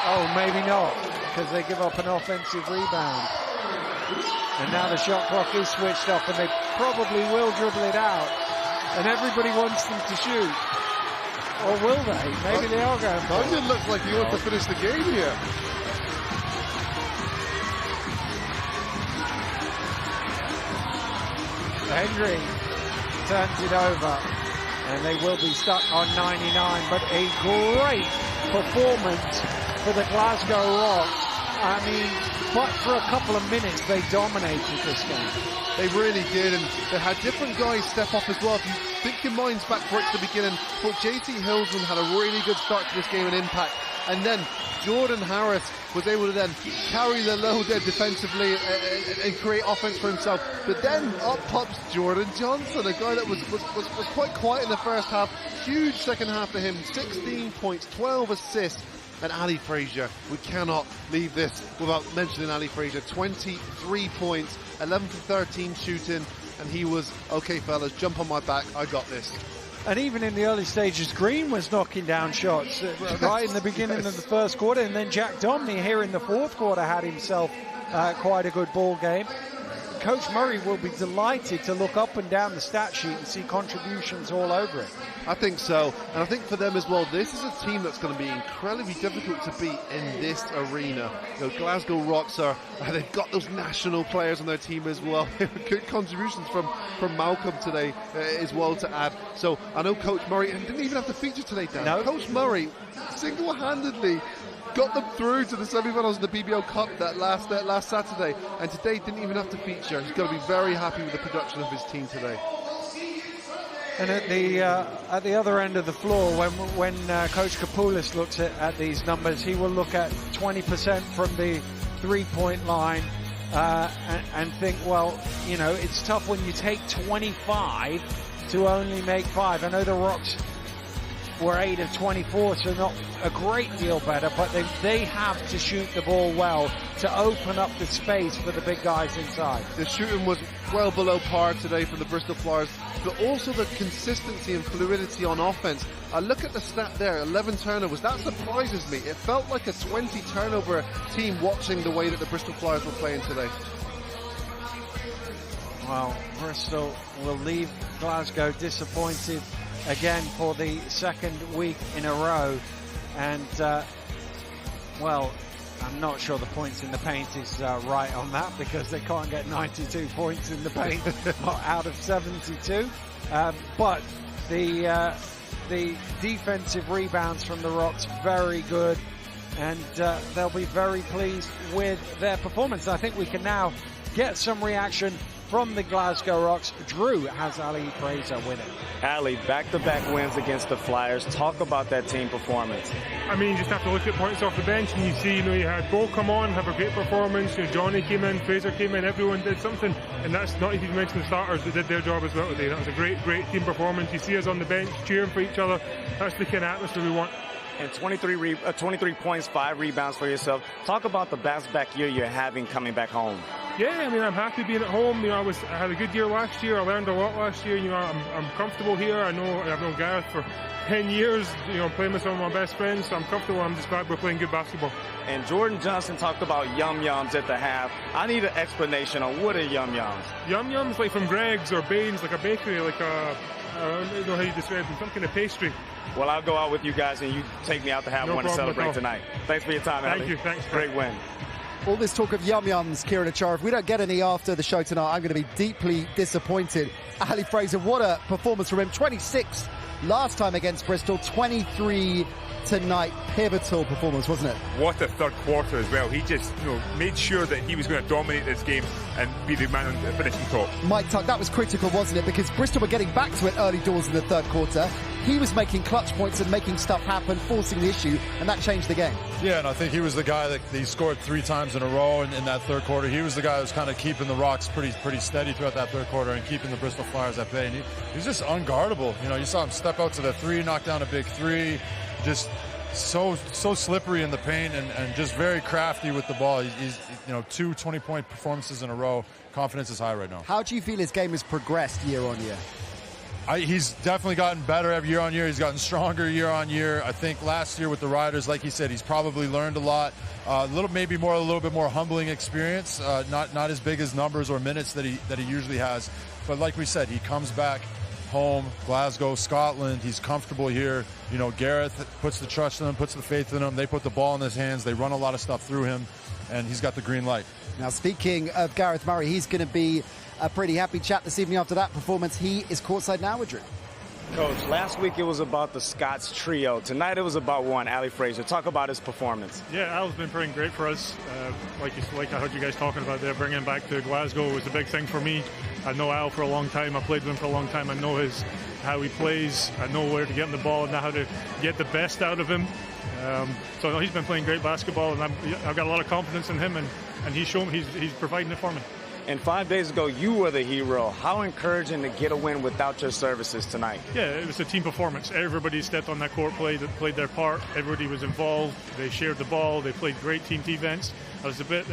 Oh, maybe not, because they give up an offensive rebound. And now the shot clock is switched off, and they probably will dribble it out. And everybody wants them to shoot. Or will they? Maybe they are going for it. It looks like he wants to finish the game here. Henry turns it over, and they will be stuck on 99, but a great performance for the Glasgow Rocks. I mean, but for a couple of minutes, they dominated this game. They really did, and they had different guys step up as well. If you think your mind's back right to the beginning, but JT Hillsman had a really good start to this game and impact, and then Jordan Harris was able to then carry the load there defensively and create offense for himself. But then up pops Jordan Johnson, a guy that was quite quiet in the first half. Huge second half for him, 16 points, 12 assists. And Ali Frazier, we cannot leave this without mentioning Ali Frazier. 23 points, 11 for 13 shooting, and he was, okay fellas, jump on my back, I got this. And even in the early stages, Green was knocking down shots right in the beginning of the first quarter, and then Jack Domney here in the fourth quarter had himself quite a good ball game. Coach Murray will be delighted to look up and down the stat sheet and see contributions all over it. I think so, and I think for them as well, this is a team that's going to be incredibly difficult to beat in this arena. You know, Glasgow Rocks they've got those national players on their team as well. Good contributions from Malcolm today as well to add. So I know Coach Murray, and didn't even have to feature today, Dan. No. Coach Murray single-handedly got them through to the semi-finals of the BBL Cup that last Saturday, and today didn't even have to feature. He's going to be very happy with the production of his team today. And at the other end of the floor, when Coach Kapoulis looks at these numbers, he will look at 20% from the three-point line and think, well, you know, it's tough when you take 25 to only make 5. I know the Rocks were 8 of 24, so not a great deal better, but they have to shoot the ball well to open up the space for the big guys inside. The shooting was well below par today from the Bristol Flyers, but also the consistency and fluidity on offense. I look at the stat there, 11 turnovers. That surprises me. It felt like a 20 turnover team watching the way that the Bristol Flyers were playing today. Well, Bristol will leave Glasgow disappointed again for the second week in a row, and well, I'm not sure the points in the paint is right on that, because they can't get 92 points in the paint out of 72, but the defensive rebounds from the Rocks very good, and they'll be very pleased with their performance. I think we can now get some reaction from the Glasgow Rocks. Drew has Ali Fraser winning. Ali, back-to-back wins against the Flyers. Talk about that team performance. I mean, you just have to look at points off the bench, and you see, you had Bo come on, have a great performance. Johnny came in, Fraser came in, everyone did something, and that's not even mention the starters that did their job as well today. That was a great team performance. You see us on the bench cheering for each other. That's the kind of atmosphere we want. And 23 points, 5 rebounds for yourself. Talk about the bounce-back year you're having coming back home. Yeah, I mean, I'm happy being at home. I had a good year last year. I learned a lot last year. I'm comfortable here. I've known Gareth for 10 years. Playing with some of my best friends, so I'm comfortable. I'm just glad we're playing good basketball. And Jordan Johnson talked about yum-yums at the half. I need an explanation on what are yum-yums. Yum-yums, like from Greg's or Bain's, like a bakery, like a, I don't know how you describe them, some kind of pastry. Well, I'll go out with you guys, and you take me out to have one to celebrate tonight. Thanks for your time, Ali. Thank you. Thanks. Great win. All this talk of yum-yums, Kieran Achara, if we don't get any after the show tonight, I'm going to be deeply disappointed. Ali Fraser, what a performance from him. 26 last time against Bristol, 23 tonight. Pivotal performance, wasn't it? What a third quarter as well. He just made sure that he was going to dominate this game and be the man on the finishing top. Mike Tuck, that was critical, wasn't it? Because Bristol were getting back to it early doors in the third quarter. He was making clutch points and making stuff happen, forcing the issue, and that changed the game. Yeah, and I think he was the guy that he scored 3 times in a row in that third quarter. He was the guy that was kind of keeping the Rocks pretty steady throughout that third quarter and keeping the Bristol Flyers at bay. And he's just unguardable. You saw him step out to the 3, knock down a big 3, just so slippery in the paint and just very crafty with the ball. He's 2 20-point performances in a row. Confidence is high right now. How do you feel his game has progressed year on year? He's definitely gotten better every year on year. He's gotten stronger year on year. I think last year with the Riders, like he said, he's probably learned a lot. A little bit more humbling experience. Not as big as numbers or minutes that he usually has. But like we said, he comes back home, Glasgow, Scotland. He's comfortable here. You know, Gareth puts the trust in him, puts the faith in him. They put the ball in his hands. They run a lot of stuff through him, and he's got the green light. Now, speaking of Gareth Murray, he's going to be a pretty happy chap this evening after that performance. He is courtside now with Drew. Coach, last week it was about the Scots trio. Tonight it was about one, Ali Frazier. Talk about his performance. Yeah, Al's been playing great for us. Like I heard you guys talking about there, bringing him back to Glasgow was a big thing for me. I know Al for a long time. I played with him for a long time. I know how he plays. I know where to get him the ball and how to get the best out of him. So no, he's been playing great basketball, and I've got a lot of confidence in him, and he's shown he's providing it for me. And 5 days ago, you were the hero. How encouraging to get a win without your services tonight? Yeah, it was a team performance. Everybody stepped on that court, played their part. Everybody was involved. They shared the ball. They played great team defense. I was a bit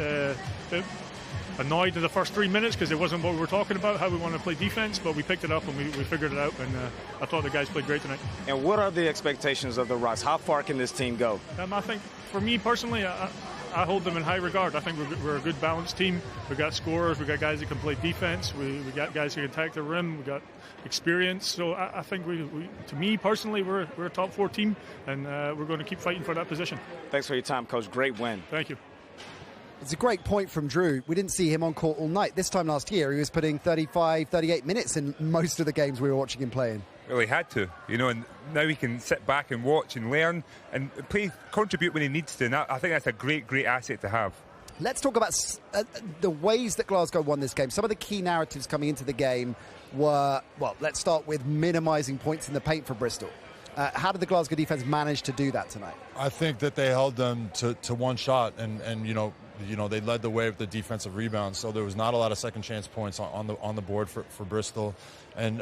annoyed in the first 3 minutes because it wasn't what we were talking about, how we want to play defense, but we picked it up and we figured it out, and I thought the guys played great tonight. And what are the expectations of the Rocks? How far can this team go? I think, for me personally, I hold them in high regard. I think we're a good balanced team. We've got scorers. We've got guys that can play defense. We got guys who can attack the rim. We've got experience. So I think to me personally, we're a top 4 team, and we're going to keep fighting for that position. Thanks for your time, Coach. Great win. Thank you. It's a great point from Drew. We didn't see him on court all night. This time last year, he was putting 35, 38 minutes in most of the games we were watching him play in. Well, he had to, and now he can sit back and watch and learn and contribute when he needs to. And I think that's a great, great asset to have. Let's talk about the ways that Glasgow won this game. Some of the key narratives coming into the game were, well, let's start with minimising points in the paint for Bristol. How did the Glasgow defense manage to do that tonight? I think that they held them to one shot, and they led the way with the defensive rebounds. So there was not a lot of second chance points on the board for Bristol, and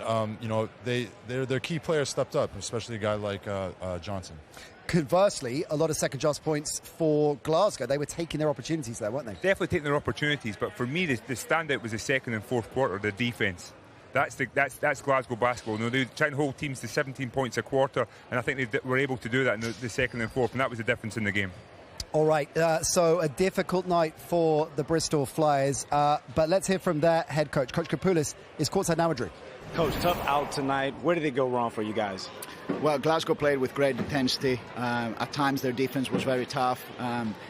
their key players stepped up, especially a guy like Johnson. Conversely, a lot of second chance points for Glasgow. They were taking their opportunities there, weren't they? Definitely taking their opportunities, but for me, the standout was the second and fourth quarter, the defense. That's Glasgow basketball. They try and hold teams to 17 points a quarter, and I think they were able to do that in the second and fourth, and that was the difference in the game. All right, so a difficult night for the Bristol Flyers, but let's hear from their head coach. Coach Kapoulis is courtside now with Drew. Coach, tough out tonight. Where did it go wrong for you guys? Well, Glasgow played with great intensity. At times their defense was very tough.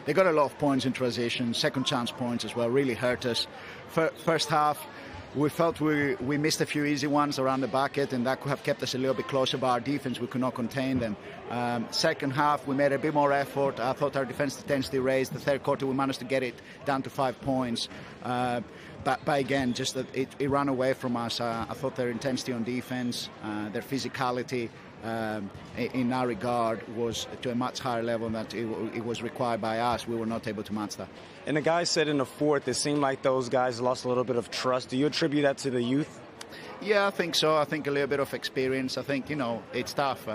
They got a lot of points in transition, second chance points as well, really hurt us. First half, we felt we missed a few easy ones around the bucket, and that could have kept us a little bit closer, but our defense, we could not contain them. Second half, we made a bit more effort. I thought our defense intensity raised. The third quarter, we managed to get it down to 5 points. But again, just that it ran away from us. I thought their intensity on defense, their physicality, in that regard was to a much higher level than it was required by us. We were not able to match that. And the guys said in the fourth, it seemed like those guys lost a little bit of trust. Do you attribute that to the youth? Yeah, I think so. I think a little bit of experience. I think, it's tough.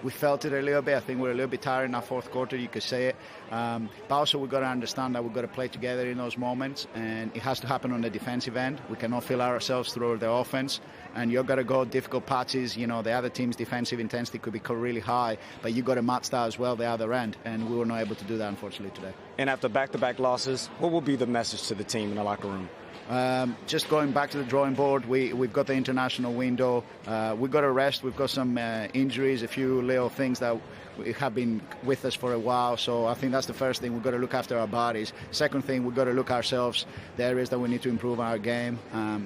We felt it a little bit. I think we're a little bit tired in our fourth quarter, you could say it. But also we've got to understand that we've got to play together in those moments, and it has to happen on the defensive end. We cannot fill ourselves through the offense, and you've got to go difficult patches. The other team's defensive intensity could be really high, but you've got to match that as well, the other end, and we were not able to do that, unfortunately, today. And after back-to-back losses, what will be the message to the team in the locker room? Just going back to the drawing board, we've got the international window. We've got to rest. We've got some injuries, a few little things that have been with us for a while. So I think that's the first thing. We've got to look after our bodies. Second thing, we've got to look ourselves, the areas that we need to improve our game.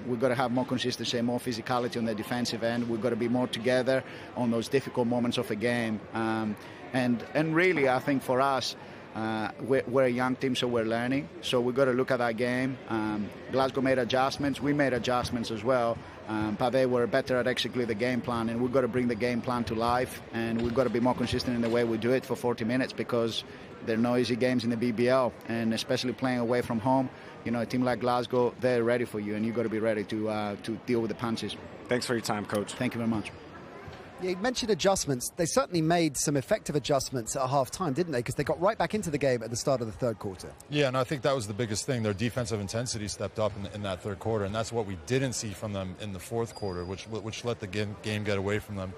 We've got to have more consistency and more physicality on the defensive end. We've got to be more together on those difficult moments of a game. And really, I think for us, we're a young team, so we're learning. So we've got to look at that game. Glasgow made adjustments. We made adjustments as well. But they were better at executing the game plan, and we've got to bring the game plan to life, and we've got to be more consistent in the way we do it for 40 minutes because there are no easy games in the BBL, and especially playing away from home. A team like Glasgow, they're ready for you, and you've got to be ready to deal with the punches. Thanks for your time, Coach. Thank you very much. Yeah, you mentioned adjustments. They certainly made some effective adjustments at half-time, didn't they? Because they got right back into the game at the start of the third quarter. Yeah, and I think that was the biggest thing. Their defensive intensity stepped up in that third quarter, and that's what we didn't see from them in the fourth quarter, which let the game get away from them.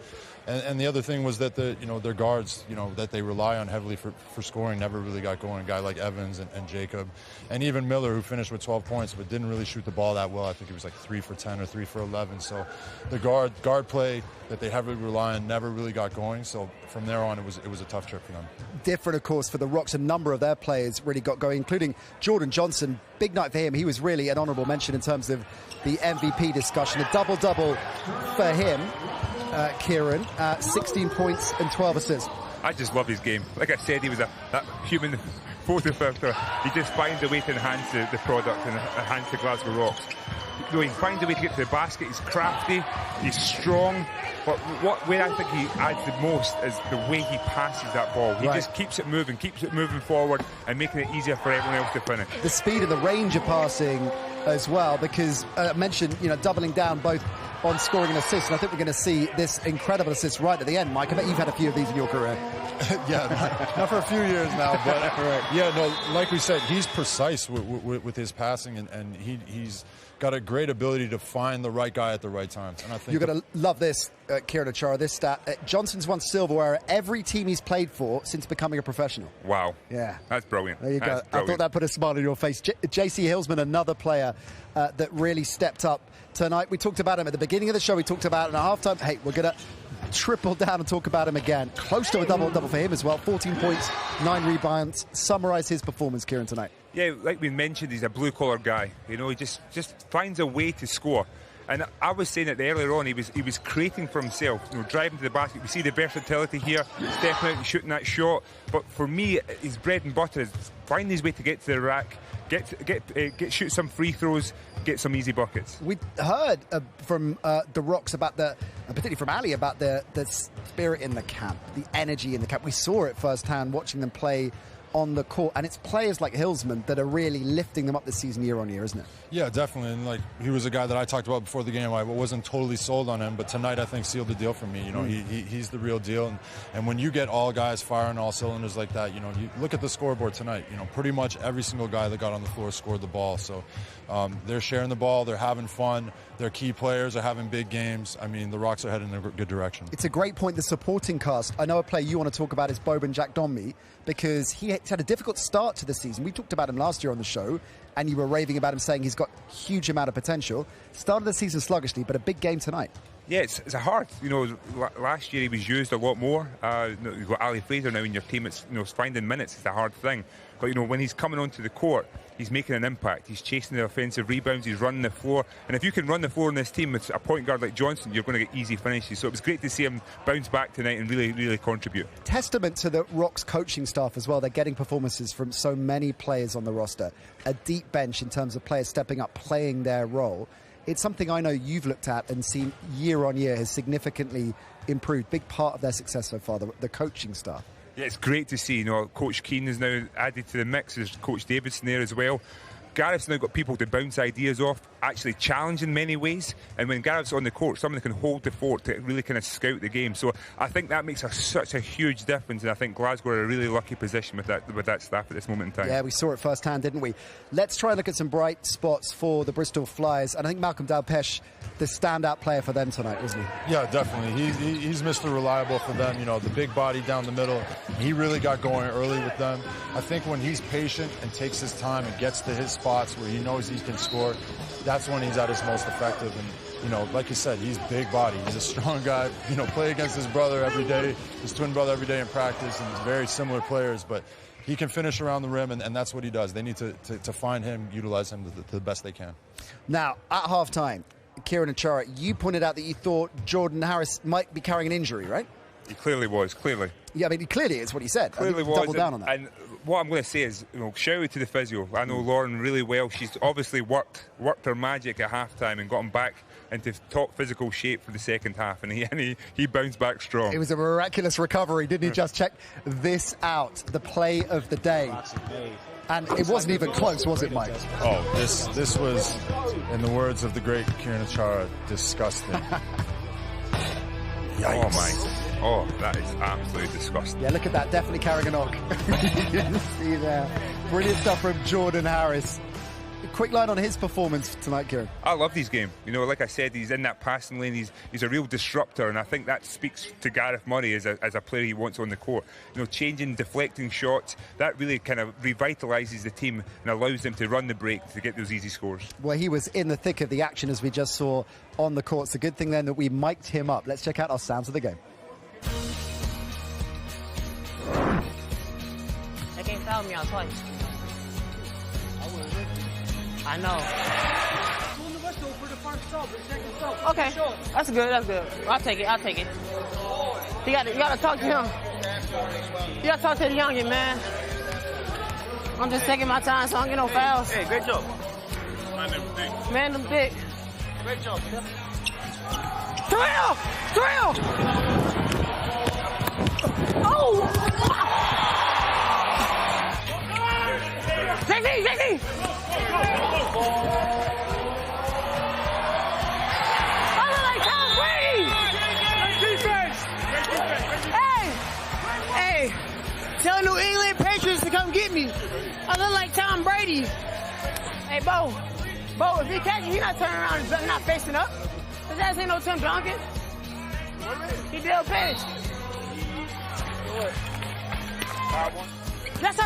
And the other thing was that their guards, that they rely on heavily for scoring, never really got going. A guy like Evans and Jacob, and even Miller, who finished with 12 points but didn't really shoot the ball that well. I think it was like 3 for 10 or 3 for 11. So the guard play that they heavily rely on never really got going. So from there on, it was a tough trip for them. Different, of course, for the Rocks. A number of their players really got going, including Jordan Johnson. Big night for him. He was really an honourable mention in terms of the MVP discussion. A double-double for him. Kieran, 16 points and 12 assists. I just love his game. Like I said, he was that human photo filter. He just finds a way to enhance the product and enhance the Glasgow Rocks. He finds a way to get to the basket. He's crafty, he's strong. But where I think he adds the most is the way he passes that ball. He just keeps it moving forward and making it easier for everyone else to finish. The speed and the range of passing as well, because I mentioned, doubling down both on scoring and assists, and I think we're going to see this incredible assist right at the end, Mike. I bet you've had a few of these in your career. Yeah, not for a few years now, but yeah, no, like we said, he's precise with his passing, and he's got a great ability to find the right guy at the right time. And I think you're going to love this, Kieran Achara, this stat. Johnson's won silverware at every team he's played for since becoming a professional. Wow. Yeah. That's brilliant. There you go. I thought that put a smile on your face. JC Hillsman, another player that really stepped up tonight. We talked about him at the beginning of the show. We talked about him at halftime. Hey, we're going to triple down and talk about him again. Close to a double-double for him as well. 14 points, 9 rebounds. Summarise his performance, Kieran, tonight. Yeah, like we mentioned, he's a blue-collar guy. He just finds a way to score. And I was saying that earlier on, he was creating for himself, driving to the basket. We see the versatility here, stepping out and shooting that shot. But for me, his bread and butter is finding his way to get to the rack, shoot some free throws, get some easy buckets. We heard from the Rocks about particularly from Ali, about the spirit in the camp, the energy in the camp. We saw it firsthand watching them play on the court, and it's players like Hillsman that are really lifting them up this season year on year, isn't it? Yeah, definitely. And he was a guy that I talked about before the game. I wasn't totally sold on him, but tonight I think sealed the deal for me. He's the real deal. And when you get all guys firing all cylinders like that, you look at the scoreboard tonight. Pretty much every single guy that got on the floor scored the ball. So they're sharing the ball, they're having fun, their key players are having big games. I mean, the Rocks are heading in a good direction. It's a great point, the supporting cast. I know a player you want to talk about is Boban Jack Donmi, because he had a difficult start to the season. We talked about him last year on the show, and you were raving about him, saying he's got a huge amount of potential. Started the season sluggishly, but a big game tonight. Yeah, it's hard. Last year he was used a lot more. You've got Ali Fraser now in your team. It's finding minutes is a hard thing. But when he's coming onto the court, he's making an impact. He's chasing the offensive rebounds. He's running the floor. And if you can run the floor in this team with a point guard like Johnson, you're going to get easy finishes. So it was great to see him bounce back tonight and really, really contribute. Testament to the Rocks coaching staff as well. They're getting performances from so many players on the roster. A deep bench in terms of players stepping up, playing their role. It's something I know you've looked at and seen year on year has significantly improved. Big part of their success so far, the coaching staff. Yeah, it's great to see. Coach Keane is now added to the mix. There's Coach Davidson there as well. Gareth's now got people to bounce ideas off, actually challenge in many ways. And when Gareth's on the court, someone can hold the fort to really kind of scout the game. So I think that makes such a huge difference. And I think Glasgow are in a really lucky position with that staff at this moment in time. Yeah, we saw it firsthand, didn't we? Let's try and look at some bright spots for the Bristol Flyers. And I think Malcolm Dalpesh, the standout player for them tonight, wasn't he? Yeah, definitely. He's Mr. Reliable for them. The big body down the middle. He really got going early with them. I think when he's patient and takes his time and gets to his spots where he knows he can score, that's when he's at his most effective. And like you said, he's big body. He's a strong guy. Play against his brother every day, his twin brother every day in practice, and he's very similar players, but he can finish around the rim, and that's what he does. They need to find him, utilize him to the best they can. Now, at halftime, Kieran Achara, you pointed out that you thought Jordan Harris might be carrying an injury, right? He clearly was, clearly. Yeah, I mean, he clearly is what he said. Clearly was. Double down on that. And what I'm going to say is, shout out to the physio. I know Lauren really well. She's obviously worked her magic at halftime and got him back into top physical shape for the second half, and he bounced back strong. It was a miraculous recovery, didn't he? Just check this out, the play of the day. And it wasn't even close, was it, Mike? Oh, this was, in the words of the great Kieran Achara, disgusting. Oh my. Oh, that is absolutely disgusting. Yeah, look at that. Definitely carrying a knock. You can see there. Brilliant stuff from Jordan Harris. A quick line on his performance tonight, Kieran. I love these games. You know, like I said, he's in that passing lane. He's a real disruptor, and I think that speaks to Gareth Murray as a player he wants on the court. You know, changing, deflecting shots, that really kind of revitalises the team and allows them to run the break to get those easy scores. Well, he was in the thick of the action, as we just saw on the court. It's a good thing then that we mic'd him up. Let's check out our sounds of the game. They can't foul me out twice. I know. Okay, that's good. That's good. I'll take it. I'll take it. You gotta talk to him. You gotta talk to the youngin, man. I'm just taking my time, so I don't get no fouls. Hey, great job. Man, them thick. Great job. Thrill! Oh! JC! I look like Tom Brady! Hey! Tell New England Patriots to come get me. I look like Tom Brady. Hey, Bo, if he catches, he not turning around and not facing up. His ass ain't no Tim Duncan. He Bill Pettis. Yes, sir.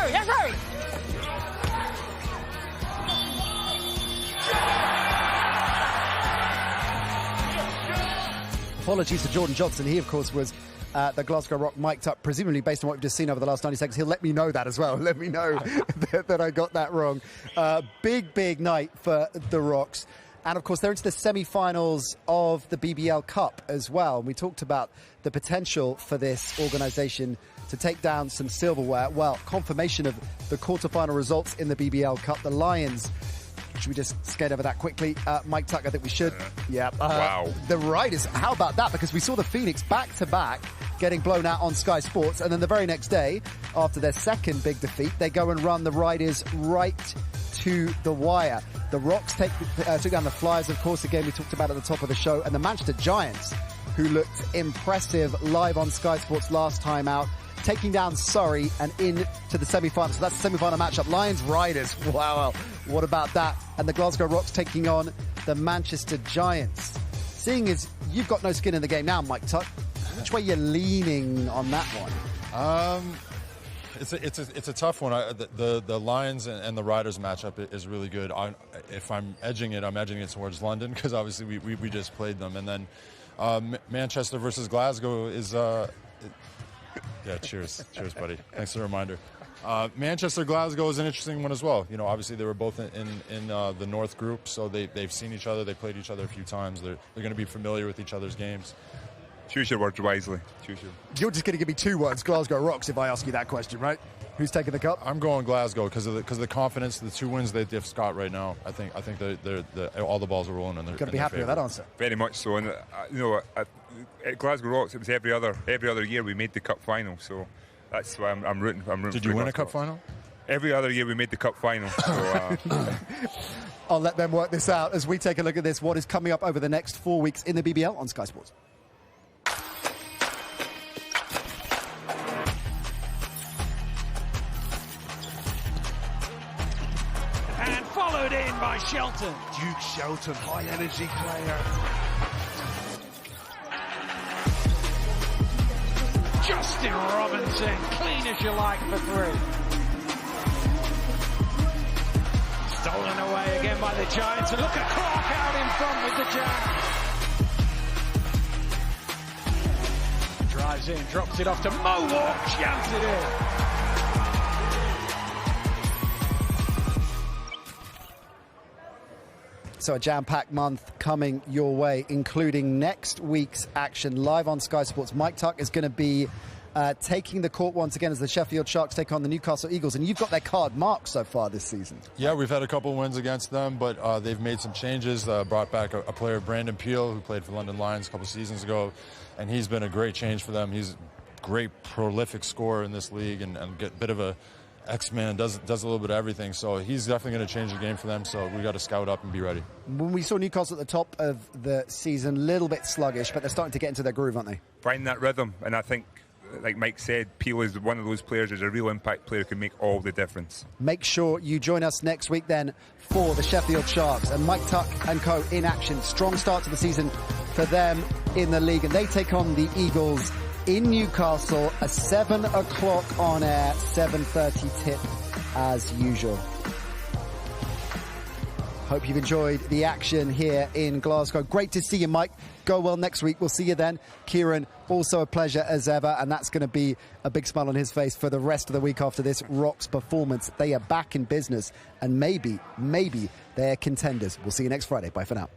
Apologies to Jordan Johnson. He, of course, was the Glasgow Rock mic'd up, presumably based on what we've just seen over the last 90 seconds. He'll let me know that as well. Let me know that I got that wrong. Big night for the Rocks. And, of course, they're into the semi-finals of the BBL Cup as well. And we talked about the potential for this organisation to take down some silverware. Well, confirmation of the quarter-final results in the BBL Cup. The Lions... Should we just skate over that quickly? Mike Tuck, I think we should. Yeah. Wow. The Riders, how about that? Because we saw the Phoenix back-to-back getting blown out on Sky Sports. And then the very next day, after their second big defeat, they go and run the Riders right to the wire. The Rocks took down the Flyers, of course, again, we talked about at the top of the show. And the Manchester Giants, who looked impressive live on Sky Sports last time out, taking down Surrey and into the semi-final. So that's the semi-final matchup. Lions-Riders. Wow. What about that? And the Glasgow Rocks taking on the Manchester Giants. Seeing as you've got no skin in the game now, Mike Tuck, which way are you leaning on that one? It's a tough one. The Lions and the Riders matchup is really good. If I'm edging it towards London because obviously we just played them. And then Manchester versus Glasgow is... Yeah, cheers, buddy. Thanks for the reminder. Manchester Glasgow is an interesting one as well. You know, obviously they were both in the North group, so they've seen each other. They played each other a few times. They're going to be familiar with each other's games. Choose your words wisely. You're just going to give me two words, Glasgow Rocks, if I ask you that question, right? Who's taking the cup? I'm going Glasgow because of the confidence, the 2 wins they've got right now. I think all the balls are rolling in their Got to be happy with that answer. Very much so. And at Glasgow Rocks, it was every other year we made the cup final. So that's why I'm rooting. Did you win a cup final? Every other year we made the cup final. So, I'll let them work this out as we take a look at this. What is coming up over the next 4 weeks in the BBL on Sky Sports. Followed in by Shelton. Duke Shelton, high energy player. Justin Robinson, clean as you like for 3. Stolen away again by the Giants. And look at Clark out in front with the jam. Drives in, drops it off to Mohawk, jams it in. So a jam-packed month coming your way, including next week's action live on Sky Sports. Mike Tuck is going to be taking the court once again as the Sheffield Sharks take on the Newcastle Eagles. And you've got their card marked so far this season. Yeah, we've had a couple wins against them, but they've made some changes. Brought back a player, Brandon Peel, who played for London Lions a couple seasons ago. And he's been a great change for them. He's a great prolific scorer in this league and get a bit of a X-Man, does a little bit of everything. So he's definitely going to change the game for them. So we got to scout up and be ready. When we saw Newcastle at the top of the season, a little bit sluggish, but they're starting to get into their groove, aren't they? Find that rhythm, and I think, like Mike said, Peel is one of those players who's a real impact player who can make all the difference. Make sure you join us next week then for the Sheffield Sharks and Mike Tuck and co in action. Strong start to the season for them in the league, and they take on the Eagles in Newcastle, a 7 o'clock on air, 7:30 tip as usual. Hope you've enjoyed the action here in Glasgow. Great to see you, Mike. Go well next week. We'll see you then. Kieran, also a pleasure as ever, and that's going to be a big smile on his face for the rest of the week after this Rocks performance. They are back in business, and maybe they're contenders. We'll see you next Friday. Bye for now.